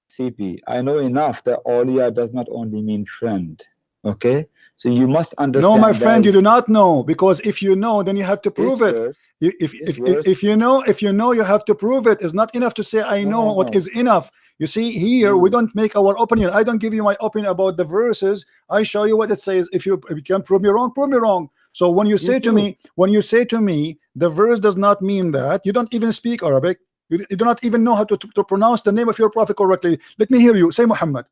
CP, I know enough that Aulia does not only mean friend. Okay? So you must understand. No, my friend, you do not know, because if you know, then you have to prove it. If you know, you have to prove it. It's not enough to say I know. What is enough? You see, here we don't make our opinion. I don't give you my opinion about the verses. I show you what it says. If you can prove me wrong, prove me wrong. So when you say to me, the verse does not mean that, you don't even speak Arabic. You do not even know how to pronounce the name of your prophet correctly. Let me hear you say Muhammad.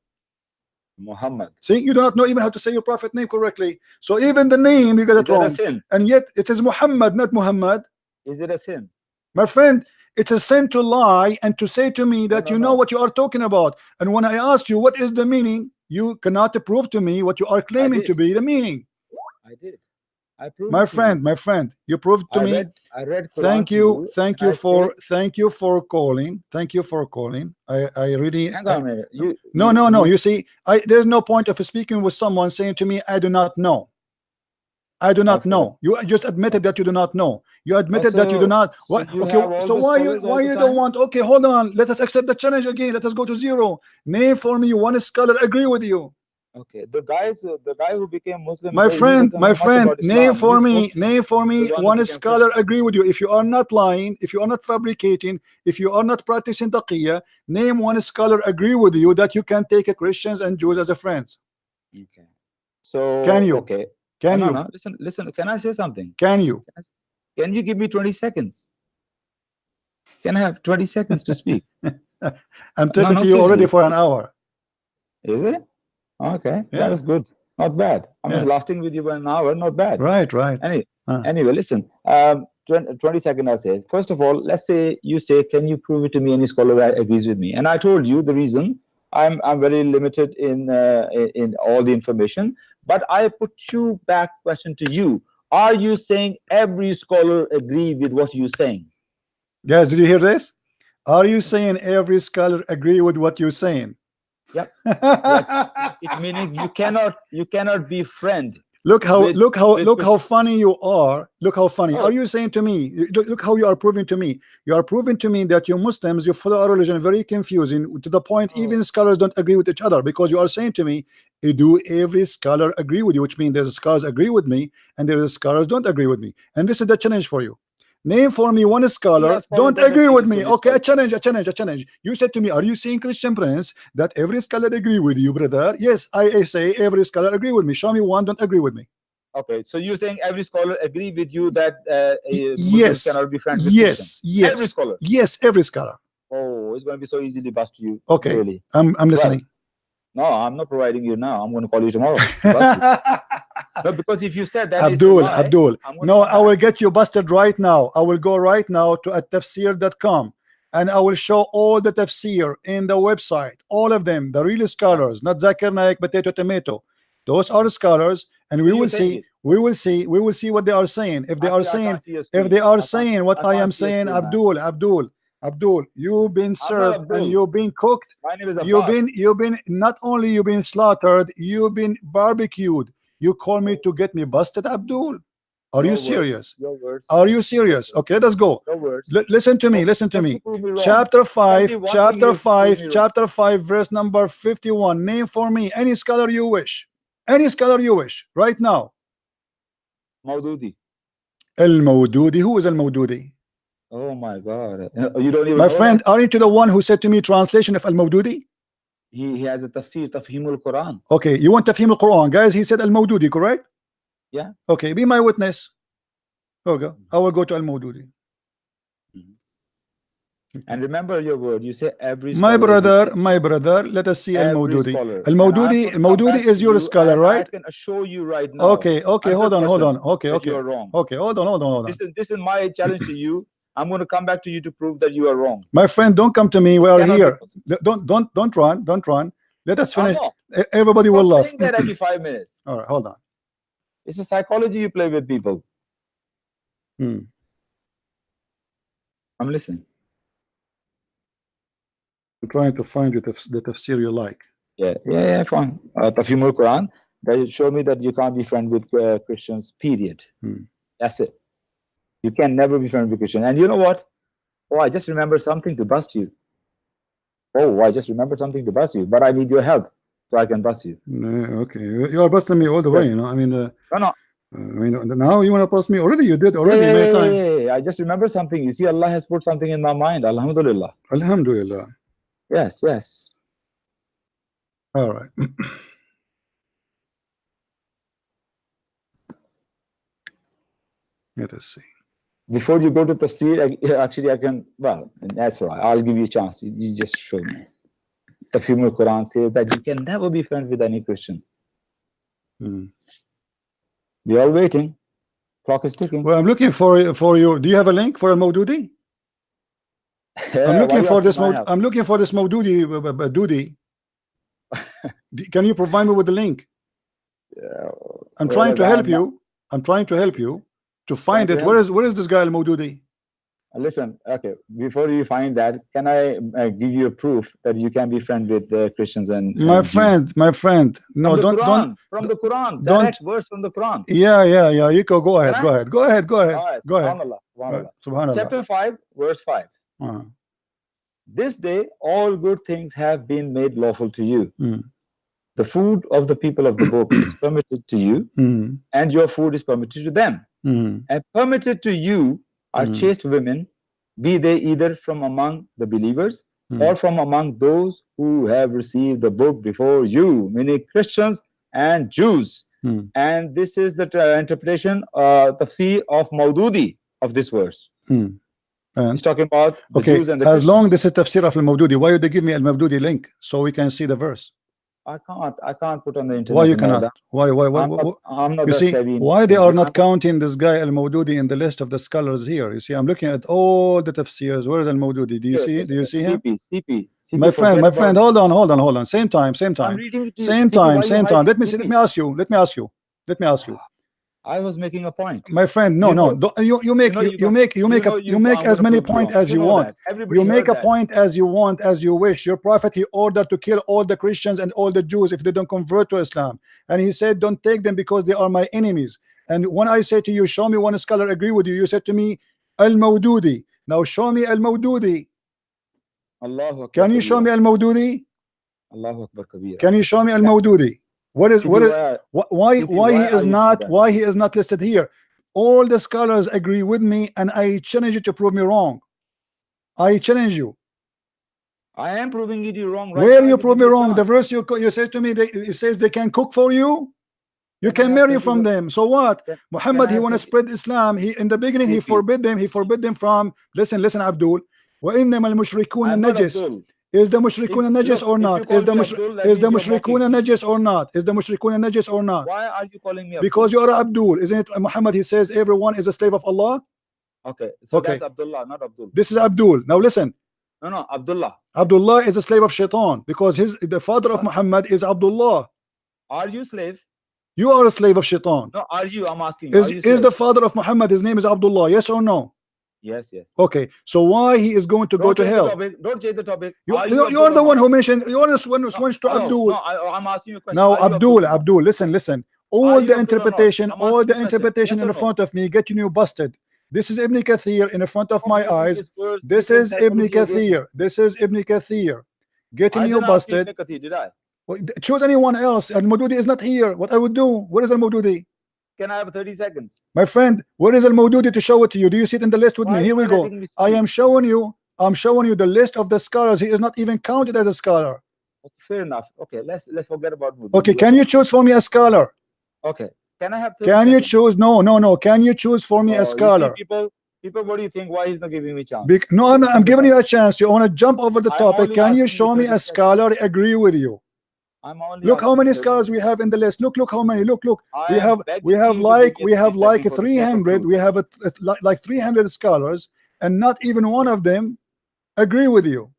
See, you do not know even how to say your prophet name correctly. So even the name you get it wrong. And yet it says Muhammad, not Muhammad. Is it a sin? My friend, it's a sin to lie and to say to me that you know what you are talking about. And when I asked you what is the meaning, you cannot prove to me what you are claiming to be the meaning. I did. I proved my friend, you proved to me. I read thank you for calling. Thank you for calling. I really hang on a minute. No. You see, there's no point of speaking with someone saying to me, I do not know. I do not know. You just admitted that you do not know. You admitted that you do not. So why you don't want? Okay, hold on. Let us accept the challenge again. Let us go to zero. Name for me one scholar agree with you. Okay, the guy who became Muslim. My friend, name for me one scholar agree with you. If you are not lying, if you are not fabricating, if you are not practicing taqiyya, name one scholar agree with you that you can take Christians and Jews as a friends. Okay. So can you? Okay. Can you? No, listen. Can I say something? Can you? Can you give me 20 seconds? Can I have 20 seconds to speak? I'm talking to you already for an hour. Is it? Okay, that is good. Not bad. I mean, lasting with you for an hour, not bad. Right. Anyway, listen. 20 seconds. I say. First of all, let's say you say, can you prove it to me? Any scholar that agrees with me? And I told you the reason. I'm very limited in all the information. But I put you back question to you. Are you saying every scholar agree with what you're saying? Guys, did you hear this? Are you saying every scholar agree with what you're saying? Yep. It meaning you cannot be friend. Look how with- look how with look how Christians. funny you are. Look how funny. Oh. Are you saying to me? Look how you are proving to me. You are proving to me that you Muslims, you follow our religion very confusing to the point Oh. even scholars don't agree with each other, because you are saying to me, do every scholar agree with you? Which means there's scholars agree with me and there's scholars don't agree with me. And this is the challenge for you. Name for me one scholar don't agree with me. Okay, a challenge. You said to me, are you saying, Christian Prince, that every scholar agree with you, brother? Yes, I say every scholar agree with me. Show me one don't agree with me. Okay, so you're saying every scholar agree with you that Muslims Yes, cannot be friends with Christians? yes, Every scholar. yes, every scholar. Oh, it's going to be so easily bust you. Okay, Really. I'm listening. No, I'm not providing you now. I'm going to call you tomorrow. To bust you. No, because if you said that, Abdul, it's a lie, Abdul, I'm gonna no, come I will back. get you busted right now. I will go right now to attafsir.com and I will show all the tafsir in the website, all of them, the real scholars, not Zakir Naik, potato, tomato. Those are scholars, and we So you will take see, it. we will see what they are saying. If they are Actually, I saying, can't see your if screen. they are I can't- saying what I I can't am see your saying, screen, Abdul, you've been not served and Abdul. you've been cooked. My name is You've Abbas. been not only you've been slaughtered, you've been barbecued. You call me to get me busted, Abdul? Are you serious? Your words. Are you serious? Okay, let's go. Your words. Listen to me. Listen to Just me. to prove me wrong. Chapter 5, Tell me one chapter thing you prove 5, me wrong. chapter 5, verse number 51. Name for me any scholar you wish. Any scholar you wish. Right now. Maududi. Al-Mawdudi. Who is Al-Mawdudi? Oh my God. You don't even My know friend, that? aren't you the one who said to me translation of Al-Mawdudi? He has a tafsir, Tafhimul Quran. Okay, you want Tafhim al-Quran. Guys, he said Al-Mawdudi, correct? Yeah. Okay, be my witness. Okay, I will go to Al-Mawdudi. And remember your word. You say every My scholar. brother, let us see Al-Mawdudi. scholar. Al-Mawdudi is your scholar, right? I can assure you right now. Okay, hold on. Okay, You are wrong. Okay, hold on. This is my challenge to you. I'm going to come back to you to prove that you are wrong. My friend, don't come to me. We are Cannot here. be Don't run. Let us finish. No. Everybody will Stop laugh. saying that every 5 minutes. All right, hold on. It's a psychology you play with people. Hmm. I'm listening. I'm trying to find you the tafsir you like. Yeah, fine. Tafhimul Quran. That show me that you can't be friend with Christians. Period. That's it. You can never be friend with Christians. And you know what? Oh, I just remembered something to bust you. But I need your help so I can bust you. Okay, you are busting me all the way. You know, I mean, No. I mean, now you want to bust me already? You did already many times. I just remembered something. You see, Allah has put something in my mind. Alhamdulillah. Alhamdulillah. Yes. All right. Let us see. Before you go to tafsir, actually I can, well, that's right. I'll give you a chance. You just show me. Tafhimul Quran says that you can never be friends with any Christian. We are waiting. Clock is ticking. Well, I'm looking for your. Do you have a link for Al-Mawdudi? I'm looking for this. I'm looking for this Mawdudi. Can you provide me with the link? I'm trying to help you. I'm trying to help you to find it. Where is this guy Al-Mawdudi? Listen, okay. Before you find that, can I give you a proof that you can be friends with Christians and my friend? No, don't from the Quran. Direct verse from the Quran. Yeah. You go ahead. Go ahead. Subhanallah. Chapter 5, verse 5. This day, all good things have been made lawful to you. The food of the people of the book is permitted to you, and your food is permitted to them. And permitted to you are chaste women, be they either from among the believers or from among those who have received the book before you, meaning Christians and Jews. And this is the interpretation, tafsir of Mawdudi of this verse. He's talking about the Jews and the Christians. As long this is tafsir of Al-Mawdudi, why would they give me Al-Mawdudi link so we can see the verse? I can't put on the internet. Why you cannot? Why? I'm not you see, savvy. Why they are not counting this guy Al-Mawdudi in the list of the scholars here? You see, I'm looking at all the tafsirs. Where is Al-Mawdudi? Do you see him? CP. My friend, hold on. Same time. Let me ask you. I was making a point. My friend, no, no, you make as many points as you want. You make a point as you want, as you wish. Your prophet, he ordered to kill all the Christians and all the Jews if they don't convert to Islam, and he said don't take them because they are my enemies. And when I say to you, show me one scholar agree with you, you said to me Al-Mawdudi. Now show me Al-Mawdudi. Can you show me Al-Mawdudi? Can you show me Al-Mawdudi? Why he is not listed here? All the scholars agree with me, and I challenge you to prove me wrong. I challenge you. I am proving you wrong. Right? Where you prove me wrong? The verse you say to me, it says they can cook for you. You can marry from them. So what? Muhammad, he want to spread Islam. He in the beginning he forbid them. He forbid them from. Listen, Abdul. وَإِنَّمَا الْمُشْرِكُونَ النَّجِسُ. Is the mushrikun najis or not? Is the mushrikun najis or not? Is the mushrikun najis or not? Why are you calling me Abdul? Because you are Abdul, isn't it? Muhammad, he says everyone is a slave of Allah. Okay, so that's Abdullah, not Abdul. This is Abdul. Now listen. No, Abdullah. Abdullah is a slave of Shaitan because the father of Muhammad is Abdullah. Are you slave? You are a slave of Shaitan. No, are you? I'm asking. Is the father of Muhammad, his name is Abdullah? Yes or no? Yes. Okay, so why he is going to go to hell? Don't change the topic. You are the one who mentioned. You are the one who switched to Abdul. No, I'm asking you a question. Now Abdul, listen. All the interpretation in the front of me getting you busted. This is Ibn Kathir in the front of my eyes. This is Ibn Kathir. Getting you busted. Did I? Choose anyone else. Al-Mawdudi is not here. What I would do? Where is Al-Mawdudi? Can I have 30 seconds? My friend, where is Al-Mawdudi to show it to you? Do you see it in the list with me? Here we go. I am showing you. I'm showing you the list of the scholars. He is not even counted as a scholar. Fair enough. Okay, let's forget about Mawdudi. Okay, can you choose for me a scholar? Okay. Can I have 30 Can you seconds? choose? No. Can you choose for me a scholar? People, what do you think? Why he's not giving me a chance? No, I'm giving you a chance. You want to jump over the topic. Can you show me a scholar agree with you? Look how many scholars we have in the list. Look how many. Look. We have like 300. We have like 300 scholars, and not even one of them agree with you.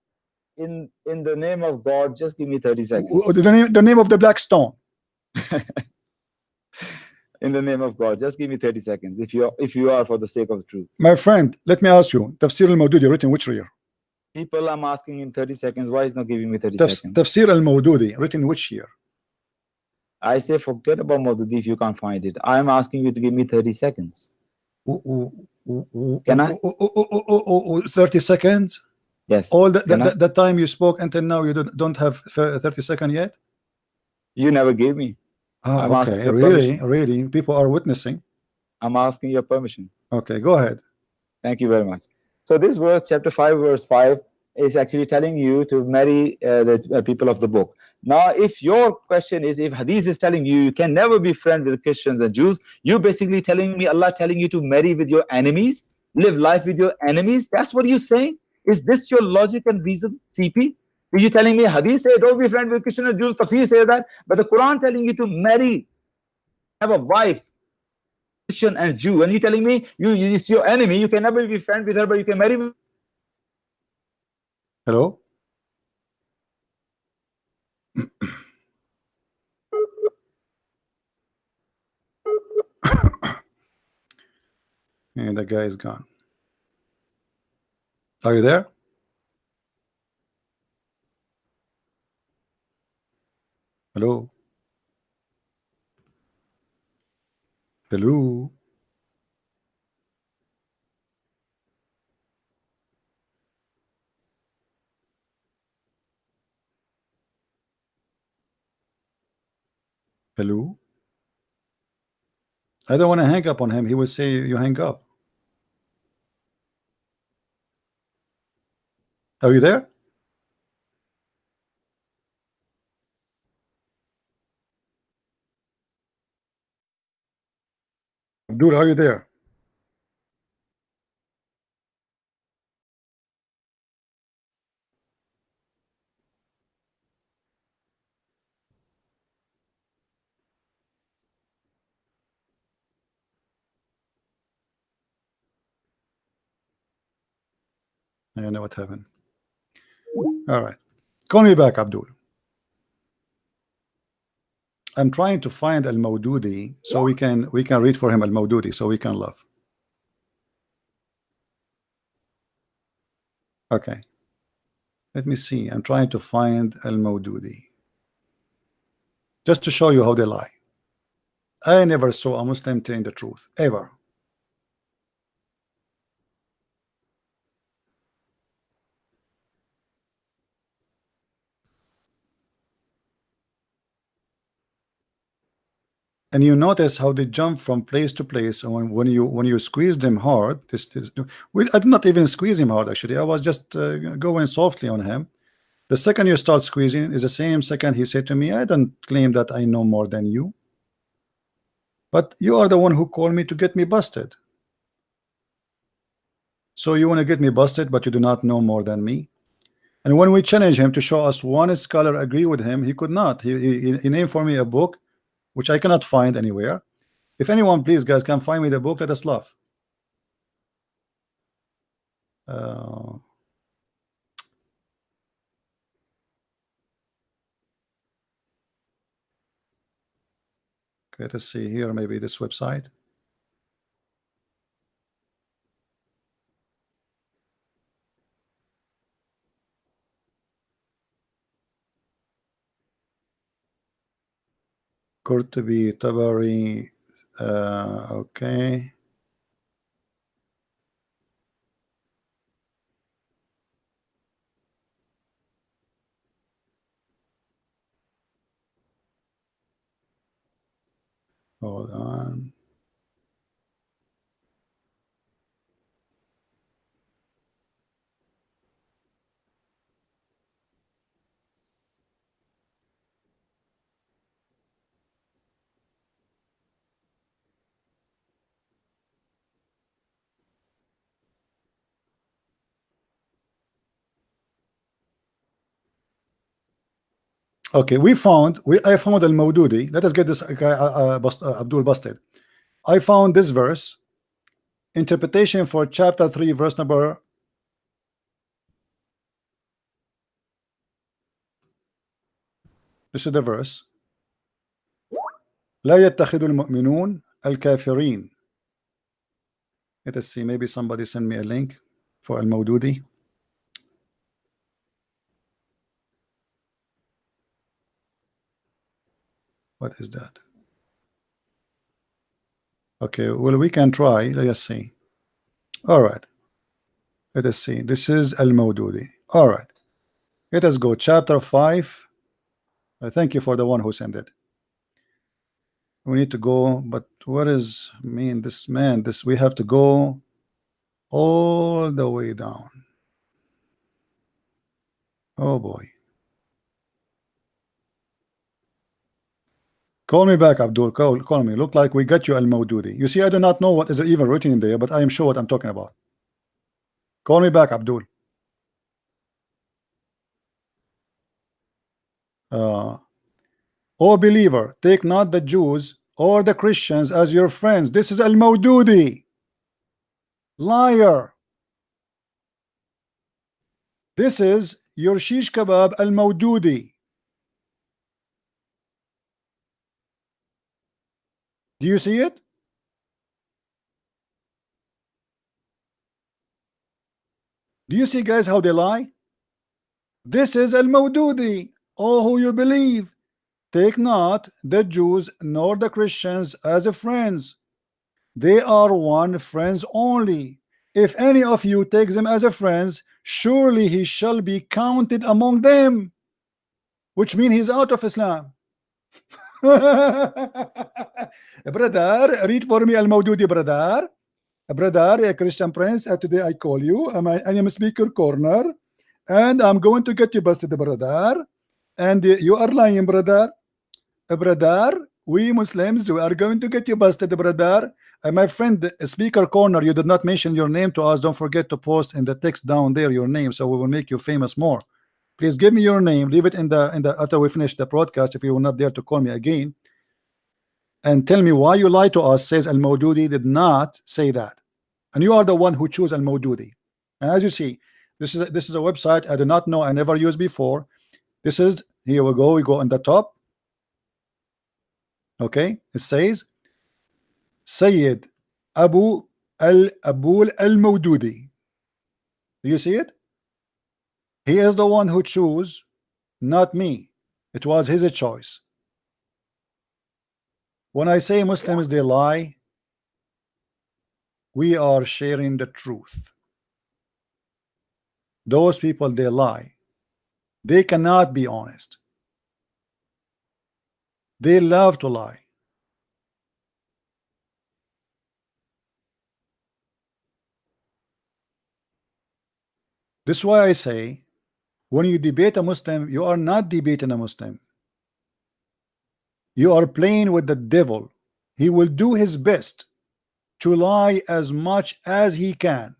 In the name of God, just give me 30 seconds. The name of the black stone. In the name of God, just give me 30 seconds. If you are for the sake of the truth. My friend, let me ask you. Tafsir al-Mawdudi written which year? People, I'm asking in 30 seconds. Why is not giving me 30 seconds? Tafsir al-Mawdudi written which year? I say forget about Mawdudi if you can't find it. I'm asking you to give me 30 seconds. Can I? 30 seconds? Yes. All the time you spoke until now, you don't have 30 seconds yet? You never gave me. Oh, okay. Really? People are witnessing. I'm asking your permission. Okay, go ahead. Thank you very much. So this verse, chapter 5, verse 5, is actually telling you to marry the people of the book. Now, if your question is, if Hadith is telling you you can never be friends with Christians and Jews, you're basically telling me Allah telling you to marry with your enemies, live life with your enemies. That's what you're saying? Is this your logic and reason, CP? Are you telling me Hadith say don't be friends with Christians and Jews? Tafsir say that, but the Quran telling you to marry, have a wife, Christian and Jew, and you telling me it's your enemy, you can never be friends with her, but you can marry me. Hello? And the guy is gone. Are you there? Hello? Hello? Hello? I don't want to hang up on him. He will say you hang up. Are you there? Abdul, are you there? I don't know what happened. All right. Call me back, Abdul. I'm trying to find Al-Mawdudi so we can read for him Al-Mawdudi so we can laugh. Okay. Let me see. I'm trying to find Al-Mawdudi just to show you how they lie. I never saw a Muslim telling the truth ever. And you notice how they jump from place to place. And when you squeeze them hard, I did not even squeeze him hard. Actually, I was just going softly on him. The second you start squeezing is the same second he said to me, "I don't claim that I know more than you, but you are the one who called me to get me busted. So you want to get me busted, but you do not know more than me." And when we challenge him to show us one scholar agree with him, he could not. He named for me a book which I cannot find anywhere. If anyone, please, guys, can find me the book, let us laugh. Okay, let's see here, maybe this website. Qurtubi, Tabari, okay. Hold on. Okay, I found Al-Mawdudi. Let us get this guy Abdul busted. I found this verse, interpretation for chapter 3, verse number. This is the verse. لا يتخذ المؤمنون الكافرين. Let us see, maybe somebody send me a link for Al-Mawdudi. What is that? Okay, well, we can try. Let us see. All right. Let us see. This is Al-Mawdudi. All right. Let us go. Chapter 5. Thank you for the one who sent it. We need to go, but what is mean this man? This we have to go all the way down. Oh boy. Call me back, Abdul. Call me. Look like we got you Al-Mawdudi. You see, I do not know what is even written in there, but I am sure what I'm talking about. Call me back, Abdul. O believer, take not the Jews or the Christians as your friends. This is Al-Mawdudi. Liar. This is your shish kebab Al-Mawdudi. Do you see it? Do you see, guys, how they lie? This is Al-Mawdudi. Oh, who you believe, take not the Jews nor the Christians as friends. They are one friends only. If any of you takes them as friends, surely he shall be counted among them. Which means he's out of Islam. Brother, read for me Al-Mawdudi, brother. Brother, a Christian prince, today I call you. I am speaker corner, and I'm going to get you busted, brother. And you are lying, brother. Brother, we Muslims, we are going to get you busted, brother. My friend, speaker corner, you did not mention your name to us. Don't forget to post in the text down there your name, so we will make you famous more. Please give me your name. Leave it in the after we finish the broadcast, if you will not dare to call me again, and tell me why you lied to us. Says Al-Mawdudi did not say that, and you are the one who chose Al-Mawdudi. And as you see, this is a website I do not know, I never used before. This is, here we go on the top. Okay, it says Sayyid Abu al-Mawdudi. Do you see it? He is the one who chose, not me. It was his choice. When I say Muslims they lie, we are sharing the truth. Those people they lie. They cannot be honest. They love to lie. This is why I say when you debate a Muslim, you are not debating a Muslim. You are playing with the devil. He will do his best to lie as much as he can.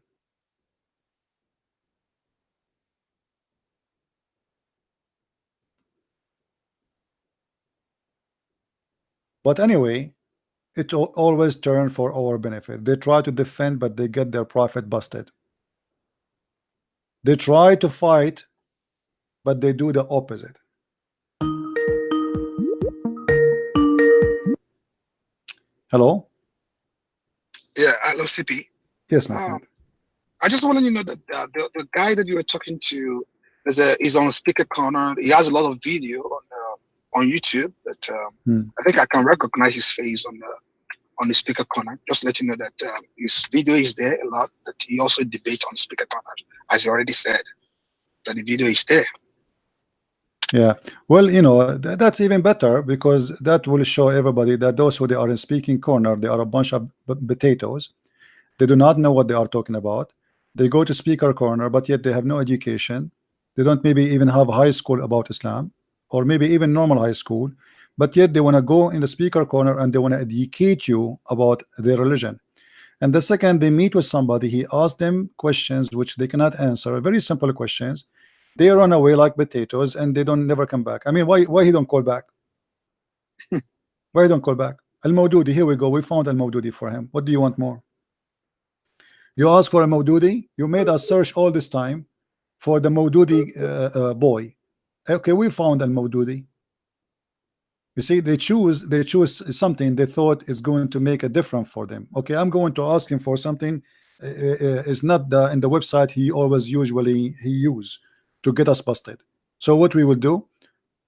But anyway, it always turns for our benefit. They try to defend, but they get their prophet busted. They try to fight, but they do the opposite. Hello? Yeah, hello, CP. Yes, my friend. I just wanted you to know that the guy that you were talking to is on Speaker Corner. He has a lot of video on YouTube, but I think I can recognize his face on the Speaker Corner. Just let you know that his video is there a lot. That he also debates on Speaker Corner, as you already said. That the video is there. Yeah, well, you know, that's even better because that will show everybody that those who they are in speaking corner, they are a bunch of potatoes. They do not know what they are talking about. They go to speaker corner, but yet they have no education. They don't maybe even have high school about Islam, or maybe even normal high school, but yet they want to go in the speaker corner and they want to educate you about their religion. And the second they meet with somebody, he asks them questions which they cannot answer, very simple questions. They run away like potatoes and they don't never come back. I mean, why he don't call back? Why he don't call back? Al-Mawdudi, here we go. We found Al-Mawdudi for him. What do you want more? You ask for a Mawdudi. You made us search all this time for the Mawdudi boy. Okay, we found Al-Mawdudi. You see, they choose something they thought is going to make a difference for them. Okay, I'm going to ask him for something. It's not in the website he always usually use to get us busted. So what we will do,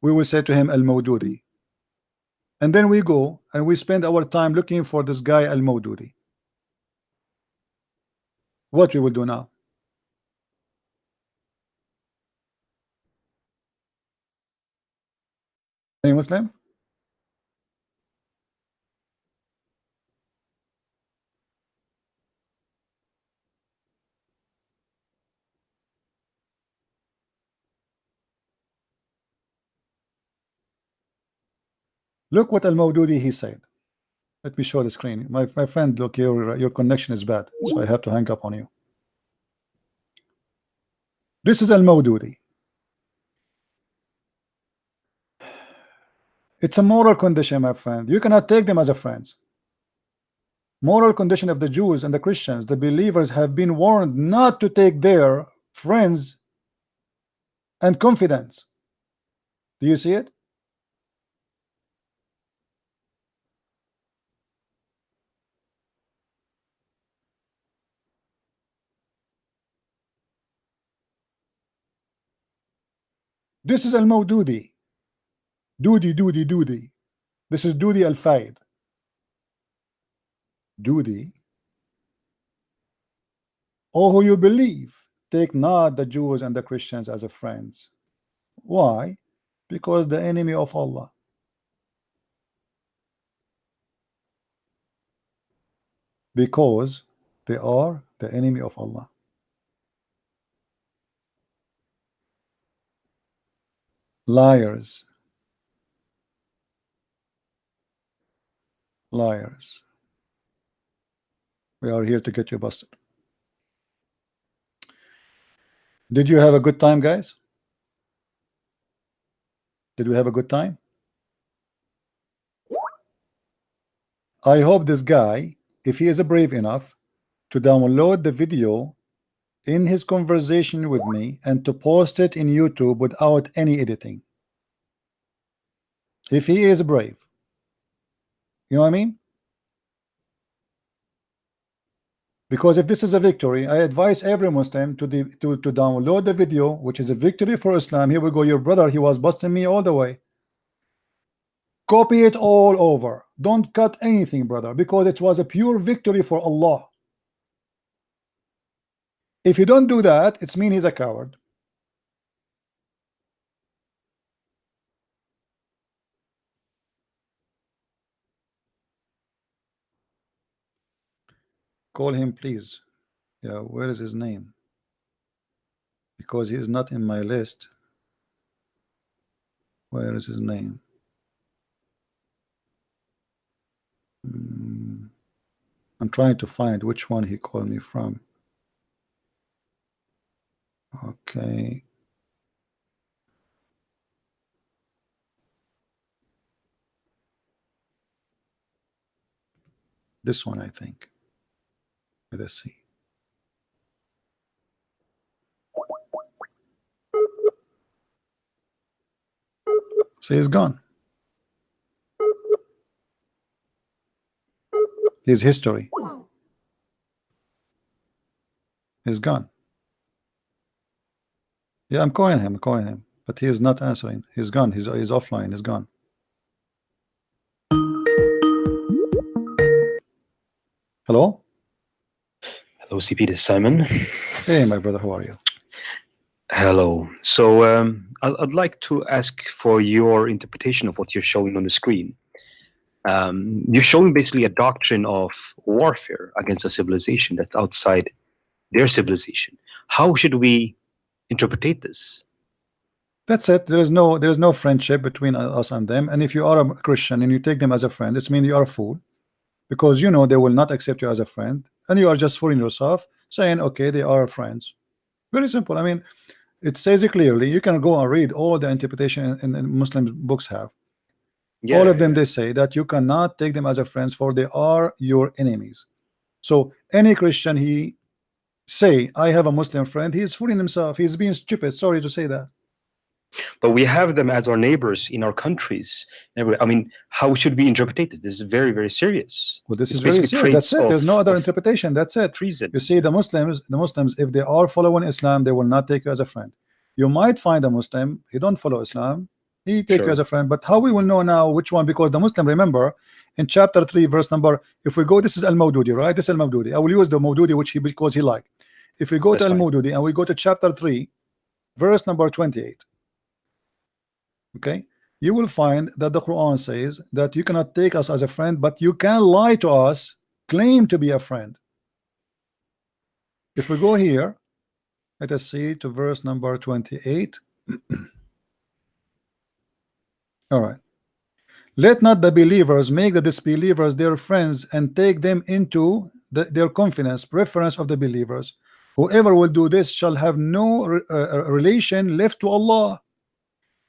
we will say to him Al-Mawdudi, and then we go and we spend our time looking for this guy Al-Mawdudi. What we will do now? Any Muslim? Look what Al-Mawdudi he said. Let me show the screen. My friend, look, your connection is bad, so I have to hang up on you. This is Al-Mawdudi. It's a moral condition, my friend. You cannot take them as a friends. Moral condition of the Jews and the Christians, the believers have been warned not to take their friends and confidants. Do you see it? This is Al-Mawdudi. Dudi. This is Dudi Al-Faid. Dudi. Oh, who you believe, take not the Jews and the Christians as a friends. Why? Because the enemy of Allah. Because they are the enemy of Allah. Liars. Liars. We are here to get you busted. Did you have a good time, guys? Did we have a good time? I hope this guy, if he is brave enough to download the video in his conversation with me and to post it in YouTube without any editing. If he is brave, You know what I mean? Because if this is a victory, I advise every Muslim to download the video, which is a victory for Islam. Here we go. Your brother, he was busting me all the way. Copy it all over. Don't cut anything, brother, because it was a pure victory for Allah. If you don't do that, it's mean he's a coward. Call him, please. Yeah, where is his name? Because he is not in my list. Where is his name? I'm trying to find which one he called me from. Okay. This one, I think. Let's see. So he's gone. His history is gone. Yeah, I'm calling him, but he is not answering. He's gone. He's offline. He's gone. Hello? Hello, CP, this is Simon. Hey, my brother, how are you? Hello. So I'd like to ask for your interpretation of what you're showing on the screen. You're showing basically a doctrine of warfare against a civilization that's outside their civilization. How should we interpret this? That's it. There is no friendship between us and them. And if you are a Christian and you take them as a friend, it's mean you are a fool, because you know they will not accept you as a friend, and you are just fooling yourself, saying, okay, they are friends. Very simple. I mean, it says it clearly. You can go and read all the interpretation in Muslim books have. Yeah, all of them, they say that you cannot take them as a friends, for they are your enemies. So any Christian, he say, I have a Muslim friend, he is fooling himself. He's being stupid. Sorry to say that. But we have them as our neighbors in our countries. I mean, how should we interpret this? This is very, very serious. Well, this is very serious. That's it. There's no other interpretation. That's it. Treason. You see, the Muslims, if they are following Islam, they will not take you as a friend. You might find a Muslim, he don't follow Islam, he take you as a friend. But how we will know now which one? Because the Muslim, remember, in chapter 3, verse number, if we go, this is Al-Mawdudi, right? This is Al-Mawdudi. I will use the Mawdudi, because he liked. If we go to Al-Mawdudi and we go to chapter 3, verse number 28, okay, you will find that the Quran says that you cannot take us as a friend, but you can lie to us, claim to be a friend. If we go here, let us see to verse number 28. All right. Let not the believers make the disbelievers their friends and take them into their confidence, preference of the believers. Whoever will do this shall have no relation left to Allah.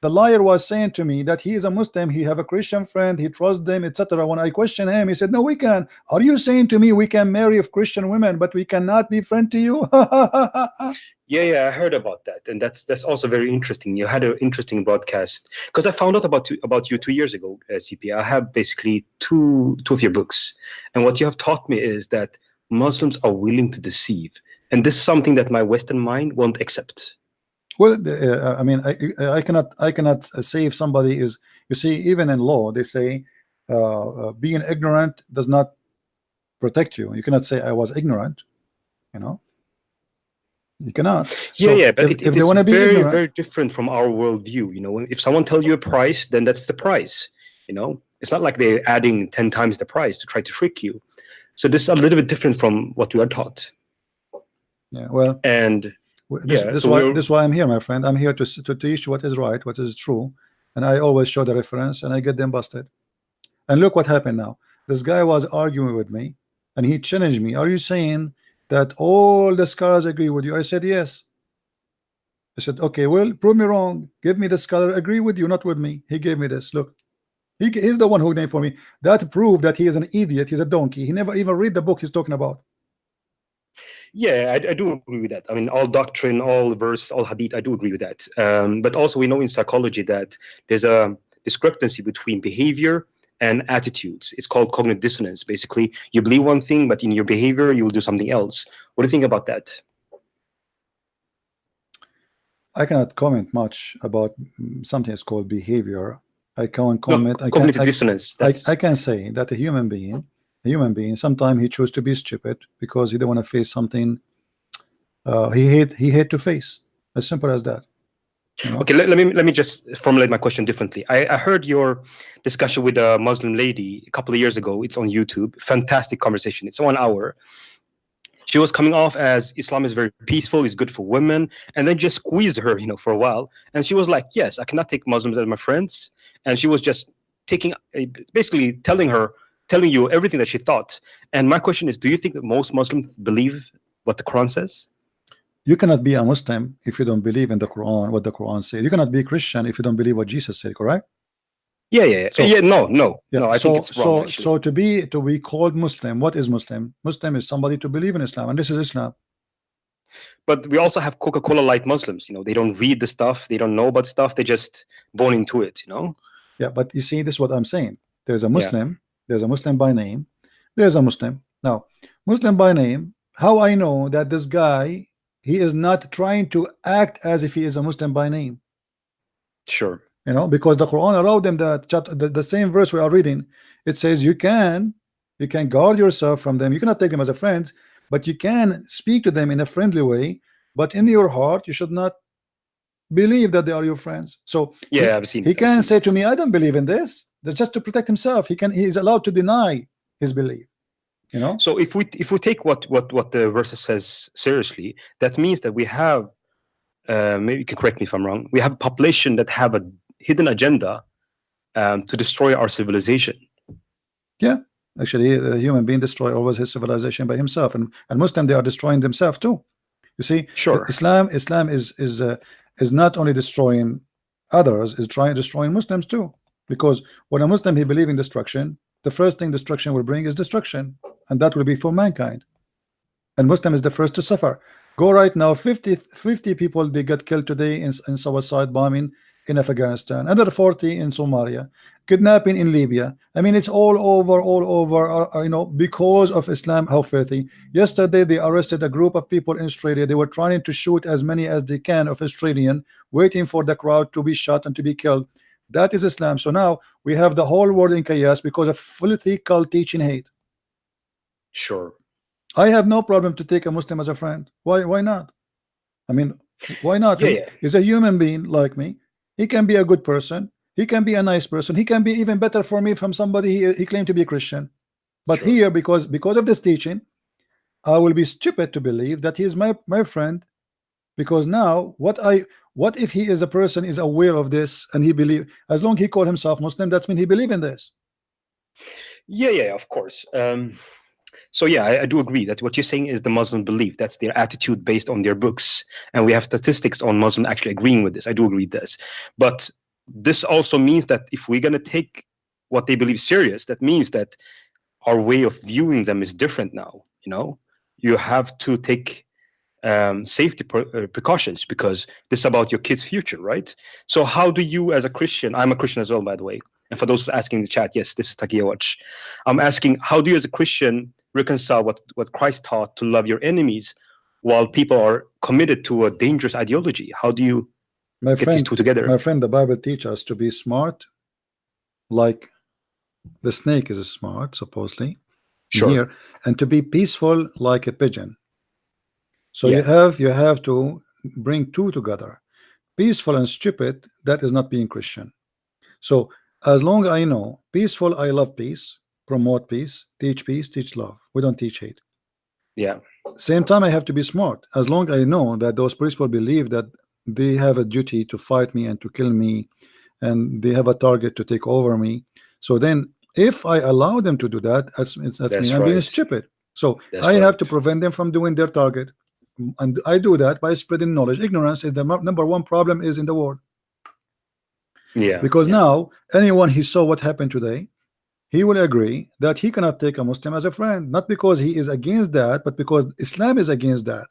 The liar was saying to me that he is a Muslim, he have a Christian friend, he trusts them, etc. When I questioned him, he said, no, we can. Are you saying to me we can marry Christian women, but we cannot be friend to you? Yeah, I heard about that, and that's also very interesting. You had an interesting broadcast, because I found out about you 2 years ago, CP. I have basically two of your books, and what you have taught me is that Muslims are willing to deceive, and this is something that my Western mind won't accept. Well, I mean, I cannot say if somebody is. You see, even in law, they say being ignorant does not protect you. You cannot say I was ignorant. You know. You cannot. So but if they want to be ignorant, very different from our worldview. You know, if someone tells you a price, then that's the price. You know, it's not like they're adding 10 times the price to try to trick you. So this is a little bit different from what we are taught. Yeah. Well. And this is why I'm here, my friend. I'm here to teach what is right, what is true, and I always show the reference, and I get them busted. And look what happened now. This guy was arguing with me, and he challenged me. Are you saying that all the scholars agree with you? I said yes. I said, okay, well, prove me wrong. Give me the scholar agree with you, not with me. He gave me this. Look, he's the one who named for me. That proved that he is an idiot. He's a donkey. He never even read the book he's talking about. Yeah, I do agree with that. I mean, all doctrine, all verses, all hadith, I do agree with that. But also we know in psychology that there's a discrepancy between behavior and attitudes. It's called cognitive dissonance. Basically, you believe one thing, but in your behavior, you will do something else. What do you think about that? I cannot comment much about something that's called behavior. I can't comment. No, cognitive dissonance. I can say that a human being, sometimes he chooses to be stupid because he don't want to face something he hate to face. As simple as that. You know? Okay, let me just formulate my question differently. I heard your discussion with a Muslim lady a couple of years ago. It's on YouTube. Fantastic conversation. It's 1 hour. She was coming off as Islam is very peaceful, is good for women, and then just squeezed her, for a while. And she was like, yes, I cannot take Muslims as my friends. And she was just basically telling you everything that she thought. And my question is, do you think that most Muslims believe what the Quran says? You cannot be a Muslim if you don't believe in the Quran, what the Quran says. You cannot be a Christian if you don't believe what Jesus said, correct? Yeah. So, no. I think it's wrong. So to be called Muslim, what is Muslim? Muslim is somebody to believe in Islam, and this is Islam. But we also have Coca-Cola light Muslims. They don't read the stuff, they don't know about stuff, they just born into it. Yeah, but you see, this is what I'm saying. There's a Muslim. There's a Muslim by name. There's a Muslim. Now, Muslim by name. How I know that this guy, he is not trying to act as if he is a Muslim by name. Sure. Because the Quran allowed them that the same verse we are reading. It says you can guard yourself from them. You cannot take them as a friend, but you can speak to them in a friendly way. But in your heart, you should not believe that they are your friends. So he can say to me, I don't believe in this. That's just to protect himself. He is allowed to deny his belief. So if we take what the verse says seriously, that means that we have maybe you can correct me if I'm wrong. We have a population that have a hidden agenda to destroy our civilization. Yeah, actually, a human being destroy always his civilization by himself, and Muslim, they are destroying themselves too. You see, sure. Islam is not only destroying others, is destroying Muslims too. Because when a Muslim he believes in destruction, the first thing destruction will bring is destruction, and that will be for mankind. And Muslim is the first to suffer. Go right now, 50 people they got killed today in suicide bombing in Afghanistan, another 40 in Somalia, kidnapping in Libya. I mean, it's all over, because of Islam, how filthy. Yesterday, they arrested a group of people in Australia. They were trying to shoot as many as they can of Australian, waiting for the crowd to be shot and to be killed. That is Islam. So now we have the whole world in chaos because of filthy cult teaching hate. Sure. I have no problem to take a Muslim as a friend. Why not? I mean, why not? He's a human being like me. He can be a good person. He can be a nice person. He can be even better for me from somebody he claimed to be a Christian. But sure. Here, because of this teaching, I will be stupid to believe that he is my friend. Because now, what if he is a person is aware of this and he believe, as long as he call himself Muslim, that's mean he believe in this. Yeah, of course. So yeah, I do agree that what you're saying is the Muslim belief. That's their attitude based on their books. And we have statistics on Muslim actually agreeing with this. I do agree with this. But this also means that if we're going to take what they believe serious, that means that our way of viewing them is different now. You have to take safety precautions because this is about your kid's future, right? So how do you as a Christian, I'm a Christian as well, by the way. And for those asking in the chat, yes, this is Taqiya Watch. I'm asking, how do you as a Christian reconcile what Christ taught to love your enemies while people are committed to a dangerous ideology? How do you get these two together? My friend, the Bible teaches us to be smart, like the snake is smart, supposedly, here, and to be peaceful like a pigeon. So you have to bring two together. Peaceful and stupid, that is not being Christian. So as long as I know peaceful, I love peace, promote peace, teach love. We don't teach hate. Yeah. Same time, I have to be smart. As long as I know that those people believe that they have a duty to fight me and to kill me, and they have a target to take over me. So then, if I allow them to do that, that's me. I'm being stupid. So I have to prevent them from doing their target, and I do that by spreading knowledge. Ignorance is the number one problem is in the world. Yeah. Because now anyone who saw what happened today, he will agree that he cannot take a Muslim as a friend, not because he is against that, but because Islam is against that.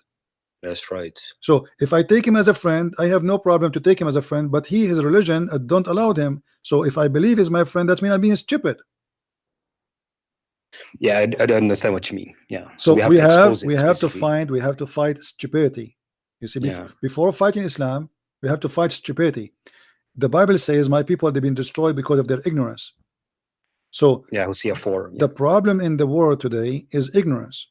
That's right. So if I take him as a friend, I have no problem to take him as a friend, but his religion don't allow him. So if I believe he's my friend, that means I'm being stupid. Yeah, I don't understand what you mean. Yeah. So we have to basically. fight stupidity. You see, Yeah. before fighting Islam, we have to fight stupidity. The Bible says, "My people, they've been destroyed because of their ignorance." So yeah, Hosea 4. The problem in the world today is ignorance.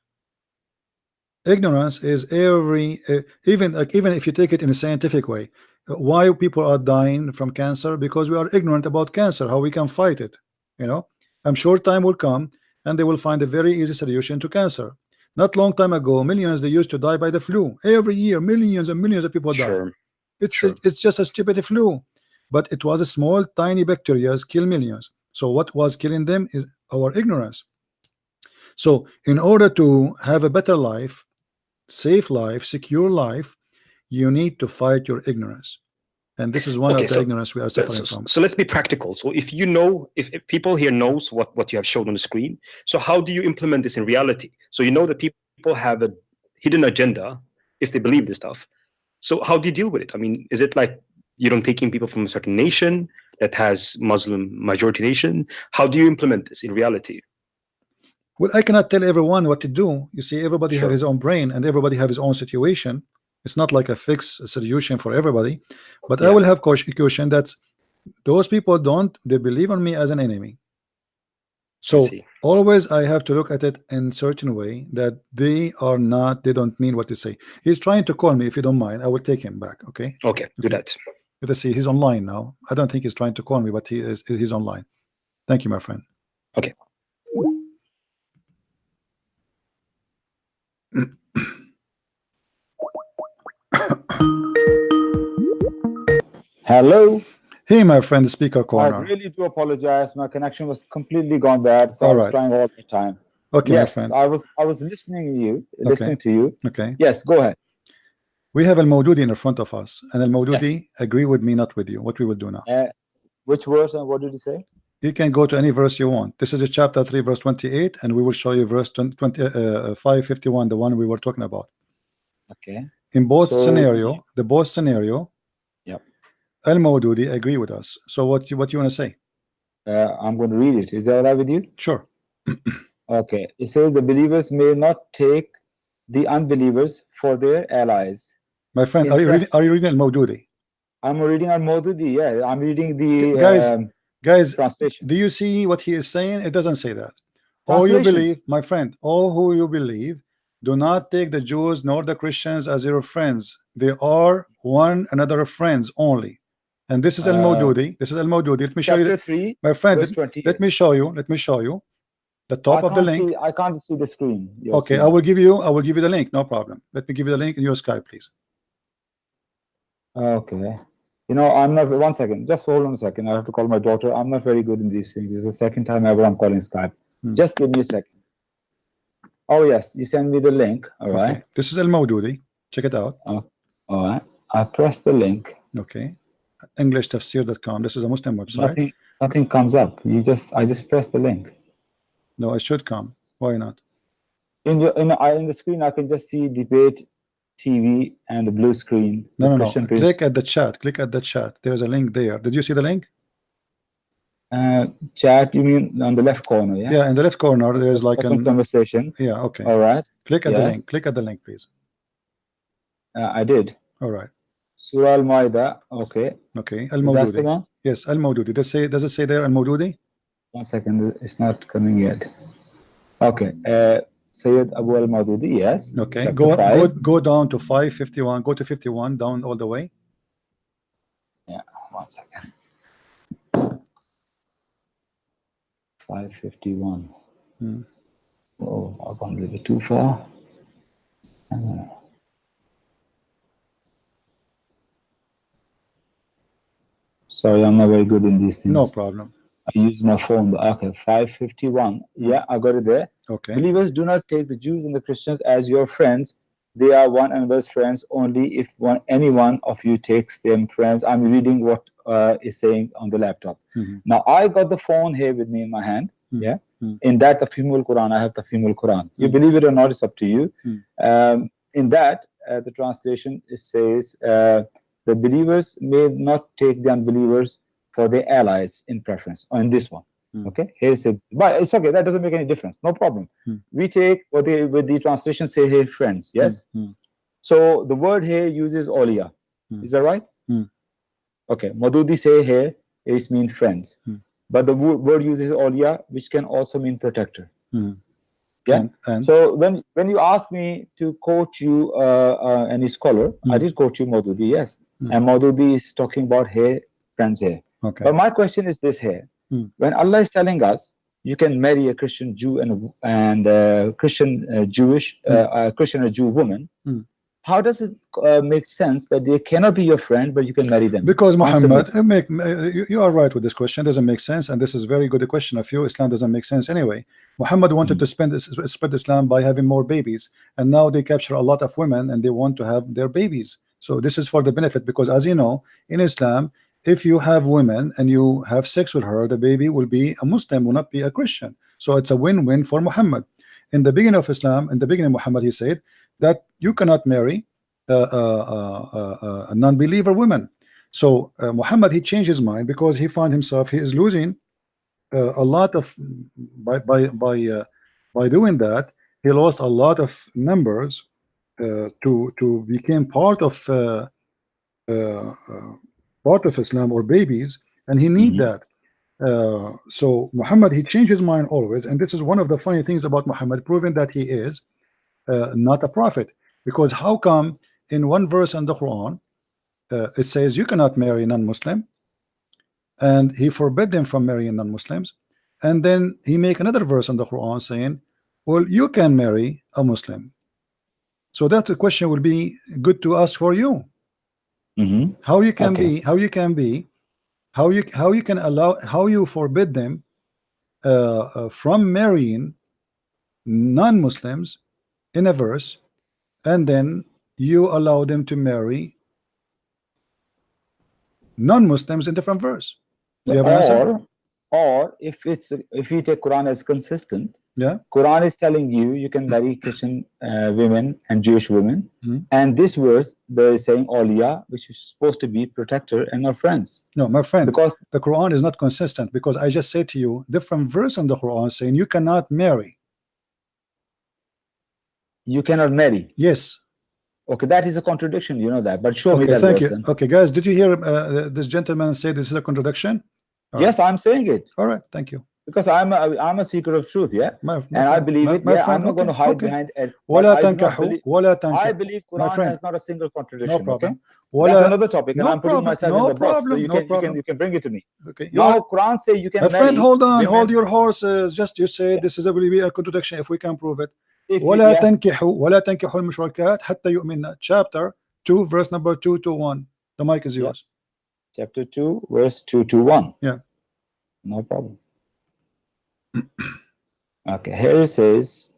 Ignorance is even if you take it in a scientific way, why people are dying from cancer? Because we are ignorant about cancer, how we can fight it. You know, I'm sure time will come and they will find a very easy solution to cancer. Not long time ago, millions they used to die by the flu. Every year, millions and millions of people die. It's just a stupid flu, but it was a small, tiny bacteria kill millions. So what was killing them is our ignorance. So in order to have a better life, safe life, secure life, you need to fight your ignorance. And this is one of the ignorance we are suffering from. So let's be practical. So if you know, if people here knows what you have showed on the screen, so how do you implement this in reality? So you know that people have a hidden agenda if they believe this stuff. So how do you deal with it? I mean, is it like you don't take in people from a certain nation that has Muslim majority nation? How do you implement this in reality? Well, I cannot tell everyone what to do. You see, everybody have his own brain and everybody have his own situation. It's not like a fixed solution for everybody. But I will have caution that those people they believe on me as an enemy. So always I have to look at it in a certain way that they don't mean what they say. He's trying to call me. If you don't mind, I will take him back. Okay. Okay, do that. Let's see, he's online now. I don't think he's trying to call me, but he's online. Thank you, my friend. Okay. Hello. Hey, my friend, the speaker corner. I really do apologize. My connection was completely gone bad, so I was trying all the time. Okay, yes, my friend. I was listening to you. Okay. Yes, go ahead. We have Al-Mawdudi in front of us, and Al-Mawdudi agree with me, not with you. What we will do now? Which verse and what did he say? You can go to any verse you want. This is chapter 3, verse 28, and we will show you verse 551, the one we were talking about. Okay. In both scenario, yep. Al-Mawdudi agree with us. So what you want to say? I'm going to read it. Is that all right with you? Sure. Okay. It says the believers may not take the unbelievers for their allies. My friend, are you reading Al-Mawdudi? I'm reading Al-Mawdudi. Yeah, I'm reading the guys. Translation. Do you see what he is saying? It doesn't say that. All you believe, my friend, all who you believe, do not take the Jews nor the Christians as your friends. They are one another friends only. And this is Al-Mawdudi. This is Al-Mawdudi. Let me show you. 3, my friend, let me show you. Let me show you. The top of the link. I can't see the screen. Okay, I will give you the link. No problem. Let me give you the link in your Skype, please. Okay. You know, I'm not. One second. Just hold on a second. I have to call my daughter. I'm not very good in these things. This is the second time ever I'm calling Skype. Just give me a second. Oh yes, you send me the link. All right. This is Al-Mawdudi. Check it out. All right. I press the link. Okay. EnglishTafsir.com. This is a Muslim website. Nothing comes up. I just press the link. No, it should come. Why not? In the screen, I can just see debate TV and the blue screen. No. Click at the chat. Click at the chat. There's a link there. Did you see the link? Chat, you mean on the left corner? Yeah. Yeah, in the left corner, there's like a conversation. Yeah. Okay. All right. Click at the link. Click at the link, please. I did. All right. Surah Al-Ma'idah. Okay. Okay. Al-Mawdudi. Yes, Al-Mawdudi. Does it say there Al-Mawdudi? 1 second. It's not coming yet. Okay. Sayyid Abu Al-Mawdudi. Yes. Okay. Go down to 551. Go to 51. Down all the way. Yeah. 1 second. 551. Oh, I've gone a little bit too far. Sorry, I'm not very good in these things. No problem. I use my phone. Okay, 551. Yeah, I got it there. Okay. Believers, do not take the Jews and the Christians as your friends. They are one another's friends only if any one of you takes them friends. I'm reading what is saying on the laptop. Now, I got the phone here with me in my hand. Yeah. In that, the Tafhimul Quran, I have the Tafhimul Quran. You believe it or not, it's up to you. In that, the translation, it says, the believers may not take the unbelievers for their allies in preference. On this one. Okay, here it said, but it's okay, that doesn't make any difference, no problem. We take what they with the translation say here friends, yes. So the word here uses olia, is that right? Okay, madudi say here it means friends, but the word uses olia, which can also mean protector. Yeah. And so when you ask me to quote you any scholar, I did quote you Maududi, yes. And Maududi is talking about here friends here. Okay. But my question is this here: when Allah is telling us you can marry a Christian Jew and Christian Jewish Christian or Jew woman, how does it make sense that they cannot be your friend but you can marry them? Because Muhammad, you are right with this question. It doesn't make sense, and this is very good question of you. Islam doesn't make sense anyway. Muhammad wanted to spread Islam by having more babies, and now they capture a lot of women and they want to have their babies. So this is for the benefit, because as you know, in Islam, if you have women and you have sex with her, the baby will be a Muslim, will not be a Christian. So it's a win-win for Muhammad. In the beginning of Islam, in the beginning of Muhammad, he said that you cannot marry a non-believer woman. So Muhammad, he changed his mind because he found himself he is losing a lot of by doing that. He lost a lot of numbers to become part of Islam or babies, and he need that. So Muhammad, he changed his mind always, and this is one of the funny things about Muhammad, proving that he is not a prophet. Because how come in one verse in the Quran it says you cannot marry non-Muslim, and he forbid them from marrying non-Muslims, and then he make another verse in the Quran saying, well, you can marry a Muslim. So that the question will be good to ask for you. How you can how you forbid them from marrying non-Muslims in a verse, and then you allow them to marry non-Muslims in different verse. Do you have an answer? Or if you take Quran as consistent, yeah, Quran is telling you can marry Christian women and Jewish women, and this verse they're saying Awliya, which is supposed to be protector and not friends. No, my friend, because the Quran is not consistent, because I just said to you different verse in the Quran saying you cannot marry. You cannot marry. Yes. Okay, that is a contradiction, you know that. But show me that thank verse you. then. Okay, guys, did you hear this gentleman say this is a contradiction? Yes, I'm saying it. All right, thank you. Because I'm a seeker of truth, yeah, and I believe it. My yeah, friend, I'm not going to hide behind it. I believe Quran has not a single contradiction. No problem. Okay? That's another topic, and I'm putting myself in the box, so you can bring it to me. Okay. Now, Quran say you can. My friend, hold on, hold your horses. Just you say this is will be a contradiction if we can prove it. ولا تنكحوا المشركات حتى يؤمنن. Chapter 2, verse number 2 to 1. The mic is yours. Yes. Chapter 2, verse 2 to 1. Yeah. No problem. Okay, here it says,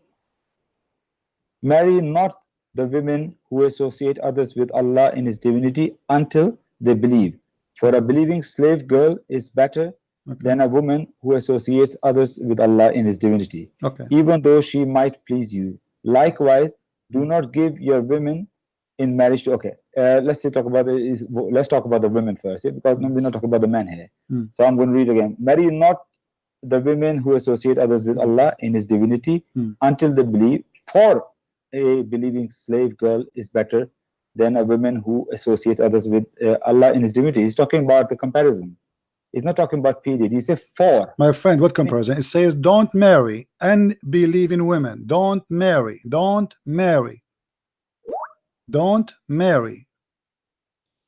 marry not the women who associate others with Allah in His divinity until they believe. For a believing slave girl is better than a woman who associates others with Allah in His divinity, even though she might please you. Likewise, do not give your women in marriage to. Okay, let's talk about the women first, because we're not talking about the men here. So I'm going to read again. Marry not the women who associate others with Allah in His divinity until they believe. For a believing slave girl is better than a woman who associates others with Allah in His divinity. He's talking about the comparison. He's not talking about period. He said for. My friend, what comparison? It says don't marry unbelieving women. Don't marry. Don't marry. Don't marry.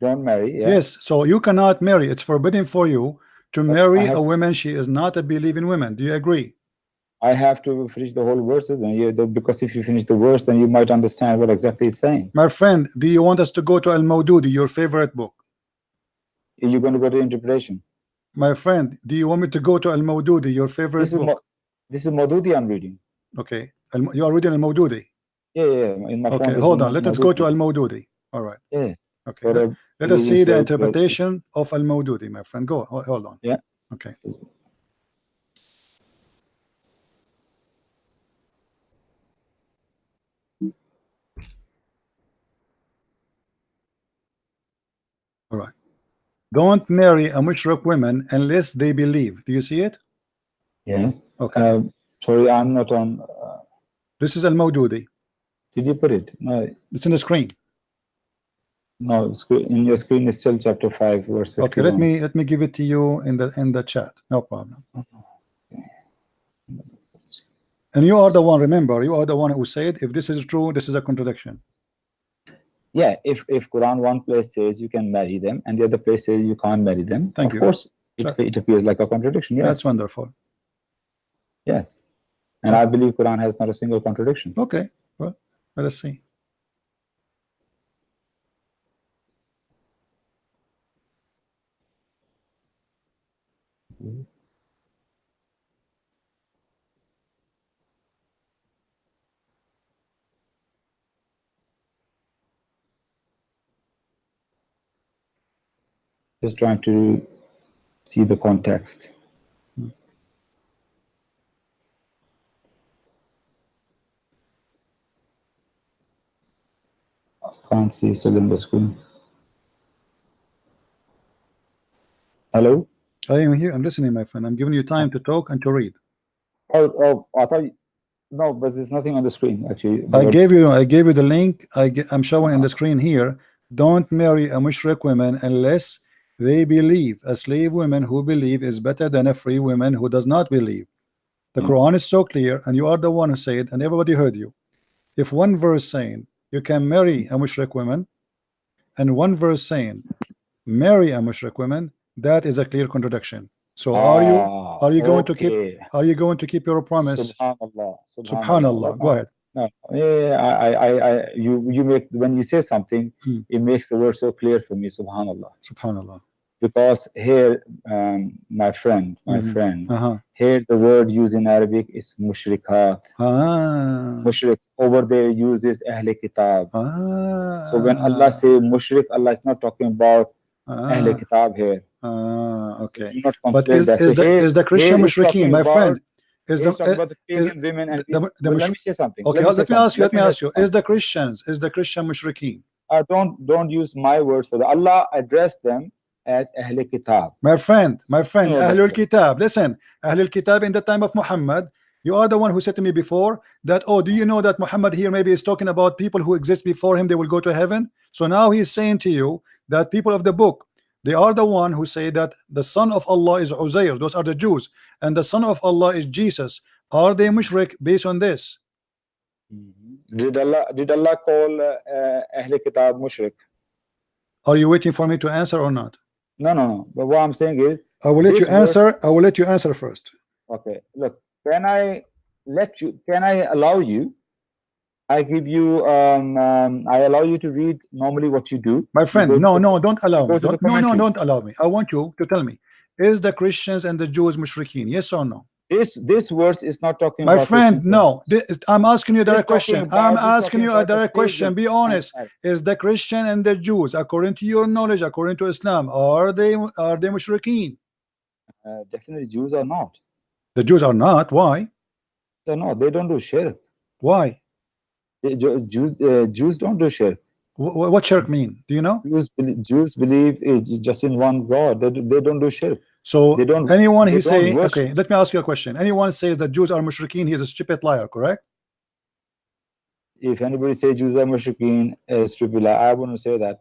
Don't marry. Yeah. Yes. So you cannot marry. It's forbidden for you to marry a woman. She is not a believing woman. Do you agree? I have to finish the whole verses, because if you finish the verse, then you might understand what exactly it's saying. My friend, do you want us to go to Al-Mawdudi, your favorite book? Are you going to go to interpretation? My friend, do you want me to go to Al-Mawdudi, your favorite book? This is Mawdudi I'm reading. Okay. You are reading Al-Mawdudi? Yeah. In my okay, hold on. Let us go to Al-Mawdudi. All right. Yeah. Okay. Let us see the interpretation of Al-Mawdudi, my friend. Go. Hold on. Yeah. Okay. All right. Don't marry a mushrik women unless they believe. Do you see it? Yes. Okay. Sorry, I'm not on. This is al-Mawdudi. Did you put it? No. It's in the screen. No, in your screen is still chapter 5, verse 51. Okay, let me give it to you in the chat. No problem. And you are the one, remember, you are the one who said if this is true, this is a contradiction. Yeah, if Quran one place says you can marry them and the other place says you can't marry them, Thank you. Of course, it appears like a contradiction. Yes. That's wonderful. Yes. And I believe Quran has not a single contradiction. Okay, well, let us see. Just trying to see the context. Can't see, still in the screen. Hello? I am here. I'm listening, my friend. I'm giving you time to talk and to read. Oh, I thought no, but there's nothing on the screen actually. I gave you the link. I'm showing in the screen here. Don't marry a mushrik woman unless they believe. A slave woman who believe is better than a free woman who does not believe. The Quran is so clear, and you are the one who said, and everybody heard you. If one verse saying you can marry a mushrik woman, and one verse saying marry a mushrik woman, that is a clear contradiction. So are you going to keep your promise? Subhanallah. Go ahead. No, yeah, you make, when you say something, it makes the word so clear for me. Subhanallah. Subhanallah. Because here, my friend, here the word used in Arabic is mushrikat. Mushrik over there uses Ahle Kitab. So when Allah say mushrik, Allah is not talking about Ahle Kitab here. Okay. So but is the Christian mushrikeen, my friend? Is about the pagan women and let me say something. Okay, let me ask you. Is the Christian mushrikeen? Don't use my words for that. Allah addressed them as Ahle Kitab. My friend, Ahlul Kitab. Listen, Ahlul Kitab in the time of Muhammad, you are the one who said to me before that, oh, do you know that Muhammad here maybe is talking about people who exist before him, they will go to heaven? So now he's saying to you that people of the book, they are the one who say that the son of Allah is Uzair, those are the Jews, and the son of Allah is Jesus. Are they mushrik based on this? Did Allah call Ahle Kitab mushrik? Are you waiting for me to answer or not? No. But what I'm saying is, I will let you answer. I will let you answer first. Okay. Look, can I allow you? I give you. I allow you to read normally what you do. My friend, no, don't allow me. Don't allow me. I want you to tell me: is the Christians and the Jews mushrikeen? Yes or no? This verse is not talking my about friend, no. I'm asking you a direct question. I'm asking you a direct question. Be honest. Is the Christian and the Jews, according to your knowledge, according to Islam, are they mushrikeen? Definitely Jews are not. The Jews are not. Why? They're not. They don't do shirk. Why? Jews don't do shirk. What shirk mean? Do you know? Jews believe is just in one God. They don't do shirk. So anyone he say, okay, let me ask you a question. Anyone says that Jews are mushrikeen, he is a stupid liar, correct? If anybody says Jews are mushrikeen, stupid liar, I wouldn't say that.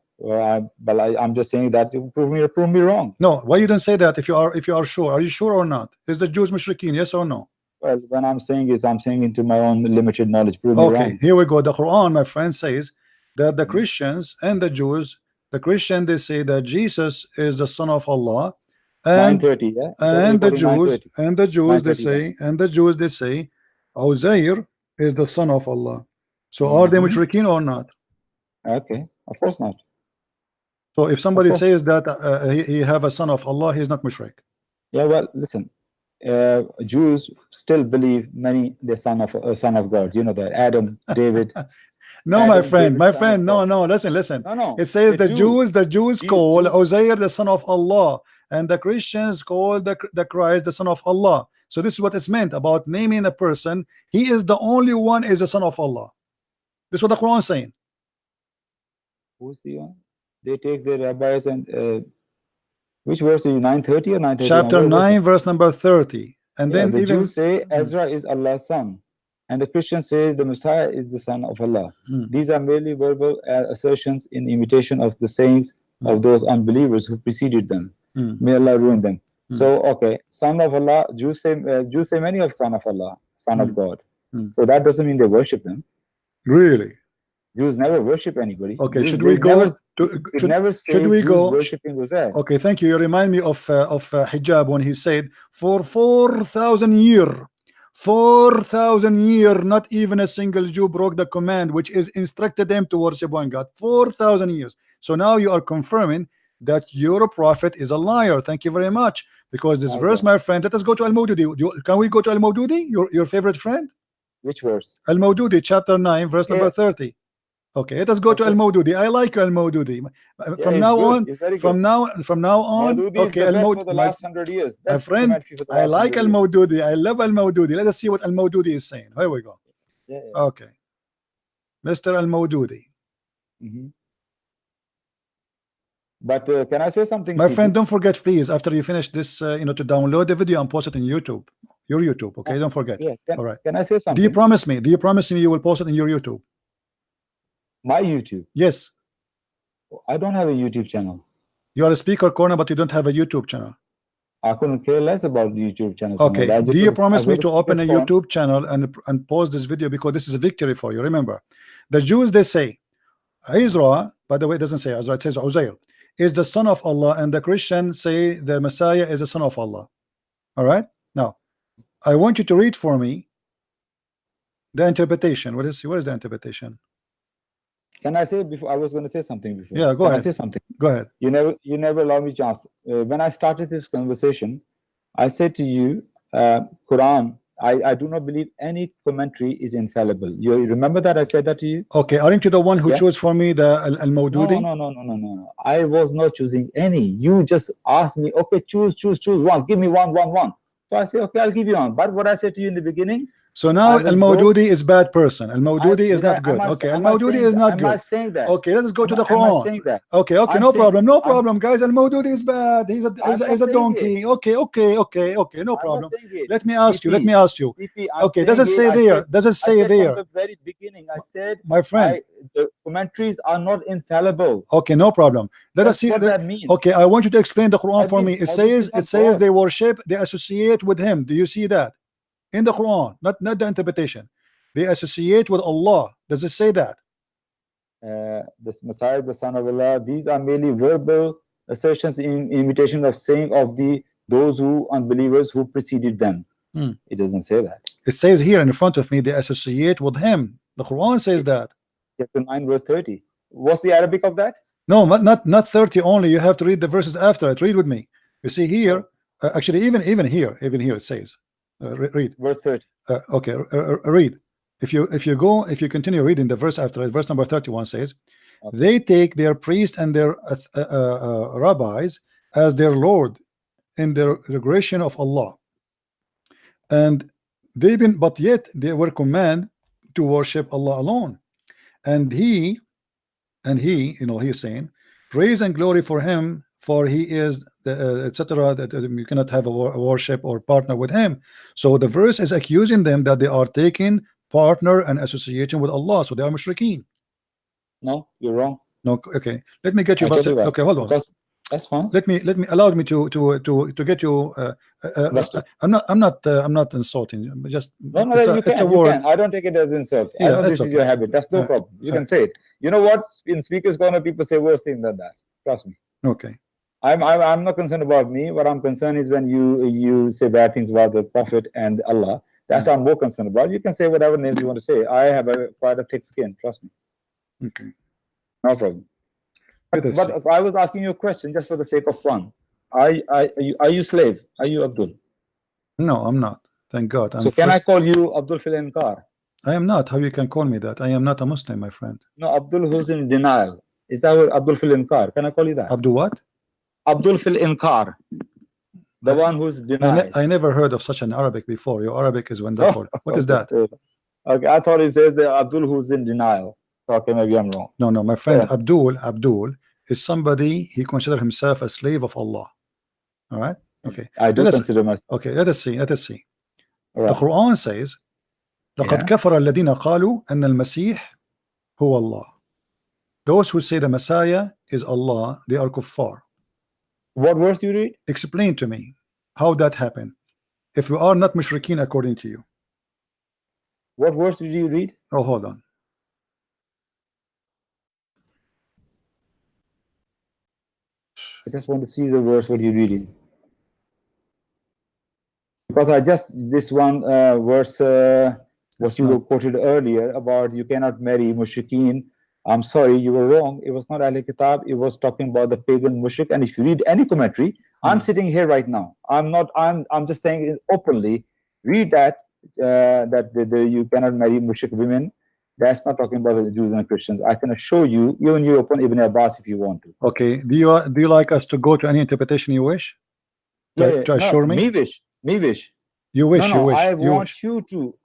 But I'm just saying that prove me wrong. No, why you don't say that if you are sure? Are you sure or not? Is the Jews mushrikeen? Yes or no? Well, when I'm saying is I'm saying into my own limited knowledge. Prove me wrong. Here we go. The Quran, my friend, says that the Christians and the Jews, the Christian they say that Jesus is the son of Allah. And the Jews they say Uzair is the son of Allah. So are they mushrikeen or not? Okay, of course not. So if somebody says that he have a son of Allah, he's not mushrik. Yeah, well, listen, Jews still believe the son of God. You know that Adam, David. No, Adam, my friend, no, listen. No. It says the Jews call Uzair the son of Allah. And the Christians call the Christ the son of Allah. So this is what it's meant about naming a person. He is the only one is the son of Allah. This is what the Quran is saying. Who's the one? They take their rabbis and which verse is 930 or 930? Chapter 9, verse number 30. And Yeah, then the even Jews say Ezra is Allah's son, and the Christians say the Messiah is the son of Allah. These are merely verbal assertions in imitation of the sayings of those unbelievers who preceded them. May Allah ruin them. So, okay, son of Allah, Jews say many of son of Allah, son of God. So that doesn't mean they worship them. Really? Jews never worship anybody. Okay, Jews, should we go should we Jews go worshiping Uzair. Okay, thank you. You remind me of Hijab when he said for 4,000 years, 4,000 years, not even a single Jew broke the command which is instructed them to worship one God. 4,000 years. So now you are confirming that your prophet is a liar. Thank you very much. Because this verse, my friend, let us go to Al-Mawdudi. Can we go to Al-Mawdudi, your favorite friend? Which verse? Al-Mawdudi, chapter 9, verse number 30. Okay, let us go to Al-Mawdudi. I like Al-Mawdudi. From now on, from now on, okay, Al-Mawdudi for the last 100 years. My friend, I like Al-Mawdudi. I love Al-Mawdudi. Let us see what Al-Mawdudi is saying. Here we go. Okay, Mr. Al-Mawdudi. But can I say something? My friend, don't forget, please, after you finish this, to download the video and post it in YouTube. Your YouTube, okay? Don't forget. All right. Can I say something? Do you promise me? Do you promise me you will post it in your YouTube? My YouTube? Yes. I don't have a YouTube channel. You are a speaker corner, but you don't have a YouTube channel. I couldn't care less about the YouTube channel. Okay. Do you promise me to open a YouTube channel and post this video, because this is a victory for you? Remember, the Jews, they say Ezra, by the way, it doesn't say Ezra, it says Uzair is the son of Allah, and the Christians say the Messiah is the son of Allah. All right. Now, I want you to read for me the interpretation. What is the interpretation? Can I say before? I was going to say something before. Yeah, go ahead. Can I say something? Go ahead. You never allow me chance. When I started this conversation, I said to you, Quran, I do not believe any commentary is infallible. You remember that I said that to you? Okay, aren't you the one who chose for me the Al-Mawdudi? No. I was not choosing any. You just asked me, okay, choose one. Give me one. So I say, okay, I'll give you one. But what I said to you in the beginning. So now Al-Mawdudi is bad person. Al-Mawdudi is not good. Okay, Al-Mawdudi is not good. I'm not saying that. Okay, let us go to the Quran. Okay, no problem, guys. Al-Mawdudi is bad. He's a donkey. Okay, no problem. Let me ask you. Okay, does it say there? Does it say there? From the very beginning, I said, my friend, the commentaries are not infallible. Okay, no problem. Let us see what that means. Okay, I want you to explain the Quran for me. It says they worship, they associate with him. Do you see that? In the Quran, not the interpretation. They associate with Allah. Does it say that? This Messiah, the son of Allah, these are merely verbal assertions in imitation of saying of those unbelievers who preceded them. It doesn't say that. It says here in front of me, they associate with him. The Quran says that. Chapter 9, verse 30. What's the Arabic of that? No, not 30 only. You have to read the verses after it. Read with me. You see here, actually, even here it says. Read verse 30. Okay, read. If you continue reading the verse after it, verse number 31 says, they take their priests and their rabbis as their Lord in the regression of Allah, and but yet they were commanded to worship Allah alone, and he he's saying praise and glory for him, for he is etc. That you cannot have a worship or partner with him. So the verse is accusing them that they are taking partner and association with Allah, so they are mushrikeen. No, you're wrong. No, okay. Let me get you. Okay, hold on. That's fine. Let me allow me to get you. I'm not insulting. Just it's a word. I don't take it as insult. Yeah, I know this is your habit. That's no problem. You can say it. You know what? In speakers corner, people say worse things than that. Trust me. Okay. I'm not concerned about me. What I'm concerned is when you say bad things about the Prophet and Allah. That's what I'm more concerned about. You can say whatever names you want to say. I have quite a thick skin. Trust me. Okay. No problem. But I was asking you a question just for the sake of fun. Are you slave? Are you Abdul? No, I'm not. Thank God. So can I call you Abdul Fil Inkar? I am not. How you can call me that? I am not a Muslim, my friend. No, Abdul who's in denial. Is that what Abdul Fil Inkar? Can I call you that? Abdul what? Abdul Fil Inkar. The one who's denied. I never heard of such an Arabic before. Your Arabic is wonderful. What is that? Okay, I thought it says the Abdul who's in denial. Okay, maybe I'm wrong. No, my friend. Yeah. Abdul is somebody, he considers himself a slave of Allah. All right. Okay. I do consider myself. Okay. Let us see. The Quran says لقد كفر الذين قالوا أن المسيح هو الله. Those who say the Messiah is Allah, they are kuffar. What verse you read? Explain to me how that happened. If we are not mushrikeen according to you. What verse did you read? Oh, hold on. I just want to see the verse what you're reading. Because I just, this one verse, what you quoted earlier about you cannot marry mushrikeen. I'm sorry, you were wrong. It was not Ahl Kitab. It was talking about the pagan mushrik. And if you read any commentary, I'm sitting here right now. I'm just saying it openly. Read that, you cannot marry mushrik women. That's not talking about the Jews and Christians. I can assure you, even you open Ibn Abbas if you want to. Okay. Do you like us to go to any interpretation you wish? To assure me? Me wish. You wish. No, you wish.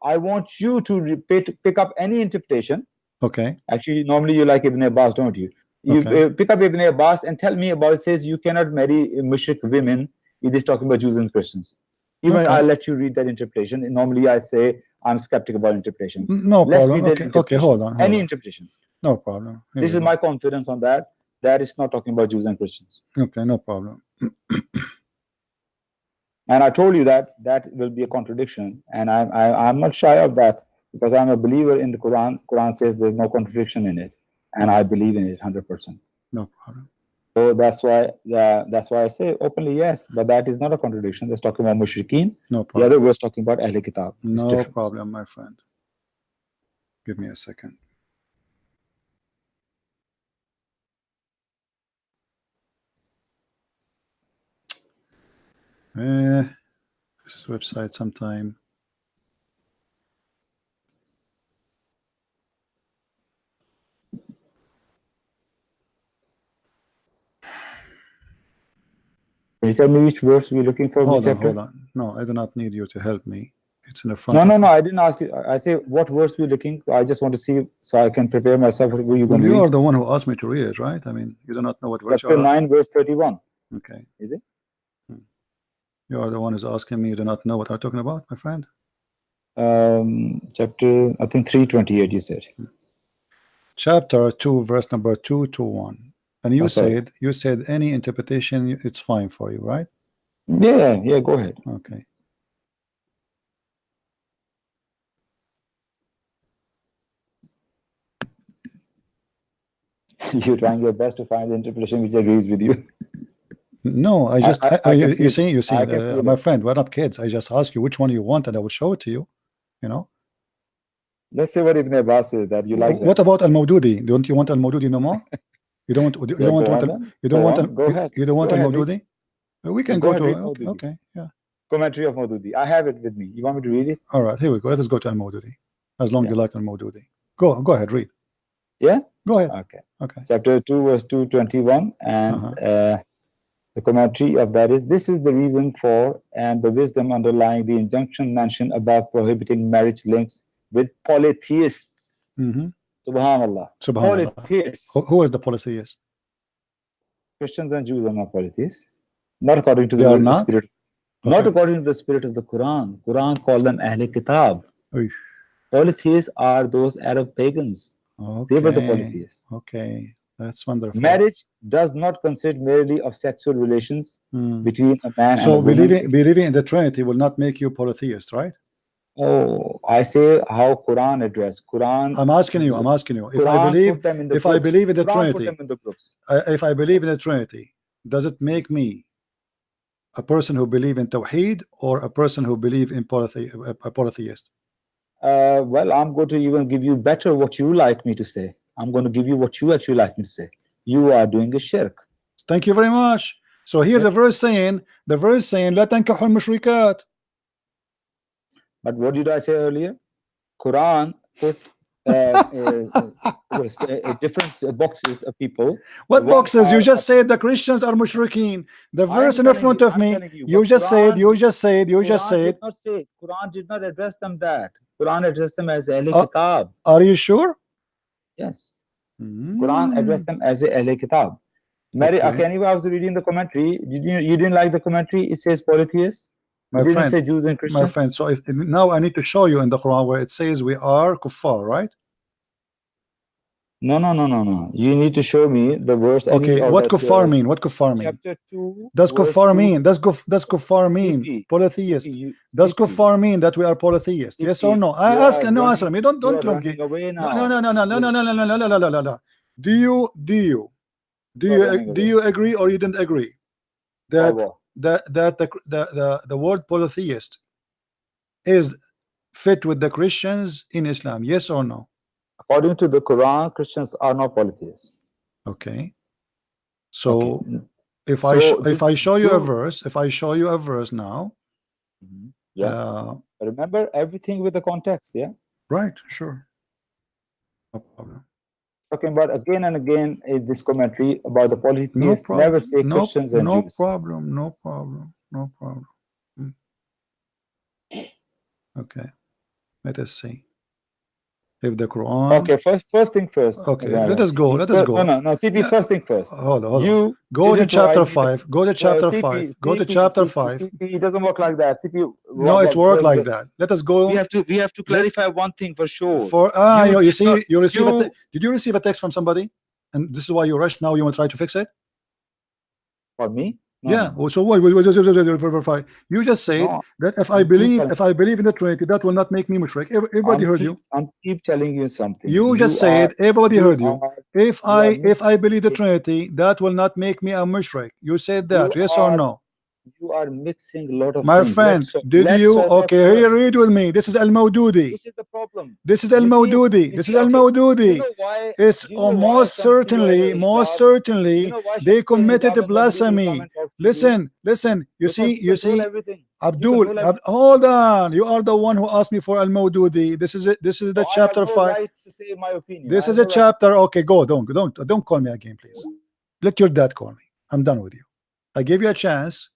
I want you to pick up any interpretation. Okay. Actually, normally you like Ibn Abbas, don't you? You pick up Ibn Abbas and tell me about it. Says you cannot marry mushrik women. It is talking about Jews and Christians. Even I'll let you read that interpretation. Normally I say I'm skeptical about interpretation. No problem. Okay, hold on. Any interpretation. No problem. This is my confidence on that. That is not talking about Jews and Christians. Okay, no problem. And I told you that will be a contradiction, and I'm not shy of that because I'm a believer in the Quran. Quran says there's no contradiction in it, and I believe in it 100%. No problem. So that's why I say openly yes, but that is not a contradiction. That's talking about mushrikeen. No problem. The other was talking about Ahl Kitab. No problem, my friend. Give me a second. This website sometime. Can you tell me which verse we're looking for? Hold on. No, I do not need you to help me. It's in the front. No, I didn't ask you. I say what verse we're looking. I just want to see so I can prepare myself. Who you going to read? You are the one who asked me to read it, right? I mean, you do not know what verse. Chapter 9, verse 31. Okay. Is it? You are the one who's asking me. You do not know what I'm talking about, my friend. Chapter, I think 328. You said. Chapter 2, verse number 221. And you said any interpretation, it's fine for you, right? Yeah, go ahead. Okay. You're trying your best to find the interpretation which agrees with you. No, I just you see, my friend, we're not kids. I just ask you which one you want, and I will show it to you. You know. Let's say what Ibn Abbas says that you like. What about Al-Mawdudi? Don't you want Al-Mawdudi no more? You don't want Al-Mawdudi? We can go to okay, yeah. Commentary of Mawdudi. I have it with me. You want me to read it? All right, here we go. Let us go to Al-Mawdudi. As long as you like Al-Mawdudi. Go ahead, read. Yeah? Go ahead. Okay. Chapter 2, verse 221, and the commentary of that is, this is the reason for and the wisdom underlying the injunction mentioned above prohibiting marriage links with polytheists. Subhanallah. Polytheists. Who is the polytheist? Christians and Jews are not polytheists. Not according to the spirit. Not according to the spirit of the Quran. Quran called them Ahl Kitab. Polytheists are those Arab pagans. They were the polytheists. Okay, that's wonderful. Marriage does not consist merely of sexual relations between a man and a woman. So believing in the Trinity will not make you polytheist, right? Oh, I say how Quran address Quran. I'm asking you. If I believe in the Trinity, if I believe in the Trinity, does it make me a person who believe in Tawheed or a person who believe in a polytheist? Well, I'm going to even give you better what you like me to say. I'm going to give you what you actually like me to say. You are doing a shirk. Thank you very much. So here the verse saying, لا تنكحوا المشركات. But what did I say earlier? Quran put different boxes of people. What boxes? You just said the Christians are mushrikeen. The verse in front of me, you just said. Quran did not address them that. Quran addressed them as Ahl Kitab. Are you sure? Yes. Quran addressed them as Ahl Kitab. Anyway, I was reading the commentary. You didn't like the commentary? It says polytheists. My didn't friend, say Jews and Christians. my friend. So if now I need to show you in the Quran where it says we are kuffar, right? No. You need to show me the verse. Okay, what kuffar mean? What kuffar mean? Chapter 2. Does kuffar 2. mean? Does kuffar mean CP, polytheist? CP, Does CP, kuffar mean that we are polytheist? CP, Yes or no? I you ask are and no running- answer me. Don't you are clunky. running away now. No. Do you agree or you didn't agree that the word polytheist is fit with the Christians in Islam? Yes or no? According to the Quran, Christians are not polytheists. Okay. So Okay. if I show you a verse now, yeah. Remember everything with the context, yeah. Right. Sure. No problem. Talking about again and again in this commentary about the polytheists, never say Christians and Jews. No problem. Okay. Let us see. If the Quran. Okay, first thing first. Okay, let us go. No, CP, first thing first. Hold on. Go to chapter 5. Go to chapter 5. Go to chapter 5. CP, it doesn't work like that. CP. No, it worked like that. Let us go. We have to clarify one thing for sure. You see, you receive did you receive a text from somebody? And this is why you rush now. You want to try to fix it? For me? No, yeah. No. So what? You just said that if I believe in the Trinity, that will not make me mushrik. Everybody heard you. I'm keep telling you something. You just said everybody heard you. If I believe the Trinity, that will not make me a mushrik. You said that. Yes or no? You are mixing a lot of my things. friend. Did you? Okay, here, read with me. This is Al-Mawdudi. This is the problem. This is Al-Mawdudi. This is Al-Mawdudi. You know why, it's most certainly they committed blasphemy. Listen. You see. Abdul, hold on. You are the one who asked me for Al-Mawdudi. This is it. This is the chapter 5. Right to say my opinion. This is a chapter. Okay, go. Don't call me again, please. Let your dad call me. I'm done with you. I gave you a chance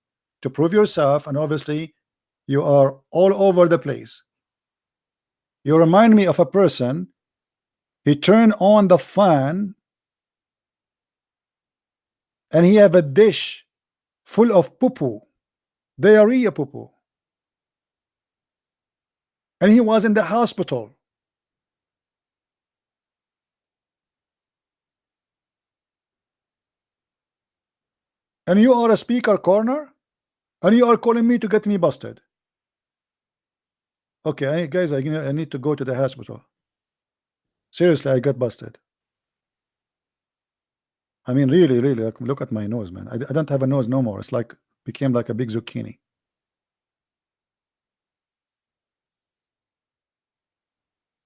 to prove yourself, and obviously you are all over the place. You remind me of a person. He turned on the fan and he have a dish full of poo-poo, diarrhea poo-poo, and he was in the hospital. And you are a speaker corner, and you are calling me to get me busted. Okay, guys, I need to go to the hospital. Seriously, I got busted. I mean, really, look at my nose, man. I don't have a nose no more. It's like became like a big zucchini.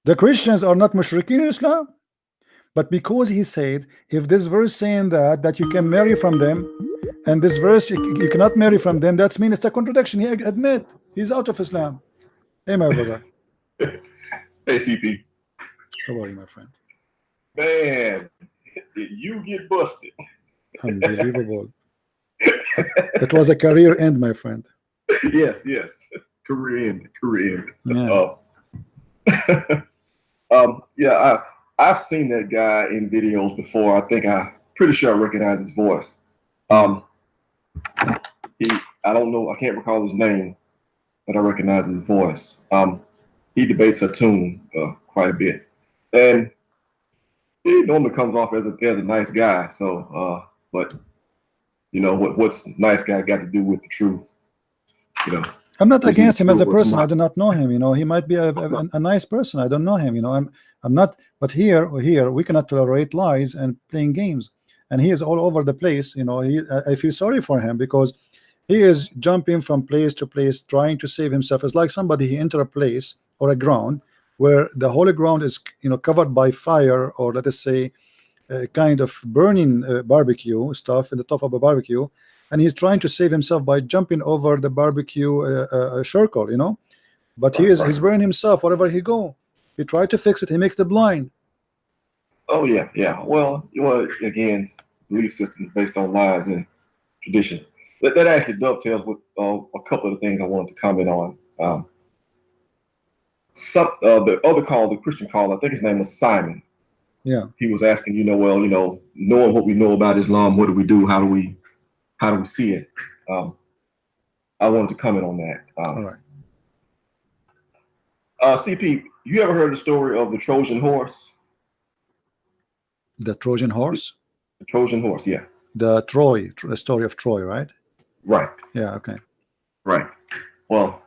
The Christians are not mushrikeen in Islam, but because he said, if this verse saying that you can marry from them, and this verse you cannot marry from them, that means it's a contradiction. He admit he's out of Islam. Hey, my brother. Hey, CP. How are you, my friend? Man, did you get busted? Unbelievable. It was a career end, my friend. Yes. Career end. Yeah. Yeah, I've seen that guy in videos before. I'm pretty sure I recognize his voice. I don't know, I can't recall his name, but I recognize his voice. He debates Hatun quite a bit, and he normally comes off as a nice guy. So, but you know what's nice guy got to do with the truth? You know, I'm not against him as a person. I do not know him. You know, he might be a nice person. I don't know him. You know, I'm not. But here we cannot tolerate lies and playing games. And he is all over the place. You know, I feel sorry for him because he is jumping from place to place, trying to save himself. It's like somebody he enter a place or a ground where the whole ground is covered by fire, or let us say kind of burning barbecue stuff in the top of a barbecue, and he's trying to save himself by jumping over the barbecue circle, but he's burning himself wherever he go. He tried to fix it. He makes the blind. Oh yeah. Well, again, belief system based on lies and tradition. That actually dovetails with a couple of the things I wanted to comment on. The other call, the Christian call, I think his name was Simon. Yeah. He was asking, knowing what we know about Islam, what do we do? How do we see it? I wanted to comment on that. All right. CP, you ever heard the story of the Trojan horse? The Trojan horse? The Trojan horse, yeah. The story of Troy, right? Right. Yeah, okay. Right. Well,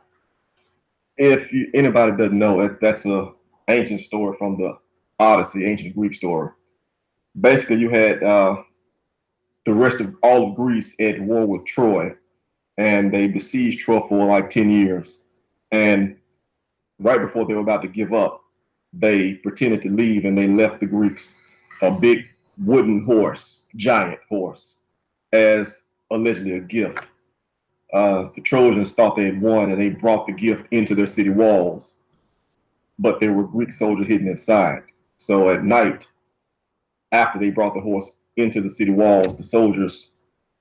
if anybody doesn't know it, that's a ancient story from the Odyssey, ancient Greek story. Basically, you had the rest of all of Greece at war with Troy, and they besieged Troy for like 10 years. And right before they were about to give up, they pretended to leave, and they left the Greeks a big wooden horse, giant horse, as allegedly a gift. The Trojans thought they had won, and they brought the gift into their city walls, but there were Greek soldiers hidden inside. So at night, after they brought the horse into the city walls, the soldiers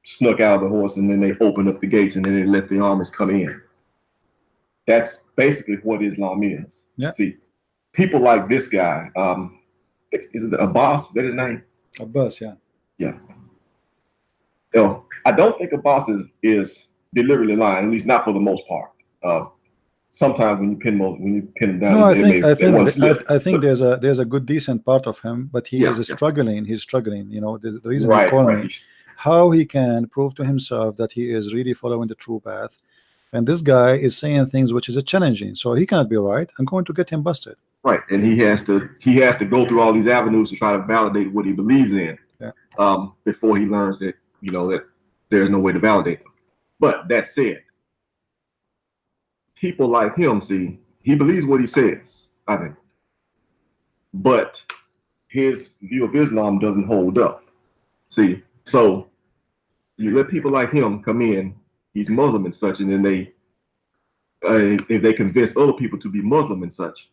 snuck out of the horse, and then they opened up the gates, and then they let the armies come in. That's basically what Islam is. Yeah. See, people like this guy, is it Abbas? Is that his name? Abbas, yeah. Yeah. You know, I don't think Abbas is deliberately lying, at least not for the most part. Sometimes when you pin him down, no, I think there's a good decent part of him, but he is struggling. He's struggling. You know, the reason he called me, how he can prove to himself that he is really following the true path, and this guy is saying things which is challenging. So he cannot be right. I'm going to get him busted. Right, and he has to go through all these avenues to try to validate what he believes in. Yeah. Before he learns that that there's no way to validate them. But that said, people like him, see, he believes what he says, I think. But his view of Islam doesn't hold up. See, so you let people like him come in, he's Muslim and such, and then if they convince other people to be Muslim and such,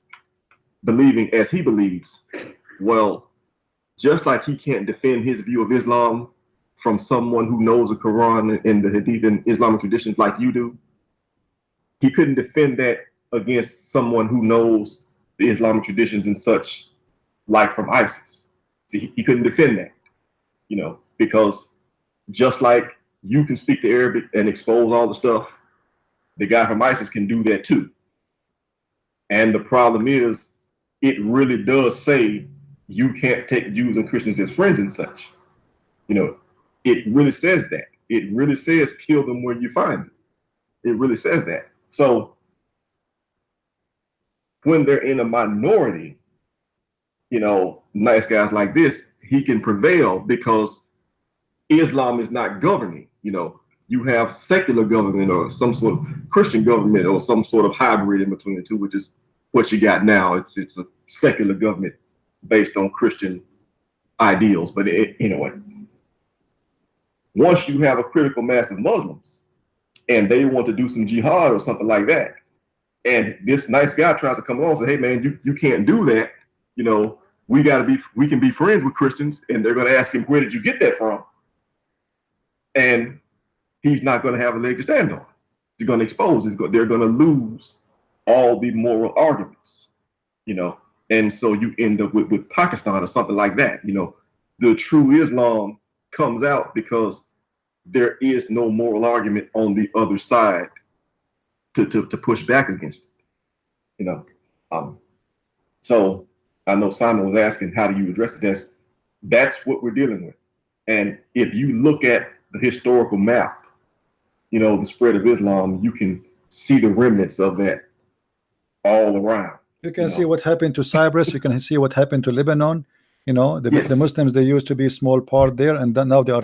believing as he believes, well, just like he can't defend his view of Islam from someone who knows the Quran and the Hadith and Islamic traditions like you do, he couldn't defend that against someone who knows the Islamic traditions and such, like from ISIS. See, he couldn't defend that, because just like you can speak the Arabic and expose all the stuff, the guy from ISIS can do that too. And the problem is, it really does say you can't take Jews and Christians as friends and such. It really says that. It really says kill them where you find them. It really says that. So when they're in a minority, nice guys like this, he can prevail because Islam is not governing. You have secular government or some sort of Christian government or some sort of hybrid in between the two, which is what you got now. It's a secular government based on Christian ideals. But anyway, once you have a critical mass of Muslims and they want to do some jihad or something like that, and this nice guy tries to come along and say, hey man, you can't do that. We can be friends with Christians, and they're going to ask him, where did you get that from? And he's not going to have a leg to stand on. He's going to expose. They're going to lose all the moral arguments, and so you end up with Pakistan or something like that. The true Islam comes out because there is no moral argument on the other side to push back against it. So I know Simon was asking, how do you address it? That's what we're dealing with. And if you look at the historical map, the spread of Islam, you can see the remnants of that all around. You can see what happened to Cyprus. You can see what happened to Lebanon. The Muslims, they used to be a small part there, and then now they are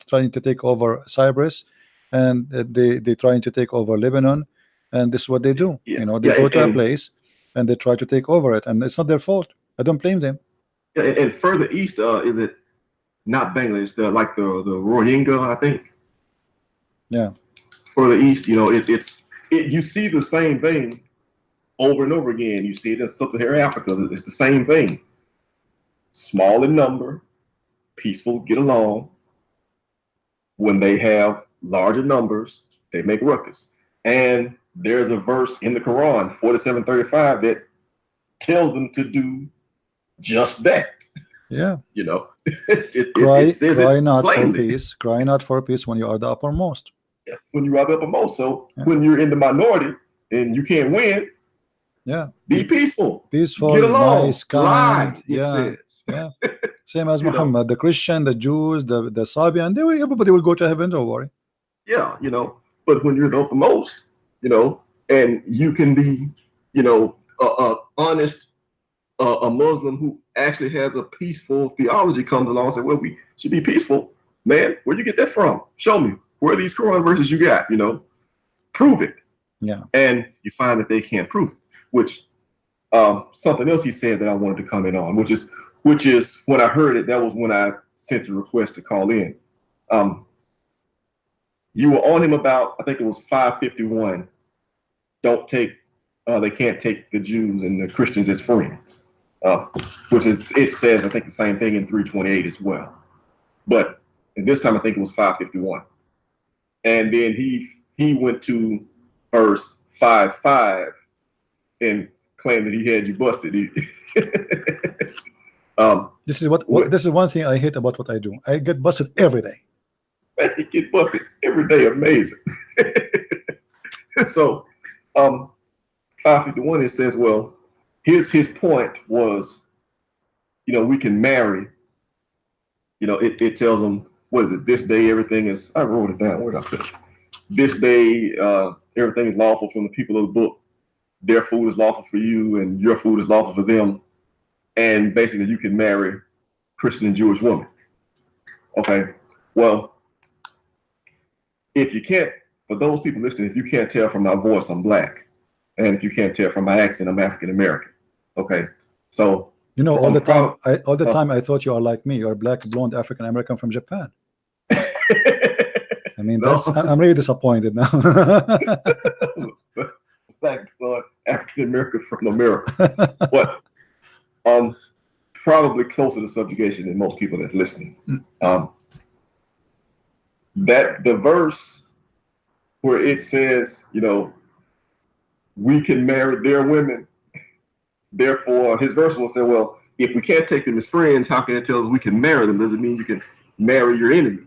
trying to take over Cyprus, and they trying to take over Lebanon, and this is what they do. They go to a place and they try to take over it, and it's not their fault. I don't blame them. And further east, is it not Bangladesh? The Rohingya, I think. Yeah. Further east, you see the same thing over and over again. You see it in Sub-Saharan Africa. It's the same thing. Small in number, peaceful, get along. When they have larger numbers, they make ruckus. And there's a verse in the Quran, 47:35, that tells them to do just that. Yeah. It says cry not plainly. for peace. Cry not for peace when you are the uppermost. when you are the uppermost. So when you're in the minority and you can't win, be peaceful, get along, nice, kind. says. Same as Muhammad, the Christian, the Jews, the Sabian, everybody will go to heaven, don't worry. Yeah, but when you're the uppermost, and you can be, honest, a Muslim who actually has a peaceful theology comes along and says, well, we should be peaceful. Man, where'd you get that from? Show me. Where are these Quran verses you got? Prove it. Yeah. And you find that they can't prove it, which something else he said that I wanted to comment on, which is when I heard it, that was when I sent a request to call in. You were on him about, I think it was 551. They can't take the Jews and the Christians as friends, which it says, I think, the same thing in 328 as well. But at this time, I think it was 551. And then he went to verse 5:5 and claimed that he had you busted. This is one thing I hate about what I do. I get busted every day. You get busted every day. Amazing. So 551, it says, well, his point was, we can marry. It tells them, what is it? This day everything is, I wrote it down. Where did I put it? This day everything is lawful from the people of the book. Their food is lawful for you and your food is lawful for them. And basically you can marry Christian and Jewish women. Okay, well, if you can't, for those people listening, if you can't tell from my voice, I'm black. And if you can't tell from my accent, I'm African American. Okay, so all the time I thought you are like me. You're black, blonde, African American from Japan. I mean, I'm really disappointed now. Black, blonde, African American from America. But probably closer to subjugation than most people that's listening. That the verse where it says, we can marry their women. Therefore, his verse will say, well, if we can't take them as friends, how can it tell us we can marry them? Does it mean you can marry your enemy?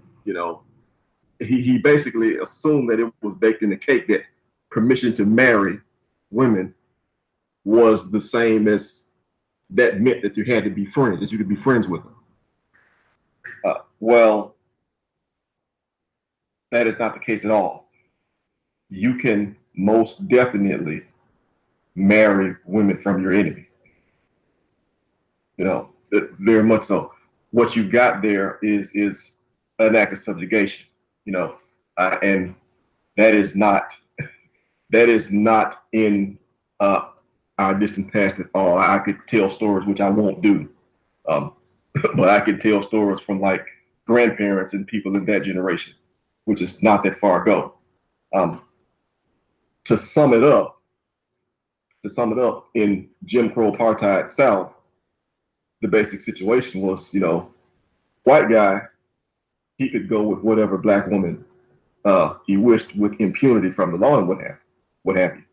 He basically assumed that it was baked in the cake that permission to marry women was the same as that meant that you had to be friends, that you could be friends with them. Well, that is not the case at all. You can most definitely marry women from your enemy. Very much so. What you got there is an act of subjugation, and that is not in our distant past at all. I could tell stories, which I won't do, but I could tell stories from like grandparents and people in that generation, which is not that far ago. To sum it up, in Jim Crow apartheid South, the basic situation was, white guy, he could go with whatever black woman he wished with impunity from the law and what have you.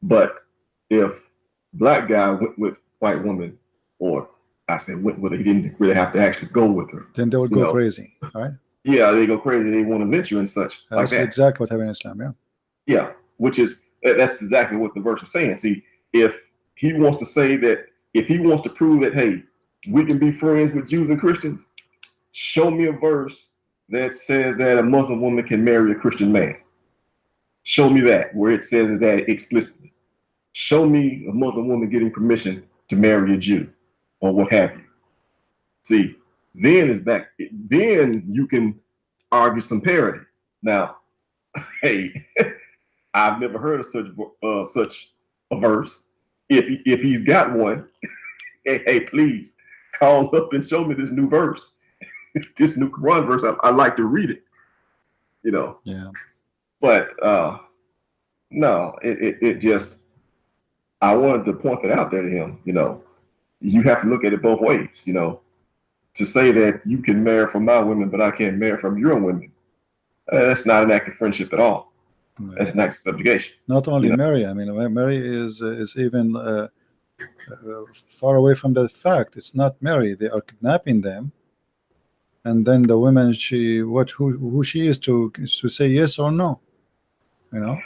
But if black guy went with white woman, or I said went with her, he didn't really have to actually go with her. Then they would go crazy, right? Yeah, they go crazy. They want to lynch you and such. That's like that. Exactly what happened in Islam, yeah. Yeah, that's exactly what the verse is saying. See, if he wants to say that, if he wants to prove that, hey, we can be friends with Jews and Christians, show me a verse that says that a Muslim woman can marry a Christian man. Show me that, where it says that explicitly. Show me a Muslim woman getting permission to marry a Jew, or what have you. See, then you can argue some parity. Now, hey, I've never heard of such a verse. If he's got one, hey, please call up and show me this new verse, this new Quran verse. I like to read it, Yeah. But no, it just, I wanted to point that out there to him. You have to look at it both ways. To say that you can marry from my women, but I can't marry from your women, that's not an act of friendship at all. Right. That's an act of subjugation. Not only marry, I mean, marry is even far away from the fact. It's not marry. They are kidnapping them and then the woman, who she is to say yes or no, you know.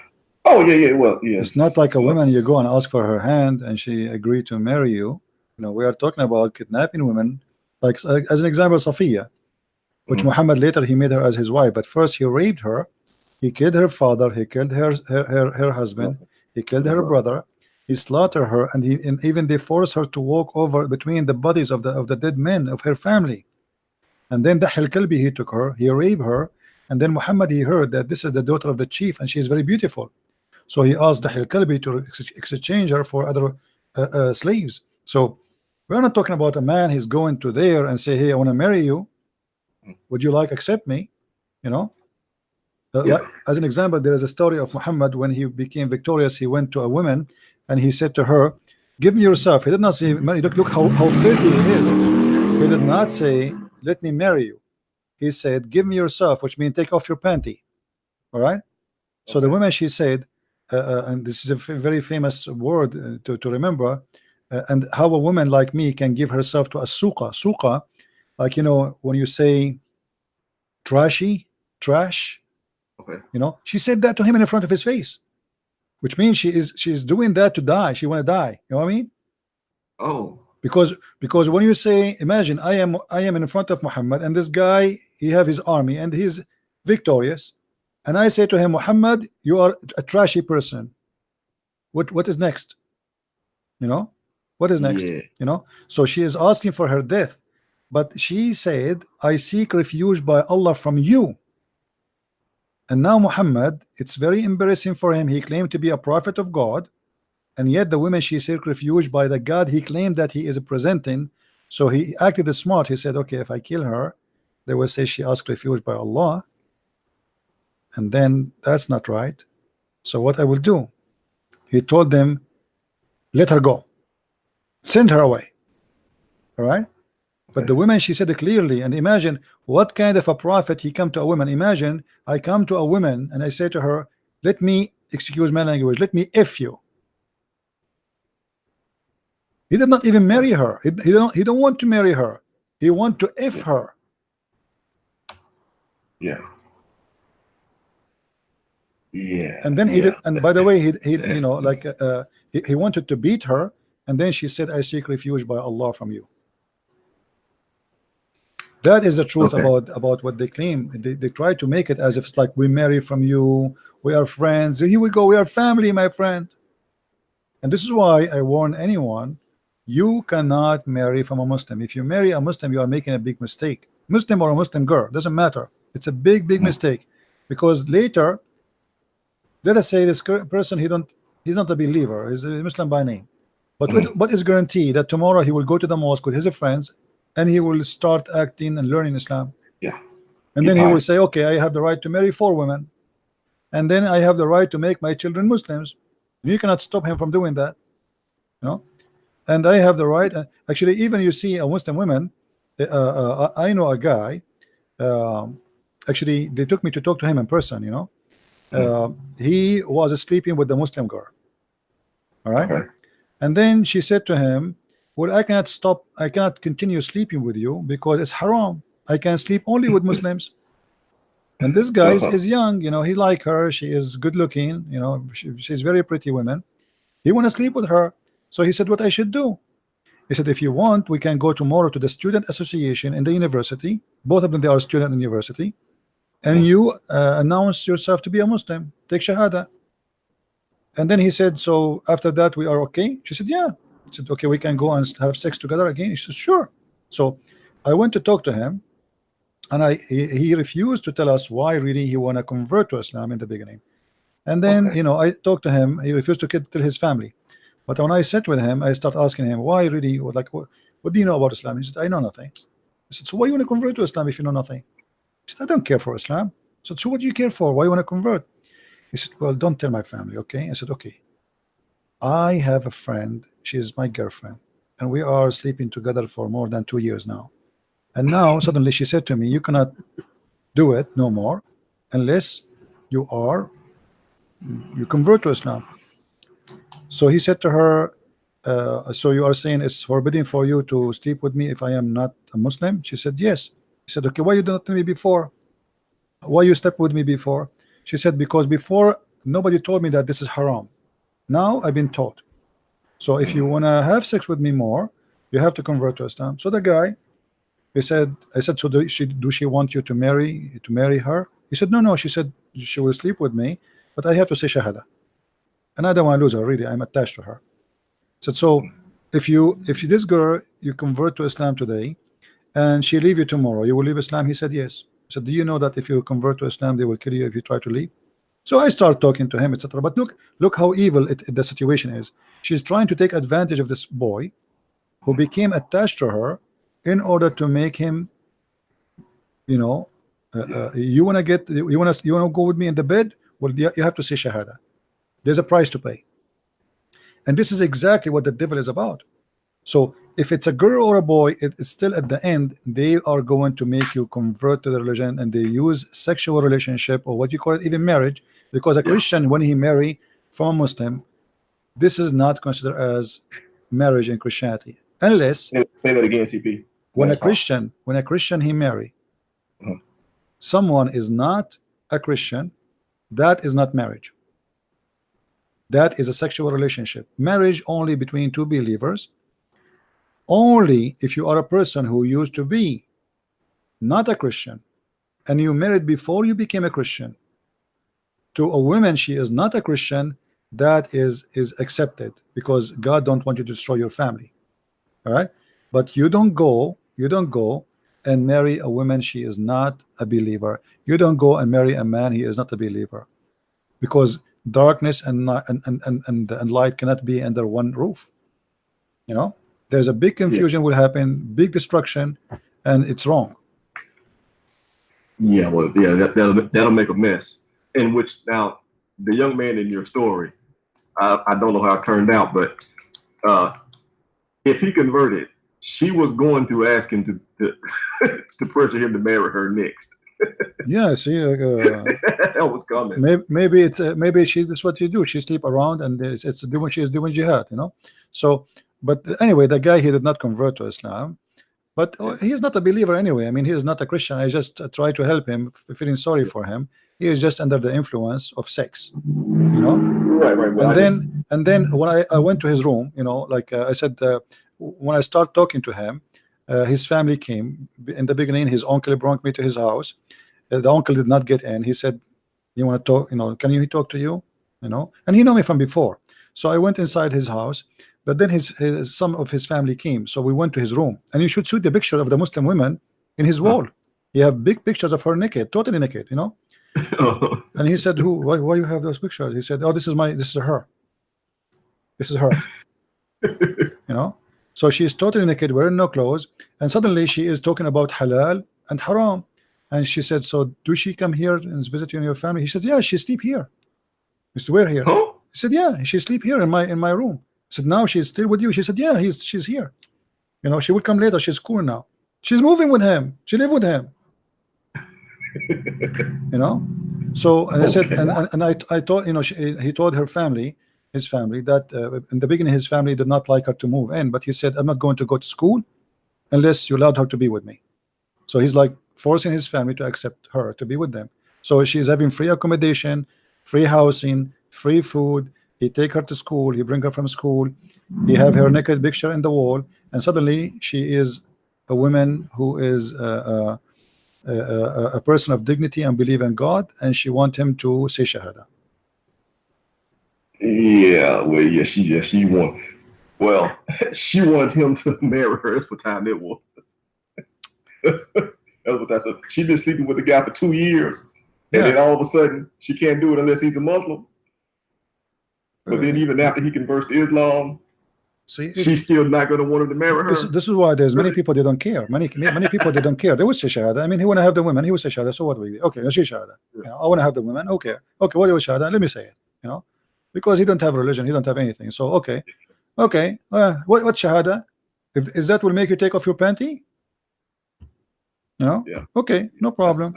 Oh yeah. Well, yeah. It's not like a woman you go and ask for her hand and she agreed to marry you. You know, we are talking about kidnapping women, like as an example, Safiya, which Muhammad later he made her as his wife, but first he raped her, he killed her father, he killed her husband, he killed her brother, he slaughtered her, and even they forced her to walk over between the bodies of the dead men of her family. And then the Kalbi, he took her, he raped her, and then Muhammad, he heard that this is the daughter of the chief and she is very beautiful, so he asked the Kalbi to exchange her for other slaves. So we're not talking about a man he's going to there and say, hey, I want to marry you, would you like accept me, you know. As an example, there is a story of Muhammad when he became victorious. He went to a woman and he said to her, give me yourself. He did not say, look how filthy he is. He did not say, let me marry you. He said, give me yourself, which means take off your panty. All right. So the woman, she said, and this is a very famous word to remember, and how a woman like me can give herself to a suqa, like, you know, when you say trash, you know, she said that to him in front of his face, which means she's doing that to die. She want to die. You know what I mean? Oh, because when you say, imagine I am in front of Muhammad, and this guy, he have his army and he's victorious, and I say to him, Muhammad, you are a trashy person. What is next? You know, what is next? Yeah. You know, so she is asking for her death, but she said, I seek refuge by Allah from you. And now Muhammad, it's very embarrassing for him. He claimed to be a prophet of God, and yet the woman, she seek refuge by the God he claimed that he is presenting. So he acted smart. He said, okay, if I kill her, they will say she asked refuge by Allah, and then that's not right. So what I will do? He told them, let her go, send her away. All right. But the woman, she said it clearly. And imagine what kind of a prophet he come to a woman. Imagine I come to a woman and I say to her, let me, excuse my language, let me F you. He did not even marry her. He don't want to marry her. He want to F her. Yeah. Yeah. And then he did, and by the way, he you know, like he wanted to beat her, and then she said, I seek refuge by Allah from you. That is the truth about what they claim. They try to make it as if it's like we marry from you, we are friends. Here we go, we are family, my friend. And this is why I warn anyone: you cannot marry from a Muslim. If you marry a Muslim, you are making a big mistake. Muslim or a Muslim girl, doesn't matter. It's a big mistake, because later, let us say this person, he's not a believer, he's a Muslim by name, but what is guaranteed that tomorrow he will go to the mosque with his friends and he will start acting and learning Islam. Yeah. And then he will say, okay, I have the right to marry 4 women, and then I have the right to make my children Muslims. You cannot stop him from doing that, you know. And I have the right. Actually, even you see a Muslim woman. I know a guy. Actually, they took me to talk to him in person. You know, he was sleeping with the Muslim girl. All right. Okay. And then she said to him, well, I cannot stop. I cannot continue sleeping with you because it's haram. I can sleep only with Muslims. And this guy is young, you know, he like her, she is good looking, you know, she's very pretty woman. He want to sleep with her. So he said, what I should do? He said, if you want, we can go tomorrow to the student association in the university. Both of them, they are student in the university. And you announce yourself to be a Muslim, take Shahada. And then he said, so after that, we are okay? She said, yeah. He said, okay, we can go and have sex together again. He said, sure. So I went to talk to him. And he refused to tell us why really he want to convert to Islam in the beginning. And then, you know, I talked to him. He refused to tell his family. But when I sat with him, I start asking him, why really, like, what do you know about Islam? He said, I know nothing. I said, so why you want to convert to Islam if you know nothing? He said, I don't care for Islam. I said, so what do you care for? Why you want to convert? He said, well, don't tell my family, okay? I said, okay. I have a friend. She is my girlfriend. And we are sleeping together for more than 2 years now. And now suddenly she said to me, you cannot do it no more unless you convert to Islam. So he said to her, so you are saying it's forbidden for you to sleep with me if I am not a Muslim? She said, yes. He said, okay, why you didn't tell me before? Why you slept with me before? She said, because before nobody told me that this is haram. Now I've been taught. So if you want to have sex with me more, you have to convert to Islam. So the guy, I said, so do she want you to marry her? He said, no. She said she will sleep with me, but I have to say shahada. And I don't want to lose her, really. I'm attached to her. I said, so if this girl, you convert to Islam today, and she leave you tomorrow, you will leave Islam? He said, yes. I said, do you know that if you convert to Islam, they will kill you if you try to leave? So I start talking to him, etc. But look how evil the situation is. She's trying to take advantage of this boy who became attached to her in order to make him, you know, you want to go with me in the bed? Well, you have to say shahada. There's a price to pay. And this is exactly what the devil is about. So if it's a girl or a boy, it's still at the end, they are going to make you convert to the religion, and they use sexual relationship, or what you call it, even marriage, because a Christian, when he marry from a Muslim, this is not considered as marriage in Christianity, unless say that again, CP. When a Christian he marry someone is not a Christian, that is not marriage. That is a sexual relationship. Marriage only between two believers. Only if you are a person who used to be not a Christian and you married before you became a Christian to a woman, she is not a Christian, that is accepted, because God don't want you to destroy your family. All right, but you don't go and marry a woman, she is not a believer. You don't go and marry a man, he is not a believer, because darkness and light cannot be under one roof. You know, there's a big confusion will happen, big destruction, and it's wrong. Yeah, well, yeah, that'll make a mess. In which, now, the young man in your story, I don't know how it turned out, but if he converted, she was going to ask him to pressure him to marry her next. Yeah, see, that was coming. Maybe that's what you do. She sleep around, and it's doing, she is doing jihad, you know. So, but anyway, the guy, he did not convert to Islam, but he is not a believer anyway. I mean, he is not a Christian. I just try to help him, feeling sorry for him. He is just under the influence of sex, you know. Right. Well, and then when I went to his room, you know, like I said, when I start talking to him, his family came. In the beginning, his uncle brought me to his house. The uncle did not get in. He said, you want to talk, you know, can he talk to you, you know? And he know me from before. So I went inside his house, but then some of his family came. So we went to his room, and you should see the picture of the Muslim women in his wall. He have big pictures of her naked, totally naked, you know. And he said, why you have those pictures? He said, oh, this is her. This is her. You know. So she is totally naked, wearing no clothes, and suddenly she is talking about halal and haram. And she said, so do she come here and visit you and your family? He said, yeah, she sleep here. He said, where here? Huh? He said, yeah, she sleep here in my room. I said, now she's still with you? She said, yeah, she's here. You know, she will come later. She's cool now. She's moving with him. She live with him. You know. So and I said, and I told, you know, he told his family that in the beginning his family did not like her to move in, but he said, I'm not going to go to school unless you allowed her to be with me. So he's like forcing his family to accept her to be with them. So she's having free accommodation, free housing, free food. He take her to school, he bring her from school, he have her naked picture in the wall, and suddenly she is a woman who is a person of dignity and believe in God, and she want him to say shahada. Yeah, well, yeah, she want. Well, she wants him to marry her. That's what time it was. That's what I said. She's been sleeping with the guy for 2 years, and then all of a sudden she can't do it unless he's a Muslim. But then even after he converts to Islam, she's still not going to want him to marry her. This is why there's many people, they don't care. Many people, they don't care. They will say shahada. I mean, he want to have the women. He will say shahada. So what we do? Okay, let's say shahada. You know, I want to have the women. Okay, what do you shahada? Let me say it. You know, because he don't have religion. He don't have anything. So okay. What shahada? Is that will make you take off your panty? You know? Yeah. Okay, no problem.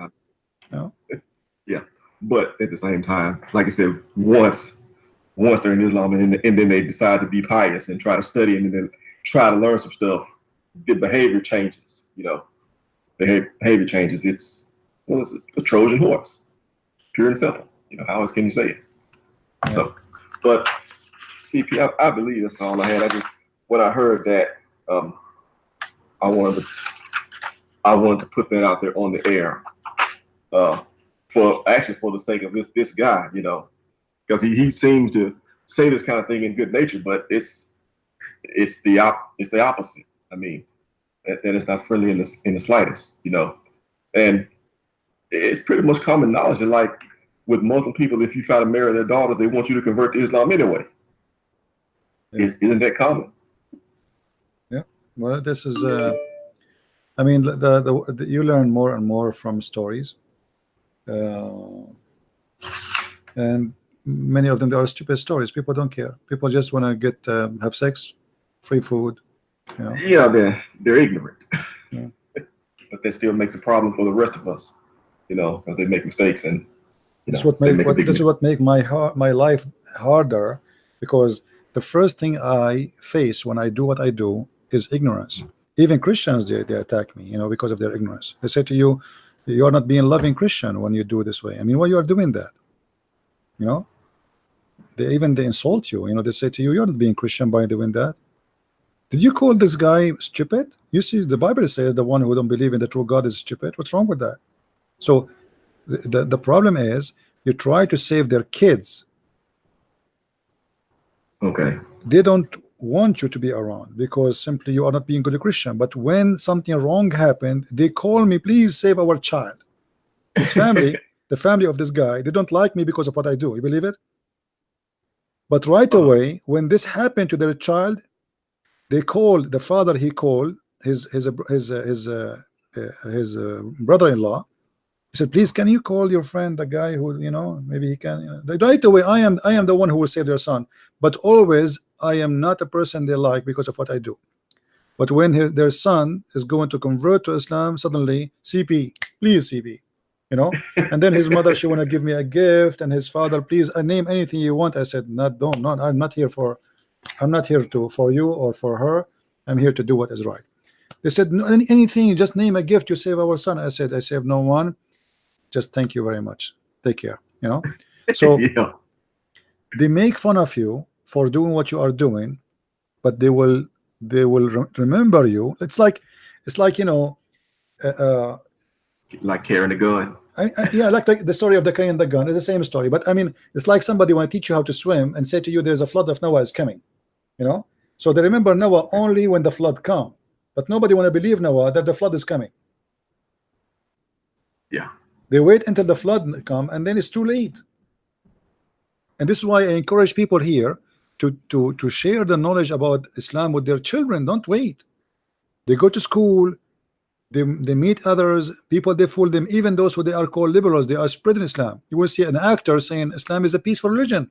You know? Yeah, but at the same time, like I said, once they're in Islam and then they decide to be pious and try to study and then try to learn some stuff, the behavior changes, you know. behavior changes. It's a Trojan horse, pure and simple. How else can you say it? Yeah. So, but CP, I believe that's all I had. When I heard that, I wanted to put that out there on the air, for the sake of this guy, because he seems to say this kind of thing in good nature, but it's the opposite. I mean, that it's not friendly in the slightest, and it's pretty much common knowledge that, like, with Muslim people, if you try to marry their daughters, they want you to convert to Islam anyway. Yeah. Isn't that common? Yeah. Well, this is. I mean, you learn more and more from stories, and many of them are stupid stories. People don't care. People just want to get have sex, free food. Yeah, they're ignorant. Yeah. But that still makes a problem for the rest of us, because they make mistakes, and this is what make my life harder, because the first thing I face when I do what I do is ignorance. Even Christians, they attack me, because of their ignorance. They say to you, you are not being loving Christian when you do this way. I mean, why you are doing that? They insult you. They say to you, you're not being Christian by doing that. Did you call this guy stupid? You see, the Bible says the one who don't believe in the true God is stupid. What's wrong with that? So the problem is you try to save their kids. Okay. They don't want you to be around because simply you are not being good Christian. But when something wrong happened, they call me, please save our child. His family, the family of this guy, they don't like me because of what I do. You believe it? But right away, when this happened to their child, they called the father. He called his brother-in-law. He said, please, can you call your friend, the guy who, maybe he can. Right away, I am the one who will save their son. But always, I am not a person they like because of what I do. But when their son is going to convert to Islam, suddenly, CP, please, CP, and then his mother, she want to give me a gift, and his father, please, name anything you want. I said, no, I'm not here for you or for her. I'm here to do what is right. They said, no, anything, just name a gift, you save our son. I said, I save no one. Just thank you very much. Take care. So yeah. They make fun of you for doing what you are doing, but they will remember you. It's like like carrying a gun. Yeah, like the story of the carrying the gun is the same story. But I mean, it's like somebody want to teach you how to swim and say to you, there's a flood of Noah is coming. So they remember Noah only when the flood come, but nobody want to believe Noah that the flood is coming. Yeah. They wait until the flood come, and then it's too late. And this is why I encourage people here to share the knowledge about Islam with their children. Don't wait. They go to school, they meet others, people, they fool them. Even those who they are called liberals, they are spreading Islam. You will see an actor saying Islam is a peaceful religion.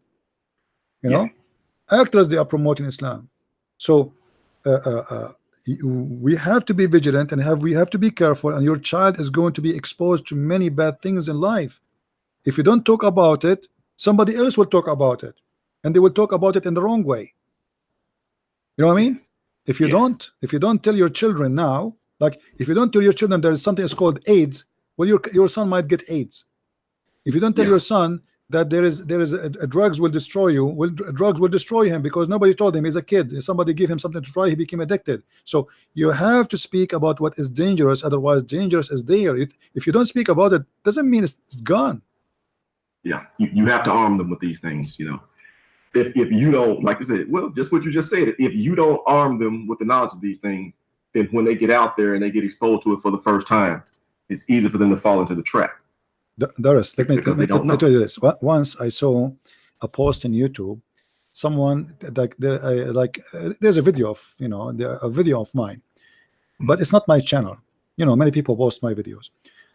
Actors, they are promoting Islam. So we have to be vigilant, and we have to be careful, and your child is going to be exposed to many bad things in life. If you don't talk about it, somebody else will talk about it, and they will talk about it in the wrong way. You know what I mean? If you don't tell your children now, like if you don't tell your children there is something that's called AIDS, well, your son might get AIDS. If you don't tell your son that there is drugs will destroy you, drugs will destroy him, because nobody told him. He's a kid. Somebody gave him something to try, he became addicted. So you have to speak about what is dangerous, otherwise dangerous is there. If you don't speak about it, doesn't mean it's gone. Yeah, you have to arm them with these things. If you don't, like you said, well, just what you just said, if you don't arm them with the knowledge of these things, then when they get out there and they get exposed to it for the first time, it's easy for them to fall into the trap. Doris, let me tell you this. Once I saw a post on YouTube, someone there's a video of a video of mine, but it's not my channel. Many people post my videos.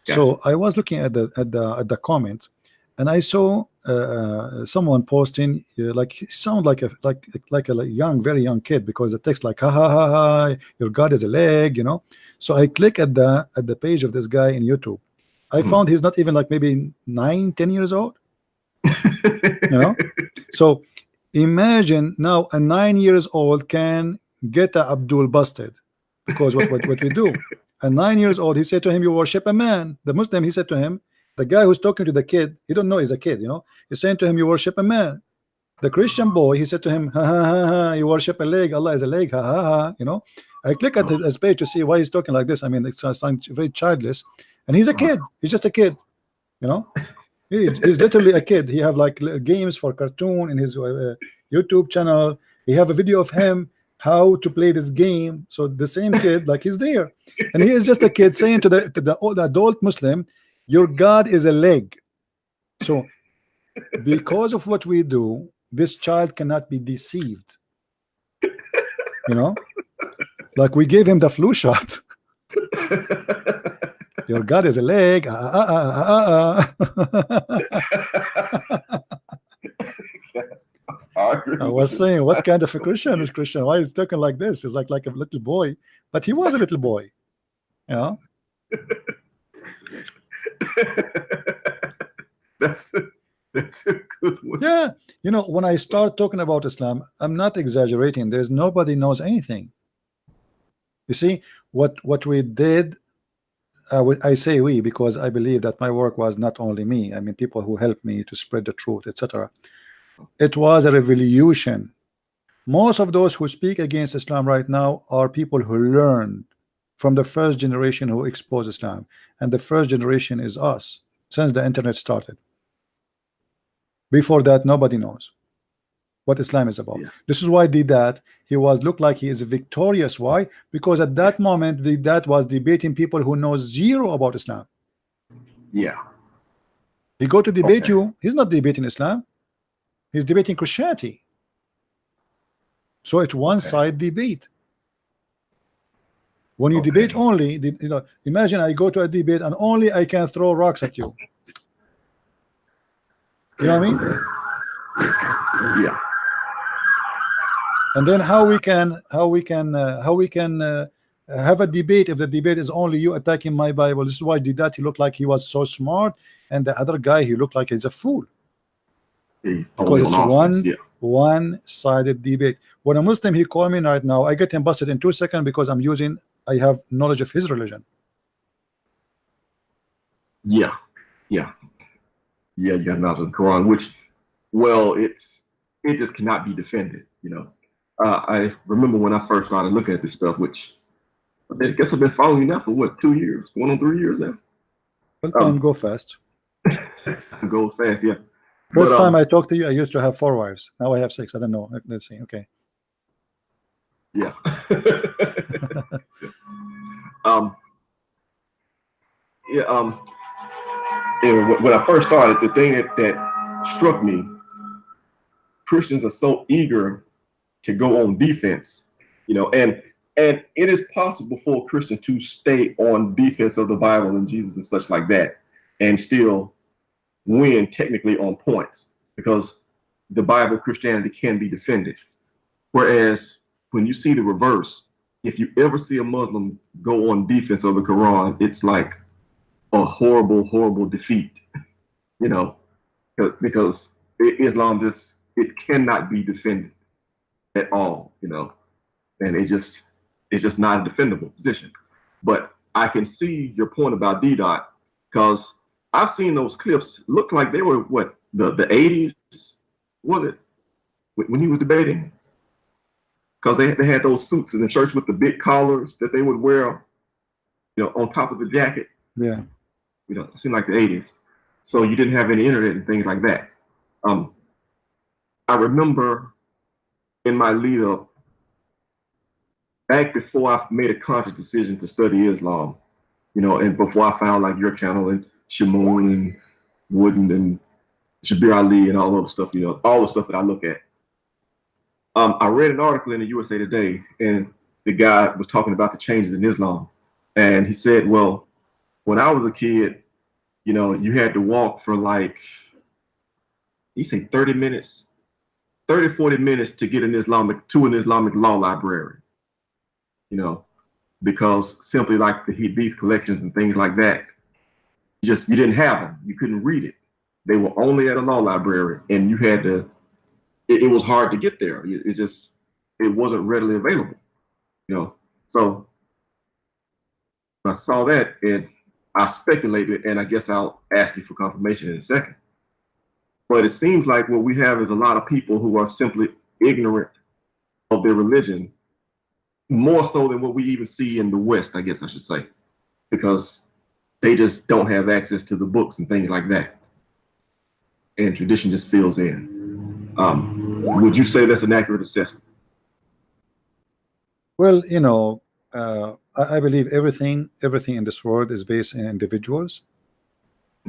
Gotcha. So I was looking at the comments, and I saw someone posting sound like a very young kid, because the text like ha ha ha ha, your God is a leg. So I click at the page of this guy in YouTube. I found he's not even maybe 9-10 years old. So imagine now a 9 years old can get Abdul busted because what we do. At 9 years old, he said to him, you worship a man. The Muslim, he said to him, the guy who's talking to the kid, he don't know he's a kid, you know. He's saying to him, you worship a man. The Christian boy, he said to him, ha ha ha ha, you worship a leg, Allah is a leg, ha ha ha, you know. I click at his page to see why he's talking like this. I mean, it's very childless, and he's a kid. He's just a kid, you know. He's literally a kid. He have like games for cartoon in his YouTube channel. He have a video of him how to play this game. So the same kid, like, he's there, and he is just a kid saying to the adult Muslim, your God is a leg. So because of what we do, this child cannot be deceived, you know. Like, we gave him the flu shot. Your God is a leg. I was saying, what kind of a Christian is Christian? Why is he talking like this? He's like a little boy, but he was a little boy, you know. That's a good one. Yeah, you know, when I start talking about Islam, I'm not exaggerating. There's nobody knows anything. You see, what we did, I say we because I believe that my work was not only me. I mean, people who helped me to spread the truth, etc. It was a revolution. Most of those who speak against Islam right now are people who learned from the first generation who exposed Islam, and the first generation is us since the internet started. Before that, nobody knows what Islam is about. Yeah. This is why Didat, he was looked like he is victorious. Why? Because at that moment, Didat was debating people who know zero about Islam. Yeah. He go to debate you. He's not debating Islam. He's debating Christianity. So it's one-side debate. When you debate only, you know, imagine I go to a debate and only I can throw rocks at you. You know what I mean? Yeah. And then how we can have a debate if the debate is only you attacking my Bible? This is why Didat, he looked like he was so smart, and the other guy, he looked like he's a fool. Because it's one-sided debate. When a Muslim, he call me right now, I get him busted in 2 seconds because I have knowledge of his religion. Yeah, you have knowledge of the Quran, which, well, it just cannot be defended. You know, I remember when I first started looking at this stuff, which I guess I've been following you now for what, 2 years, going on 3 years now. Well, time go fast. Goes fast, yeah. First time I talked to you, I used to have 4 wives. Now I have 6. I don't know. Let's see. Okay. Yeah. When I first started, the thing that struck me, Christians are so eager to go on defense, you know, and it is possible for a Christian to stay on defense of the Bible and Jesus and such like that, and still win technically on points, because the Bible, Christianity can be defended. Whereas when you see the reverse, if you ever see a Muslim go on defense of the Quran, it's like a horrible, horrible defeat, you know, because Islam it cannot be defended at all, you know, and it's just not a defendable position. But I can see your point about D-Dot, because I've seen those clips look like they were what, the 80s, was it, when he was debating? Because they had those suits in the church with the big collars that they would wear, you know, on top of the jacket. Yeah. You know, it seemed like the 80s. So you didn't have any internet and things like that. I remember in my lead up, back before I made a conscious decision to study Islam, you know, and before I found like your channel and Shamoon and Wooden and Shabir Ali and all those stuff, you know, all the stuff that I look at. I read an article in the USA Today, and the guy was talking about the changes in Islam. And he said, well, when I was a kid, you know, you had to walk for like, he said 30 minutes, 30, 40 minutes to get an Islamic law library, you know, because simply like the Hadith collections and things like that, you didn't have them. You couldn't read it. They were only at a law library, and you had to, it was hard to get there. It wasn't readily available, you know. So I saw that and I speculated, and I guess I'll ask you for confirmation in a second. But it seems like what we have is a lot of people who are simply ignorant of their religion, more so than what we even see in the West, I guess I should say, because they just don't have access to the books and things like that. And tradition just fills in. Would you say that's an accurate assessment? Well, you know, I believe everything in this world is based in individuals.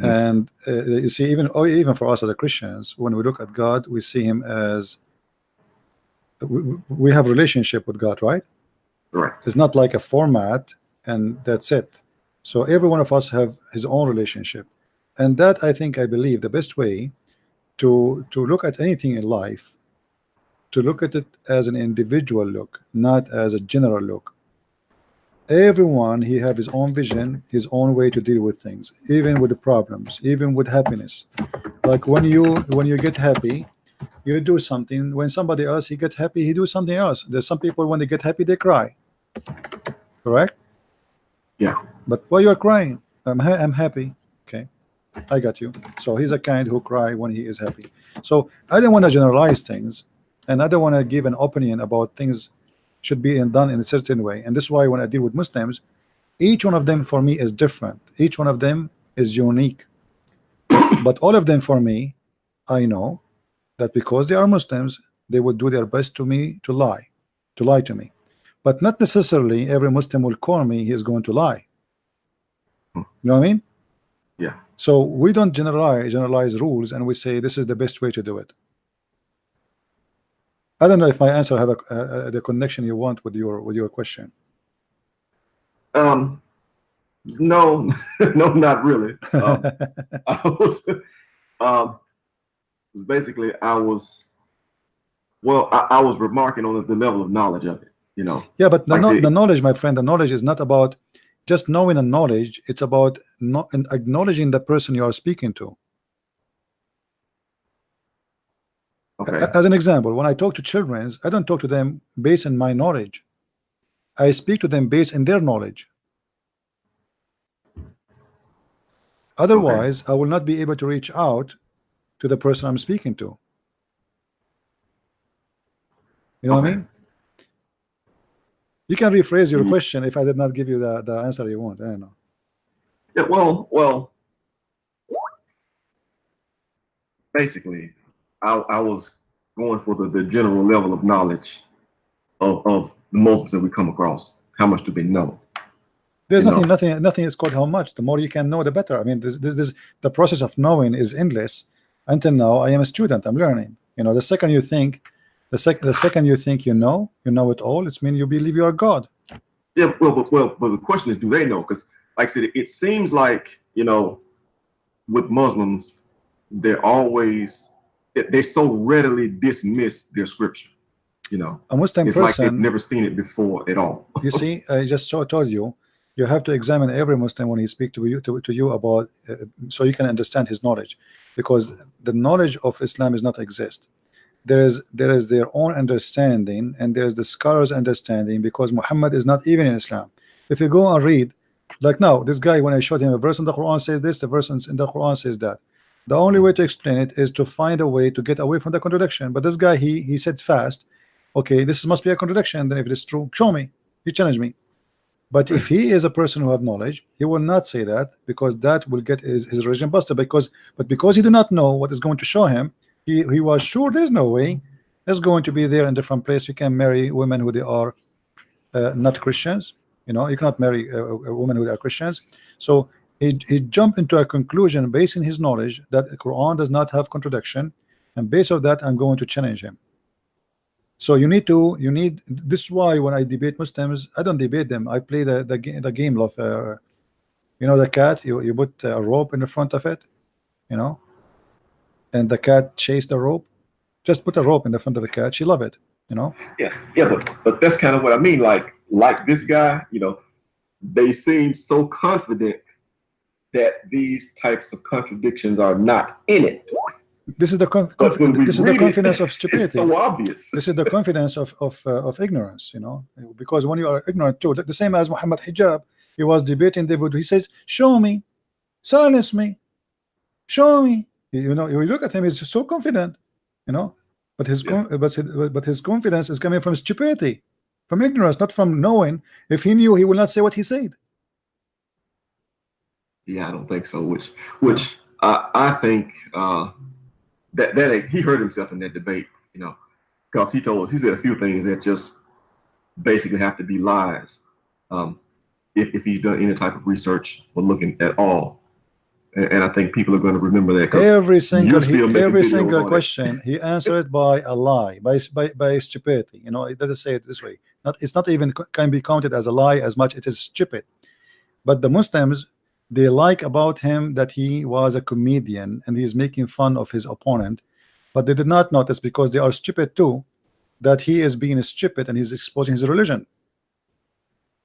And you see, even for us as Christians, when we look at God, we see him as we have a relationship with God, right? Right. It's not like a format and that's it. So every one of us have his own relationship, and that I believe the best way to look at anything in life, to look at it as an individual look, not as a general look. Everyone, he have his own vision, his own way to deal with things, even with the problems, even with happiness. Like when you get happy, you do something. When somebody else he get happy, he do something else. There's some people when they get happy they cry. Correct? Yeah. But why you're crying? I'm happy. Okay, I got you. So he's a kind who cry when he is happy. So I don't want to generalize things, and I don't want to give an opinion about things should be done in a certain way. And this is why when I deal with Muslims, each one of them for me is different. Each one of them is unique. But all of them for me, I know that because they are Muslims, they would do their best to lie to me. But not necessarily every Muslim will call me he is going to lie. You know what I mean? Yeah. So we don't generalize rules and we say this is the best way to do it. I don't know if my answer have the connection you want with your question. No, no, not really. I was basically I was remarking on the level of knowledge of it, you know. Yeah, but the Like the knowledge, my friend, the knowledge is not about just knowing a knowledge. It's about acknowledging the person you are speaking to. Okay. As an example, when I talk to children, I don't talk to them based on my knowledge. I speak to them based on their knowledge. Otherwise, I will not be able to reach out to the person I'm speaking to. You know what I mean? You can rephrase your question if I did not give you the answer you want. I don't know. Yeah, well, basically, I was going for the general level of knowledge of the Muslims that we come across. How much do they know? There's nothing is called how much. The more you can know, the better. I mean, this the process of knowing is endless. Until now, I am a student. I'm learning. You know, the second you think, the second you think you know it all. It's mean you believe you are God. Yeah, well, but the question is, do they know? Because, like I said, it seems like, you know, with Muslims, they so readily dismiss their scripture. You know, a Muslim it's person, like they've never seen it before at all. You see, I just told you, you have to examine every Muslim when he speaks to you about, so you can understand his knowledge, because the knowledge of Islam is not exist. There is their own understanding, and there is the scholars' understanding, because Muhammad is not even in Islam. If you go and read, like now, this guy, when I showed him a verse in the Quran says this, the verse in the Quran says that. The only way to explain it is to find a way to get away from the contradiction. But this guy, he said fast, okay, this must be a contradiction. Then if it is true, show me. You challenge me. But if he is a person who have knowledge, he will not say that, because that will get his religion busted. Because he do not know what is going to show him, he was sure there's no way it's going to be there in different place. You can marry women who they are not Christians. You know, you cannot marry a woman who are Christians. So he jumped into a conclusion based on his knowledge that the Quran does not have contradiction, and based on that, I'm going to challenge him. So you need this is why when I debate Muslims, I don't debate them. I play the game of you know, the cat, you put a rope in the front of it, you know, and the cat chase the rope. Just put a rope in the front of the cat, she love it, you know. Yeah, but that's kind of what I mean. Like this guy, you know, they seem so confident that these types of contradictions are not in it. This is the confidence of stupidity. It's so obvious. This is the confidence of ignorance, you know, because when you are ignorant too, the same as Muhammad hijab, he was debating David. He says, show me, silence me, show me. You know, you look at him, he's so confident, you know, but his but his confidence is coming from stupidity, from ignorance, not from knowing. If he knew, he will not say what he said. Yeah, I don't think so. Which I think that he hurt himself in that debate, you know, because he said a few things that just basically have to be lies. If he's done any type of research or looking at all. And I think people are going to remember that. Every single question he answered by a lie, by stupidity. You know, it doesn't say it this way. It's not even can be counted as a lie as much it is stupid. But the Muslims, they like about him that he was a comedian and he's making fun of his opponent, but they did not notice, because they are stupid too, that he is being stupid and he's exposing his religion.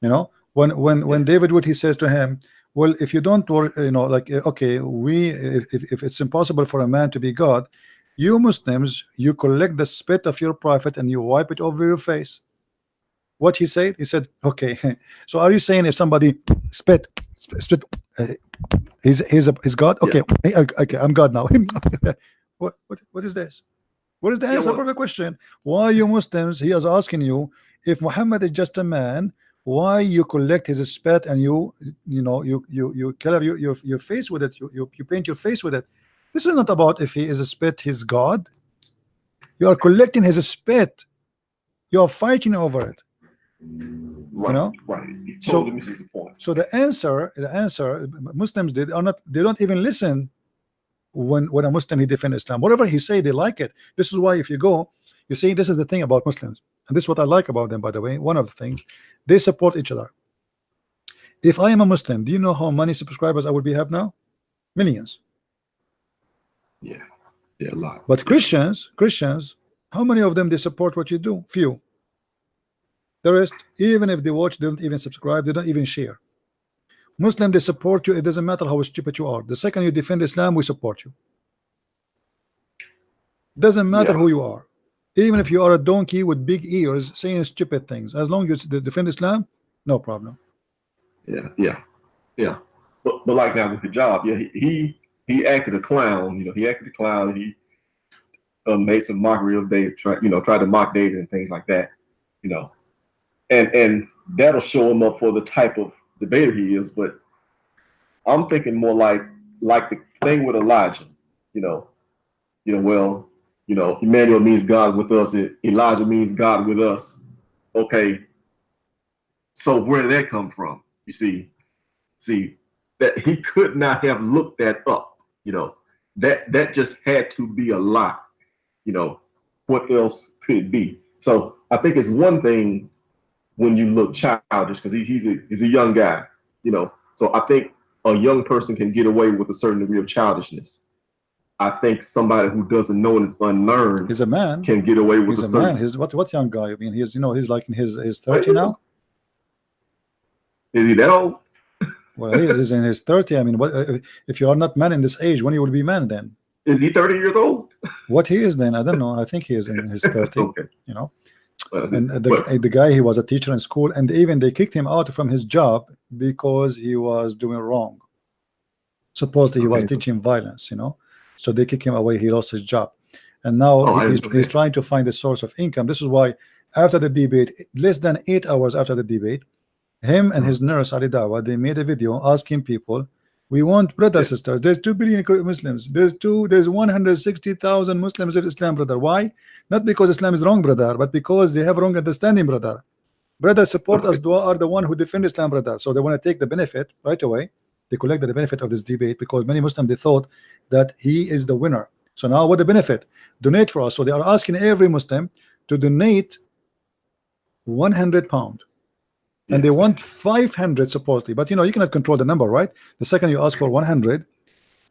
You know, when David Wood, he says to him, well, if you don't work, you know, like, okay, if it's impossible for a man to be God, you Muslims, you collect the spit of your prophet and you wipe it over your face. What he said? He said, okay, so are you saying if somebody spit, he's God? Okay, okay, I'm God now. What is this? What is the answer for the question? Why you Muslims? He is asking you, if Muhammad is just a man, why you collect his spit and you color your face with it, you paint your face with it. This is not about if he is a spit, he's God. You are collecting his spit, you are fighting over it. Right, you know, right. So the answer Muslims they don't even listen when a Muslim he defends Islam. Whatever he say, they like it. This is why if you go, you see, this is the thing about Muslims, and this is what I like about them, by the way. One of the things, they support each other. If I am a Muslim, do you know how many subscribers I would have now? Millions. Yeah, a lot. But Christians, how many of them they support what you do? Few. The rest, even if they watch, they don't even subscribe, they don't even share. Muslim, they support you. It doesn't matter how stupid you are. The second you defend Islam, we support you. Doesn't matter who you are. Even if you are a donkey with big ears saying stupid things, as long as you defend Islam, no problem. Yeah. But like now with the job, he acted a clown. You know, he acted a clown. He made some mockery of David, tried to mock David and things like that. You know, and that'll show him up for the type of debater he is. But I'm thinking more like the thing with Elijah. Emmanuel means God with us. Elijah means God with us. Okay. So where did that come from? You see that he could not have looked that up. You know, that just had to be a lie. You know, what else could it be? So I think it's one thing when you look childish, because he's a young guy. You know, so I think a young person can get away with a certain degree of childishness. I think somebody who doesn't know and is unlearned, he's a man, can get away with he's a man. He's what young guy? I mean, he's like in his 30 now. Is he that old? Well, he is in his 30. I mean, what if you are not man in this age? When you will be man then? Is he 30 years old? What he is then? I don't know. I think he is in his 30. Okay. You know, and the guy, he was a teacher in school, and even they kicked him out from his job because he was doing wrong. Supposedly he was teaching violence. You know. So they kick him away. He lost his job, and now he's trying to find a source of income. This is why after the debate, less than 8 hours after the debate, him and his nurse Ali Dawa, they made a video asking people, we want brothers, sisters. There's 2 billion Muslims. There's 160,000 Muslims in Islam, brother. Why? Not because Islam is wrong, brother, but because they have wrong understanding, brother. Brothers, support us. Dua are the one who defend Islam, brother. So they want to take the benefit right away. They collect the benefit of this debate because many Muslims, they thought that he is the winner. So now what the benefit? Donate for us. So they are asking every Muslim to donate £100, and they want 500 supposedly. But you know, you cannot control the number, right? The second you ask for 100,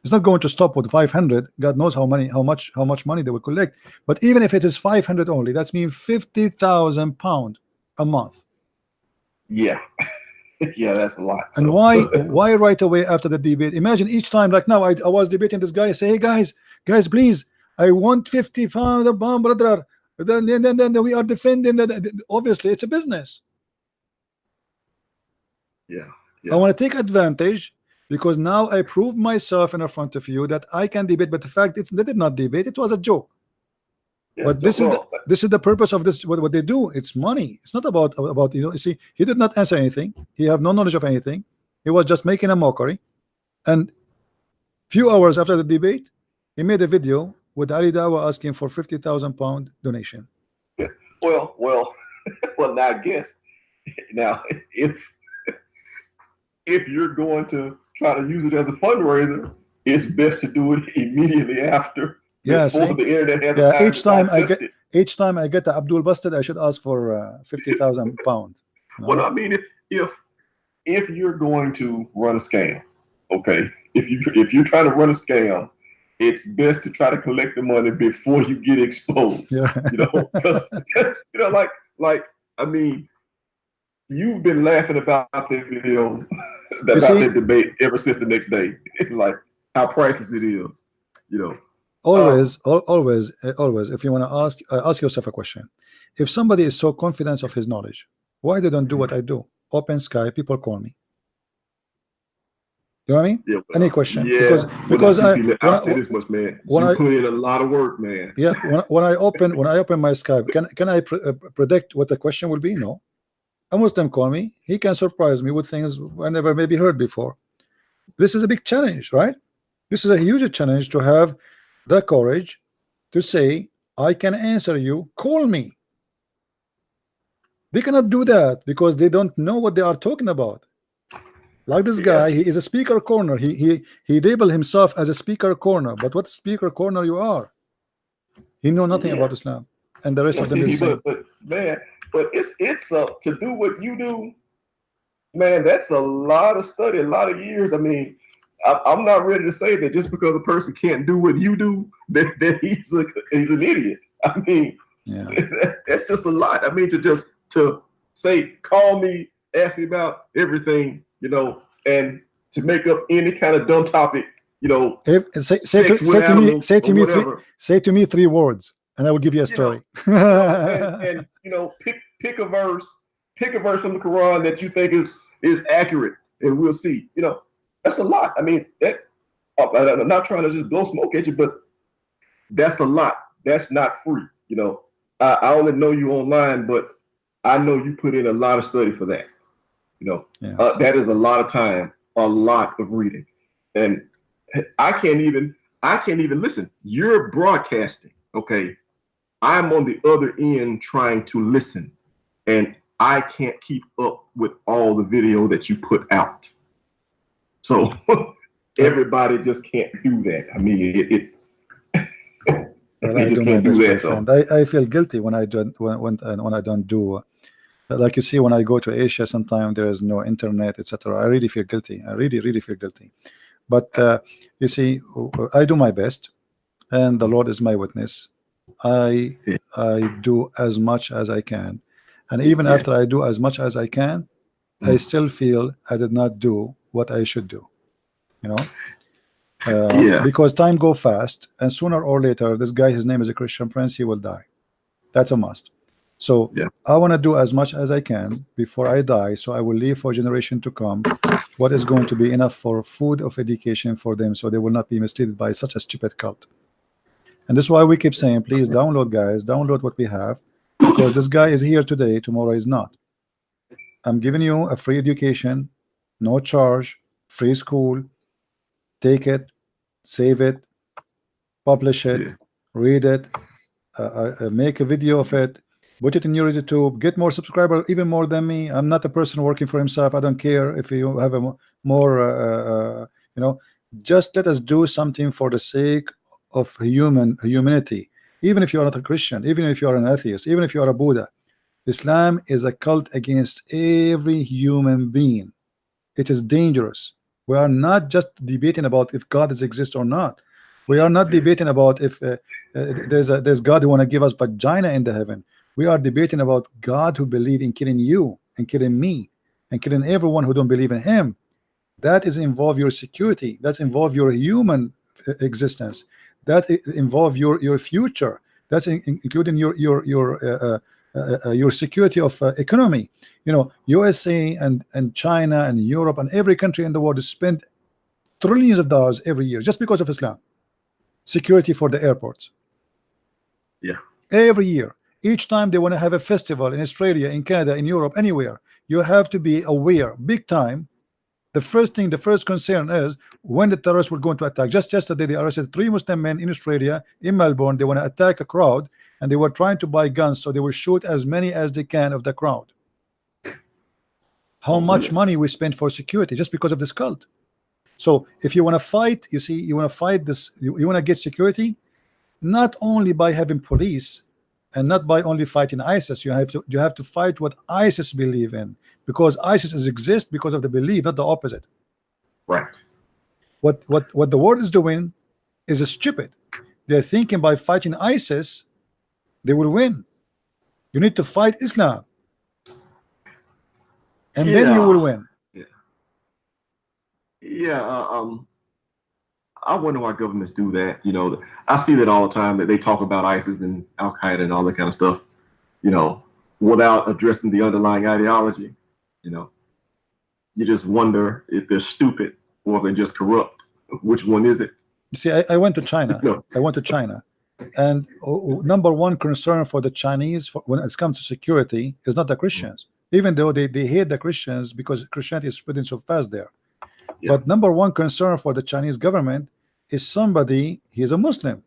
it's not going to stop with 500. God knows how much money they will collect. But even if it is 500 only, that means £50,000 a month. Yeah. Yeah, that's a lot. And why right away after the debate? Imagine each time, like now, I was debating this guy. I say, hey guys, please, I want £50 a bomb, brother. Then we are defending that. Obviously, it's a business. Yeah. I want to take advantage because now I proved myself in front of you that I can debate. But the fact they did not debate. It was a joke. Yes, But this is the purpose of this. What they do? It's money. It's not about you see. He did not answer anything. He have no knowledge of anything. He was just making a mockery. And few hours after the debate, he made a video with Ali Dawa asking for £50,000 donation. Yeah. Well, now I guess now if you're going to try to use it as a fundraiser, it's best to do it immediately after. Yeah, before the internet has time each time I get the Abdul busted, I should ask for £50,000. Well, I mean, if you're going to run a scam, okay, if you're trying to run a scam, it's best to try to collect the money before you get exposed. Yeah. You know, because like I mean, you've been laughing about that video, about that debate ever since the next day. Like how priceless it is, you know. Always, if you want to ask yourself a question. If somebody is so confident of his knowledge, why they don't do what I do? Open sky, people call me. You know what I mean? Yeah, any question? Yeah, because I say this much, man. You put in a lot of work, man. Yeah, when I open my Skype, can I predict what the question will be? No. A Muslim call me. He can surprise me with things I never maybe heard before. This is a big challenge, right? This is a huge challenge to have the courage to say, I can answer you, call me. They cannot do that because they don't know what they are talking about. Like this guy, he is a speaker corner. He labeled himself as a speaker corner, but what speaker corner you are? He know nothing about Islam, and the rest of them is the same. But it's to do what you do, man. That's a lot of study, a lot of years. I mean, I'm not ready to say that just because a person can't do what you do, that he's an idiot. I mean, yeah, that's just a lot. I mean, to say, call me, ask me about everything, you know, and to make up any kind of dumb topic, you know. Say to me 3 words, and I will give you a story. And you know, pick a verse from the Quran that you think is accurate, and we'll see. You know, that's a lot. I mean, I'm not trying to just blow smoke at you, but that's a lot. That's not free. You know, I only know you online, but I know you put in a lot of study for that. You know, that is a lot of time, a lot of reading, and I can't even listen. You're broadcasting, okay? I'm on the other end trying to listen, and I can't keep up with all the video that you put out. So everybody just can't do that. I mean, well, I do my best, my friend. I feel guilty when I don't when I don't do. Like you see, when I go to Asia, sometimes there is no internet, etc. I really feel guilty. I really feel guilty. But you see, I do my best, and the Lord is my witness. I do as much as I can, and even after I do as much as I can, I still feel I did not do what I should do. You know, because time go fast, and sooner or later, this guy, his name is a Christian Prince, he will die. That's a must. So I want to do as much as I can before I die, so I will leave for generation to come what is going to be enough for food of education for them, so they will not be misled by such a stupid cult. And this is why we keep saying, please download, guys, download what we have, because this guy is here today, tomorrow is not. I'm giving you a free education, no charge, free school. Take it, save it, publish it, read it, make a video of it, put it in your YouTube, get more subscribers, even more than me. I'm not a person working for himself. I don't care if you have a more you know, just let us do something for the sake of humanity. Even if you are not a Christian, even if you are an atheist, even if you are a Buddha, Islam is a cult against every human being. It is dangerous. We are not just debating about if God exists or not. We are not debating about if there's God who want to give us vagina in the heaven. We are debating about God who believe in killing you and killing me and killing everyone who don't believe in him. That is involve your security. That's involve your human existence. That involve your future. That's including your your security of economy. You know, USA and China and Europe and every country in the world spend trillions of dollars every year just because of Islam. Security for the airports. Yeah. Every year. Each time they want to have a festival in Australia, in Canada, in Europe, anywhere, you have to be aware big time. The first concern is when the terrorists were going to attack. Just yesterday, they arrested 3 Muslim men in Australia, in Melbourne. They want to attack a crowd, and they were trying to buy guns, so they will shoot as many as they can of the crowd. How much money we spend for security just because of this cult? So if you want to fight, you see, you want to fight this, you want to get security, not only by having police, and not by only fighting ISIS. You have to fight what ISIS believe in, because ISIS exists because of the belief, not the opposite. Right. What the world is doing is stupid. They're thinking by fighting ISIS they will win. You need to fight Islam, and then you will win. I wonder why governments do that. You know, I see that all the time, that they talk about ISIS and Al Qaeda and all that kind of stuff, you know, without addressing the underlying ideology. You know, you just wonder if they're stupid or if they're just corrupt. Which one is it? You see, I went to China. I went to China, and number one concern for the Chinese when it comes to security is not the Christians, even though they hate the Christians because Christianity is spreading so fast there. But number one concern for the Chinese government is somebody, he is a Muslim.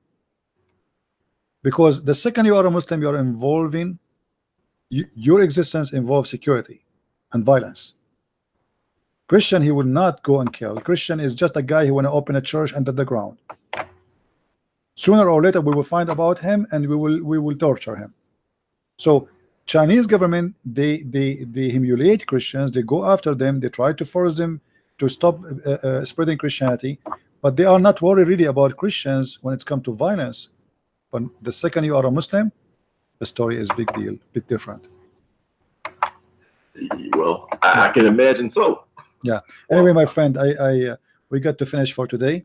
Because the second you are a Muslim, you are involving, your existence involves security and violence. Christian, he will not go and kill. Christian is just a guy who want to open a church under the ground. Sooner or later we will find about him, and we will torture him. So Chinese government, they humiliate Christians, they go after them, they try to force them to stop spreading Christianity, but they are not worried really about Christians when it's come to violence. But the second you are a Muslim, the story is big deal, bit different. Well, I can imagine so. Yeah. Anyway, my friend, we got to finish for today.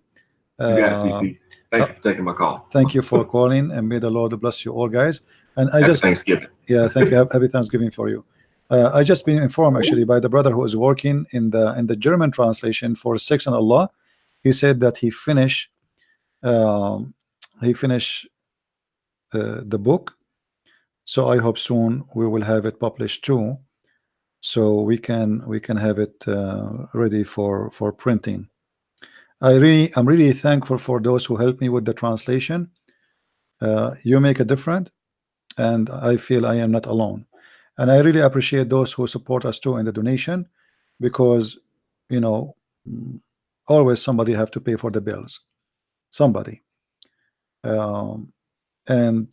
You got it, CP. Thank you for taking my call. Thank you for calling, and may the Lord bless you all, guys. And Happy Thanksgiving. Yeah, thank you. Happy Thanksgiving for you. I just been informed actually by the brother who is working in the German translation for Sex and Allah. He said that he finished the book, so I hope soon we will have it published too, so we can have it ready for printing. I'm really thankful for those who helped me with the translation. You make a difference, and I feel I am not alone. And I really appreciate those who support us too in the donation, because you know, always somebody have to pay for the bills, somebody, and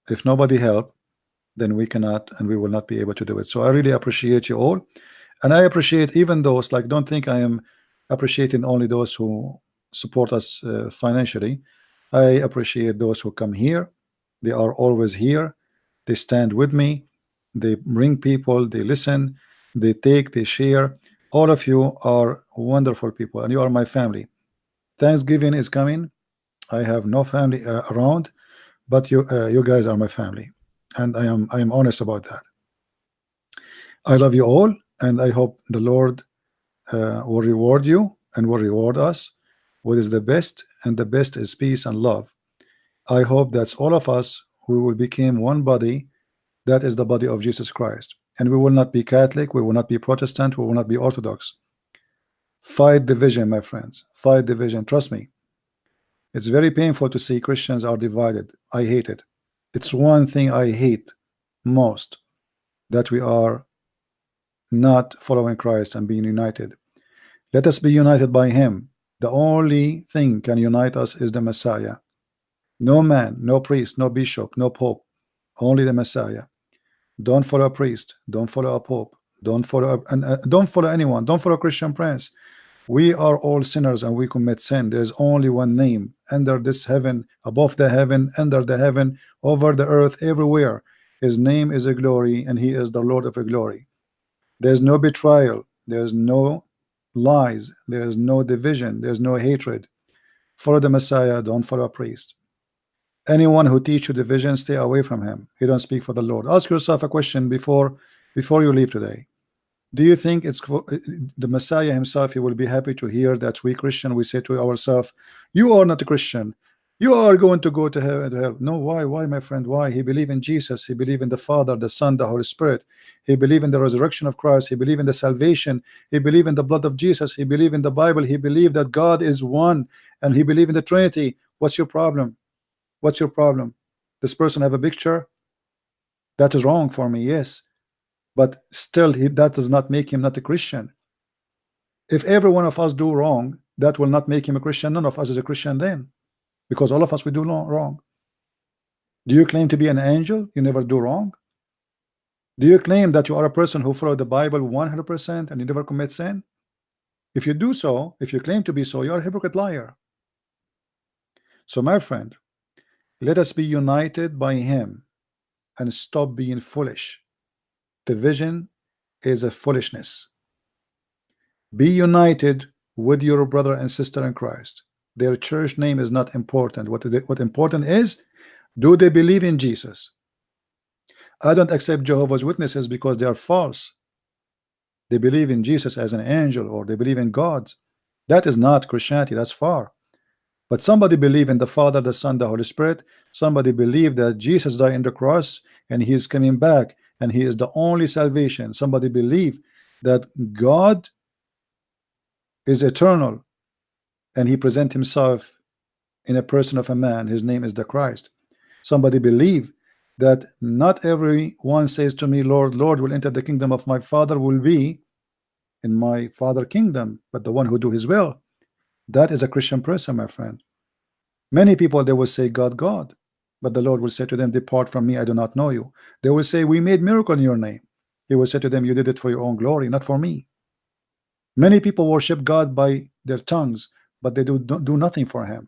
if nobody help, then we cannot and we will not be able to do it. So I really appreciate you all, and I appreciate even those, like, don't think I am appreciating only those who support us financially. I appreciate those who come here. They are always here, they stand with me, they bring people, they listen, they take, they share. All of you are wonderful people, and you are my family. Thanksgiving is coming. I have no family around, but you guys are my family, and I am honest about that. I love you all, and I hope the Lord will reward you and will reward us. What is the best? And the best is peace and love. I hope that's all of us, we will become one body. That is the body of Jesus Christ, and we will not be Catholic, we will not be Protestant, we will not be Orthodox. Fight division, my friends. Fight division. Trust me, it's very painful to see Christians are divided. I hate it. It's one thing I hate most, that we are not following Christ and being united. Let us be united by him. The only thing can unite us is the Messiah. No man, no priest, no bishop, no pope, only the Messiah. Don't follow a priest, don't follow a pope, don't follow don't follow anyone, don't follow Christian Prince. We are all sinners and we commit sin. There's only one name under this heaven, above the heaven, under the heaven, over the earth, everywhere. His name is a glory, and he is the Lord of a glory. There's no betrayal, there's no lies, there's no division, there's no hatred. Follow the Messiah, don't follow a priest. Anyone who teach you division, stay away from him. He don't speak for the Lord. Ask yourself a question before you leave today. Do you think it's the Messiah himself? He will be happy to hear that we Christian, we say to ourselves, you are not a Christian, you are going to go to hell. No, why my friend? Why? He believe in Jesus, he believe in the Father, the Son, the Holy Spirit. He believe in the resurrection of Christ, he believe in the salvation, he believe in the blood of Jesus, he believe in the Bible, he believe that God is one, and he believe in the Trinity. What's your problem? What's your problem? This person have a picture that is wrong for me, yes, but still that does not make him not a Christian. If every one of us do wrong, that will not make him a Christian. None of us is a Christian then, because all of us we do wrong. Do you claim to be an angel? You never do wrong. Do you claim that you are a person who follow the Bible 100% and you never commit sin? If you do so, if you claim to be so, you are a hypocrite liar. So my friend, let us be united by him and stop being foolish. Division is a foolishness. Be united with your brother and sister in Christ. Their church name is not important. What important is, do they believe in Jesus? I don't accept Jehovah's Witnesses because they are false. They believe in Jesus as an angel, or they believe in gods. That is not Christianity, that's far. But somebody believe in the Father, the Son, the Holy Spirit. Somebody believe that Jesus died on the cross and he is coming back and he is the only salvation. Somebody believe that God is eternal and he present himself in a person of a man. His name is the Christ. Somebody believe that not everyone says to me, Lord, Lord, will enter the kingdom of my Father, will be in my Father kingdom, but the one who do his will. That is a Christian person, my friend. Many people, they will say God, God, but the Lord will say to them, depart from me, I do not know you. They will say, we made miracle in your name. He will say to them, you did it for your own glory, not for me. Many people worship God by their tongues, but they do nothing for him.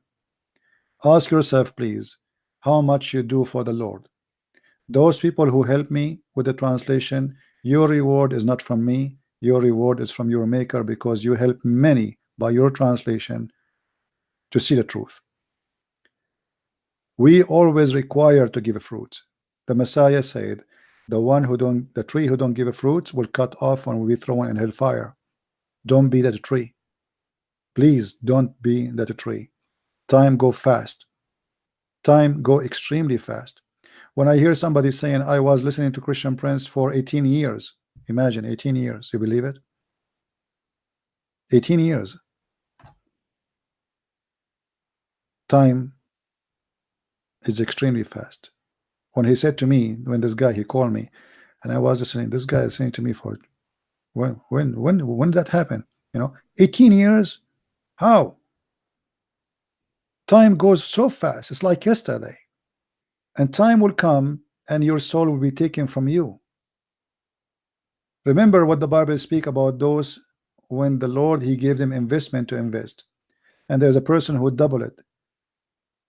Ask yourself, please, how much you do for the Lord. Those people who help me with the translation, your reward is not from me, your reward is from your maker, because you help many by your translation to see the truth. We always require to give fruit. The Messiah said, the tree who don't give fruits will cut off and will be thrown in hellfire. Don't be that tree. Please don't be that tree. Time go fast. Time go extremely fast. When I hear somebody saying, I was listening to Christian Prince for 18 years. Imagine 18 years. You believe it? 18 years. Time is extremely fast. When he said to me, when this guy, he called me, and I was listening, this guy is saying to me for, when did that happen? 18 years? How? Time goes so fast. It's like yesterday. And time will come and your soul will be taken from you. Remember what the Bible speaks about those when the Lord, he gave them investment to invest. And there's a person who double it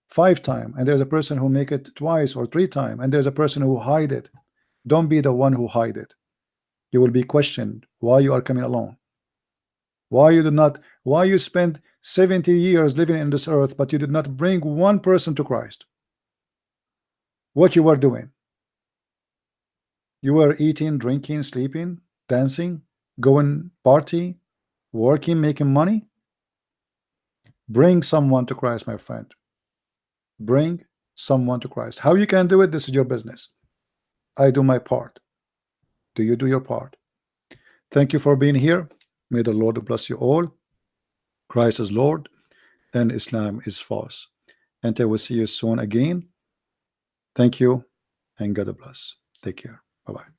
5 times, and there's a person who make it twice or 3 times, and there's a person who hide it. Don't be the one who hide it. You will be questioned why you are coming alone. Why you spent 70 years living in this earth, but you did not bring one person to Christ. What you were doing? You were eating, drinking, sleeping, dancing, going party, working, making money. Bring someone to Christ, my friend. Bring someone to Christ. How you can do it, this is your business. I do my part. Do you do your part? Thank you for being here. May the Lord bless you all. Christ is Lord and Islam is false. And I will see you soon again. Thank you and God bless. Take care. Bye-bye.